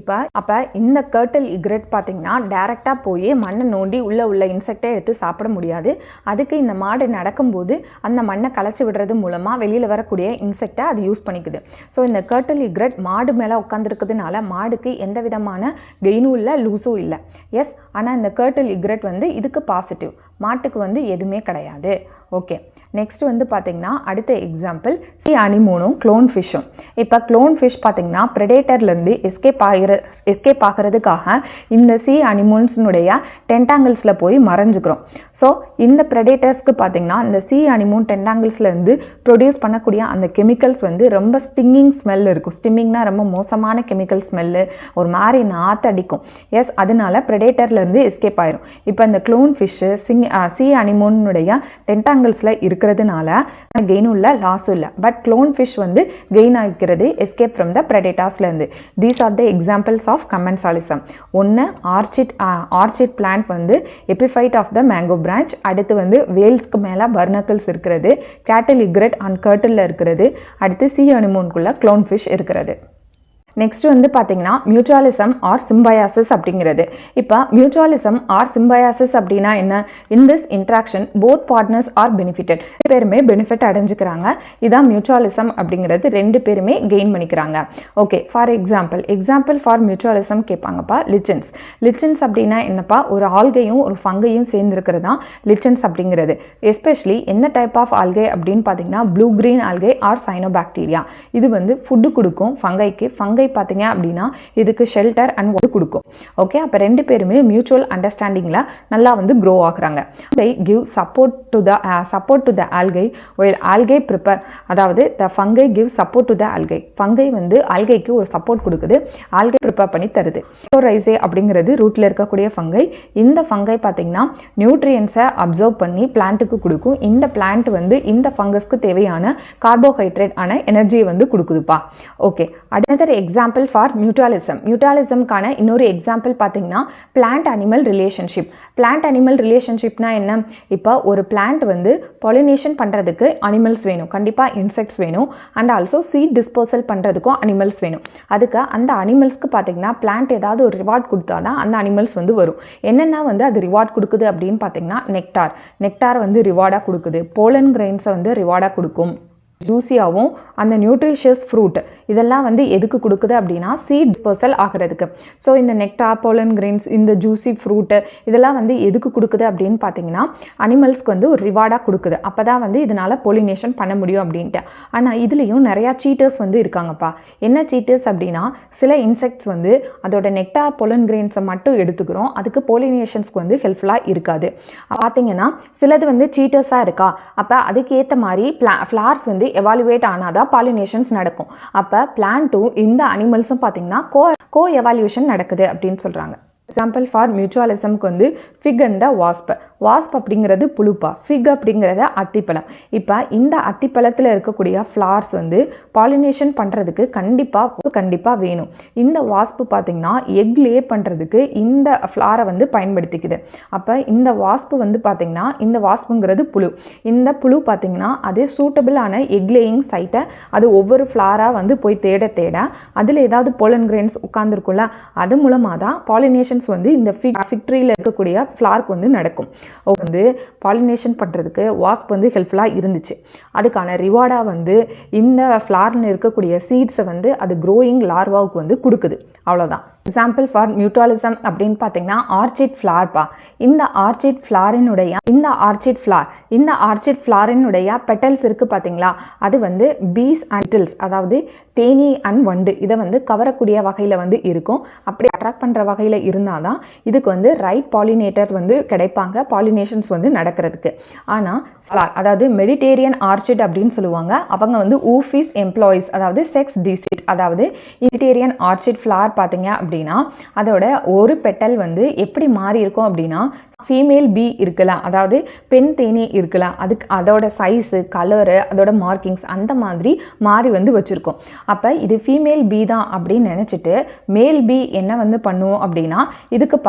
அப்போ இந்த கேட்டல் இக்ரெட் பார்த்தீங்கன்னா டைரெக்டாக போய் மண்ணை நோண்டி உள்ள இன்செக்டை எடுத்து சாப்பிட முடியாது. அதுக்கு இந்த மாடு நடக்கும்போது அந்த மண்ணை களைச்சி விடுறது மூலமாக வெளியில் வரக்கூடிய இன்செக்டை அது யூஸ் பண்ணிக்குது. ஸோ இந்த கேட்டல் இக்ரெட் மாடு மேலே உட்காந்துருக்கிறதுனால மாடுக்கு எந்த விதமான கெயினும் இல்லை, லூஸும் இல்லை. எஸ், ஆனால் இந்த கேட்டல் இக்ரெட் வந்து இதுக்கு பாசிட்டிவ், மாட்டுக்கு வந்து எதுவுமே கிடையாது. ஓகே, நெக்ஸ்ட் வந்து பார்த்தீங்கன்னா அடுத்த எக்ஸாம்பிள் சீ அனிமோனும் க்ளோன் ஃபிஷ்ஷும். இப்போ க்ளோன் ஃபிஷ் பார்த்தீங்கன்னா ப்ரெடேட்டர்லேருந்து எஸ்கேப் ஆகிறதுக்காக இந்த சீ அனிமோன்ஸினுடைய டென்டாங்கிள்ஸில் போய் மறைஞ்சுக்கிறோம். ஸோ இந்த ப்ரெடேட்டர்ஸ்க்கு பார்த்தீங்கன்னா இந்த சீ அனிமோன் டென்டாங்கிள்ஸ்லேருந்து ப்ரொடியூஸ் பண்ணக்கூடிய அந்த கெமிக்கல்ஸ் வந்து ரொம்ப ஸ்டிங்கிங் ஸ்மெல் இருக்கும். ஸ்டிம்மிங்னா ரொம்ப மோசமான கெமிக்கல் ஸ்மெல்லு, ஒரு மாதிரி நாத்தடிக்கும். எஸ், அதனால ப்ரெடேட்டர்லேருந்து எஸ்கேப் ஆயிரும். இப்போ இந்த க்ளோன் ஃபிஷ்ஷு சீ அனிமோனுடைய டென்டாங்கிள்ஸில் இருக்கிறதுனால கெயினும் இல்லை, லாஸும் இல்லை. பட் க்ளோன் ஃபிஷ் வந்து கெயின் ஆகிக்கிறது எஸ்கேப் ஃப்ரம் த ப்ரெடேட்டர்ஸ்லேருந்து. These are the examples of commensalism. ஒன்று ஆர்ச்சிட் பிளான்ட் வந்து epiphyte of the mango branch, அடுத்து வந்து வேல்ஸ்க்கு மேலே பர்னக்கிள்ஸ் இருக்கிறது, கேட்டல் இக்ரெட் அண்ட் கர்ட்டில் இருக்கிறது, அடுத்து சீ அனிமோனுக்குள்ள க்ளோன் ஃபிஷ் இருக்கிறது. நெக்ஸ்ட் வந்து பார்த்தீங்கன்னா மியூச்சுவலிசம் ஆர் சிம்பயாசிஸ் அப்படிங்கிறது. இப்போ மியூச்சுவலிசம் ஆர் சிம்பயாசிஸ் அப்படின்னா என்ன? In this interaction both partners are benefited, ரெண்டு பேருமே பெனிஃபிட் அடைஞ்சுக்கிறாங்க. இதான் மியூச்சுவலிசம் அப்படிங்கிறது, ரெண்டு பேருமே கெயின் பண்ணிக்கிறாங்க. Okay, for example for mutualism கேட்பாங்கப்பா லிச்சன்ஸ் அப்படின்னா என்னப்பா? ஒரு ஆல்கையும் ஒரு ஃபங்கையும் சேர்ந்துருக்கிறது தான் லிச்சன்ஸ் அப்படிங்கிறது. எஸ்பெஷலி என்ன டைப் ஆஃப் ஆல்கே அப்படின்னு பார்த்தீங்கன்னா blue green algae or cyanobacteria. இது வந்து ஃபுட்டு கொடுக்கும் ஃபங்கை பார்த்தீங்க அப்படின்னா இதுக்கு ஷெல்டர் அண்ட் வாட்டர் கொடுக்கும். ஓகே, அப்போ ரெண்டு பேருமே மியூச்சுவல் அண்டர்ஸ்டாண்டிங்ல நல்லா வந்து க்ரோ ஆகுறாங்க. they give support to the algae while algae prepare, அதாவது the fungi give support to the algae. Fungi வந்து ஆல்கைக்கு ஒரு சப்போர்ட் கொடுக்குது, ஆல்கை ப்ரிப்பேர் பண்ணி தருது. ரைசே அப்படிங்கிறது ரூட்ல இருக்கக்கூடிய ஃபங்கை. இந்த ஃபங்கை பார்த்தீங்கன்னா நியூட்ரியன்ஸை அப்சர்வ் பண்ணி பிளான்ட்டுக்கு கொடுக்கும். இந்த பிளான்ட் வந்து இந்த ஃபங்கஸ்க்கு தேவையான கார்போஹைட்ரேட் ஆன எனர்ஜியை வந்து கொடுக்குதுப்பா. ஓகே, another example for மியூச்சுவலிசம்கான இன்னொரு எக்ஸாம்பிள் பார்த்தீங்கன்னா பிளான்ட் அனிமல் ரிலேஷன்ஷிப்னா என்ன? இப்போ ஒரு பிளான்ட் வந்து பாலினேஷன் பண்ணுறதுக்கு அனிமல்ஸ் வேணும், கண்டிப்பாக இன்செக்ட்ஸ் வேணும், அண்ட் ஆல்சோ சீட் டிஸ்போசல் பண்ணுறதுக்கும் அனிமல்ஸ் வேணும். அதுக்கு அந்த அனிமல்ஸ்க்கு பார்த்தீங்கன்னா பிளான்ட் ஏதாவது ஒரு ரிவார்ட் கொடுத்தா தான் அந்த அனிமல்ஸ் வந்து வரும். என்னென்னா வந்து அது ரிவார்ட் கொடுக்குது அப்படின்னு பார்த்தீங்கன்னா நெக்டார் வந்து ரிவார்டாக கொடுக்குது, போலன் கிரெயின்ஸை வந்து ரிவார்டாக கொடுக்கும், ஜூஸியாகவும் அந்த நியூட்ரிஷியஸ் ஃப்ரூட் இதெல்லாம் வந்து எதுக்கு கொடுக்குது அப்படின்னா சீட் டிஸ்பர்சல் ஆகிறதுக்கு. ஸோ இந்த நெக்டார், போலன் கிரெயின்ஸ், இந்த ஜூஸி ஃப்ரூட்டு இதெல்லாம் வந்து எதுக்கு கொடுக்குது அப்படின்னு பார்த்தீங்கன்னா அனிமல்ஸ்க்கு வந்து ஒரு ரிவார்டாக கொடுக்குது. அப்போ தான் வந்து இதனால் போலினேஷன் பண்ண முடியும் அப்படின்ட்டு. ஆனால் இதுலேயும் நிறையா சீட்டர்ஸ் வந்து இருக்காங்கப்பா. என்ன சீட்டர்ஸ் அப்படின்னா சில இன்செக்ட்ஸ் வந்து அதோட நெக்டார், போலன் கிரெயின்ஸை மட்டும் எடுத்துக்கிறோம், அதுக்கு போலினேஷன்ஸ்க்கு வந்து ஹெல்ப்ஃபுல்லாக இருக்காது. பார்த்தீங்கன்னா சிலது வந்து சீட்டர்ஸாக இருக்கா, அப்போ அதுக்கேற்ற மாதிரி ஃப்ளார்ஸ் வந்து எவாலுவேட் ஆனாதான் பாலினேஷன்ஸ் நடக்கும். அப்போ பிளான்ட்டும் இந்த அனிமல்ஸும் பார்த்தீங்கன்னா கோ எவால்யூஷன் நடக்குது அப்படின்னு சொல்கிறாங்க. எக்ஸாம்பிள் ஃபார் மியூச்சுவலிசம்க்கு வந்து ஃபிக் அண்ட் வாஸ்ப் அப்படிங்கிறது புழுப்பா, ஃபிக் அப்படிங்கிறத அத்திப்பழம். இப்போ இந்த அத்திப்பழத்தில் இருக்கக்கூடிய ஃப்ளார்ஸ் வந்து பாலினேஷன் பண்ணுறதுக்கு கண்டிப்பாக வேணும். இந்த வாஸ்ப்பு பார்த்தீங்கன்னா எக் லே பண்ணுறதுக்கு இந்த ஃப்ளாரை வந்து பயன்படுத்திக்குது. அப்போ இந்த வாஸ்ப்பு வந்து பார்த்தீங்கன்னா இந்த வாஸ்ப்புங்கிறது புழு. இந்த புழு பார்த்தீங்கன்னா அது சூட்டபிளான எக் லேயிங் சைட்டை அது ஒவ்வொரு ஃப்ளாராக வந்து போய் தேட அதில் ஏதாவது போலன் கிரெயின்ஸ் உட்கார்ந்துருக்கும்ல, அது மூலமாக தான் பாலினேஷன்ஸ் வந்து இந்த ஃபிக் ட்ரீல இருக்கக்கூடிய ஃப்ளார்க்கு வந்து நடக்கும். வந்து பாலினேஷன் பண்ணுறதுக்கு வாஸ்ப் வந்து ஹெல்ப்ஃபுல்லாக இருந்துச்சு. அதுக்கான ரிவார்டாக வந்து இந்த ஃப்ளாரில் இருக்கக்கூடிய சீட்ஸை வந்து அது க்ரோயிங் லார்வாவுக்கு வந்து கொடுக்குது. அவ்வளோதான். எக்ஸாம்பிள் ஃபார் மியூச்சுவலிசம் அப்படின்னு பார்த்தீங்கன்னா ஆர்ச்சிட் ஃப்ளார்ப்பா. இந்த ஆர்ச்சிட் ஃப்ளாரினுடைய பெட்டல்ஸ் இருக்குது பார்த்தீங்களா, அது வந்து பீஸ் அண்ட் டில்ஸ், அதாவது தேனி அண்ட் வண்டு இதை வந்து கவரக்கூடிய வகையில் வந்து இருக்கும். அப்படி அட்ராக்ட் பண்ணுற வகையில் இருந்தால் தான் இதுக்கு வந்து ரைட் பாலினேட்டர் வந்து கிடைப்பாங்க, பாலினேஷன்ஸ் வந்து நடக்கிறதுக்கு. ஆனால் அதாவது மெடிடேரியன் ஆர்ச்சிட் அப்படின்னு சொல்லுவாங்க. அவங்க வந்து ஊஃபிஸ் எம்ப்ளாயிஸ், அதாவது செக்ஸ் டிசிட், அதாவது மெடிடேரியன் ஆர்ச்சிட் ஃப்ளார் பார்த்தீங்க அப்படின்னா அதோட ஒரு பெட்டல் வந்து எப்படி மாறி இருக்கும் அப்படின்னா ஃபீமேல் பீ இருக்கலாம், அதாவது பெண் தேனி இருக்கலாம், அதுக்கு அதோட சைஸு, கலரு, அதோட மார்க்கிங்ஸ் அந்த மாதிரி மாறி வந்து வச்சுருக்கோம். அப்போ இது ஃபீமேல் பீ தான் அப்படின்னு நினச்சிட்டு மேல் பீ என்ன வந்து பண்ணுவோம் அப்படின்னா இதுக்கு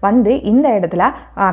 வந்து இந்த இடத்துல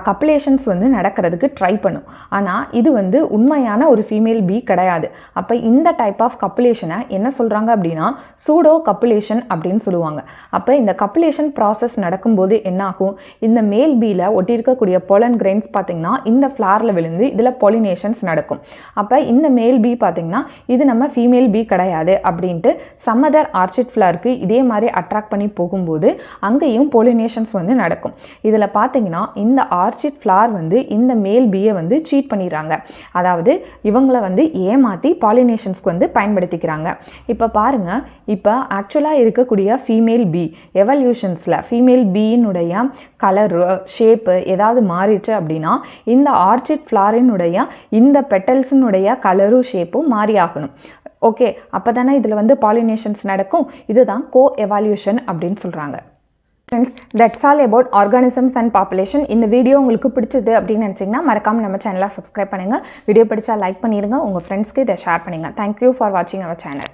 கப்புலேஷன்ஸ் வந்து நடக்கிறதுக்கு ட்ரை பண்ணும். ஆனால் இது வந்து உண்மையான ஒரு ஃபீமேல் பீ கிடையாது. அப்போ இந்த டைப் ஆஃப் கப்புலேஷனை என்ன சொல்கிறாங்க அப்படின்னா சூடோ கப்புலேஷன் அப்படின்னு சொல்லுவாங்க. அப்போ இந்த கப்புலேஷன் ப்ராசஸ் நடக்கும்போது என்ன ஆகும், இந்த மேல் பீல ஒட்டியிருக்கக்கூடிய பொலன் கிரெயின்ஸ் பார்த்தீங்கன்னா இந்த ஃப்ளாரில் விழுந்து இதில் பொலினேஷன்ஸ் நடக்கும். அப்போ இந்த மேல் பீ பார்த்தீங்கன்னா இது நம்ம ஃபீமேல் பீ கிடையாது அப்படின்ட்டு சம்மதர் ஆர்ச்சிட் ஃப்ளாருக்கு இதே மாதிரி அட்ராக்ட் பண்ணி போகும்போது அங்கேயும் பொலினேஷன்ஸ் வந்து நடக்கும். இதில் பார்த்தீங்கன்னா இந்த ஆர்ச்சிட் ஃப்ளார் வந்து இந்த மேல் பீயை வந்து சீட் பண்ணிடுறாங்க, அதாவது இவங்களை வந்து ஏமாற்றி பாலினேஷன்ஸ்க்கு வந்து பயன்படுத்திக்கிறாங்க. இப்போ பாருங்க, இப்போ ஆக்சுவலாக இருக்கக்கூடிய ஃபீமேல் பீ எவல்யூஷன்ஸில் ஃபீமேல் பீயினுடைய கலரு ஷேப்பு ஏதாவது மாறிடுச்சு அப்படின்னா இந்த ஆர்ச்சிட் ஃப்ளாரினுடைய இந்த பெட்டல்ஸினுடைய கலரும் ஷேப்பும் மாறி ஆகணும். ஓகே, அப்போ தானே இதில் வந்து பாலினேஷன்ஸ் நடக்கும். இதுதான் கோ எவால்யூஷன் அப்படின்னு சொல்கிறாங்க. Friends, that's all about organisms and population. இந்த வீடியோ உங்களுக்கு பிடிச்சது அப்படின்னு நினச்சிங்கன்னா மறக்காமல் நம்ம சேனலை சப்ஸ்கிரைப் பண்ணுங்கள். வீடியோ பிடிச்சா லைக் பண்ணிடுங்க, உங்கள் ஃப்ரெண்ட்ஸ்க்கு இதை ஷேர் பண்ணுங்கள். தேங்க்யூ ஃபார் வாட்சிங் அவர் சேனல்.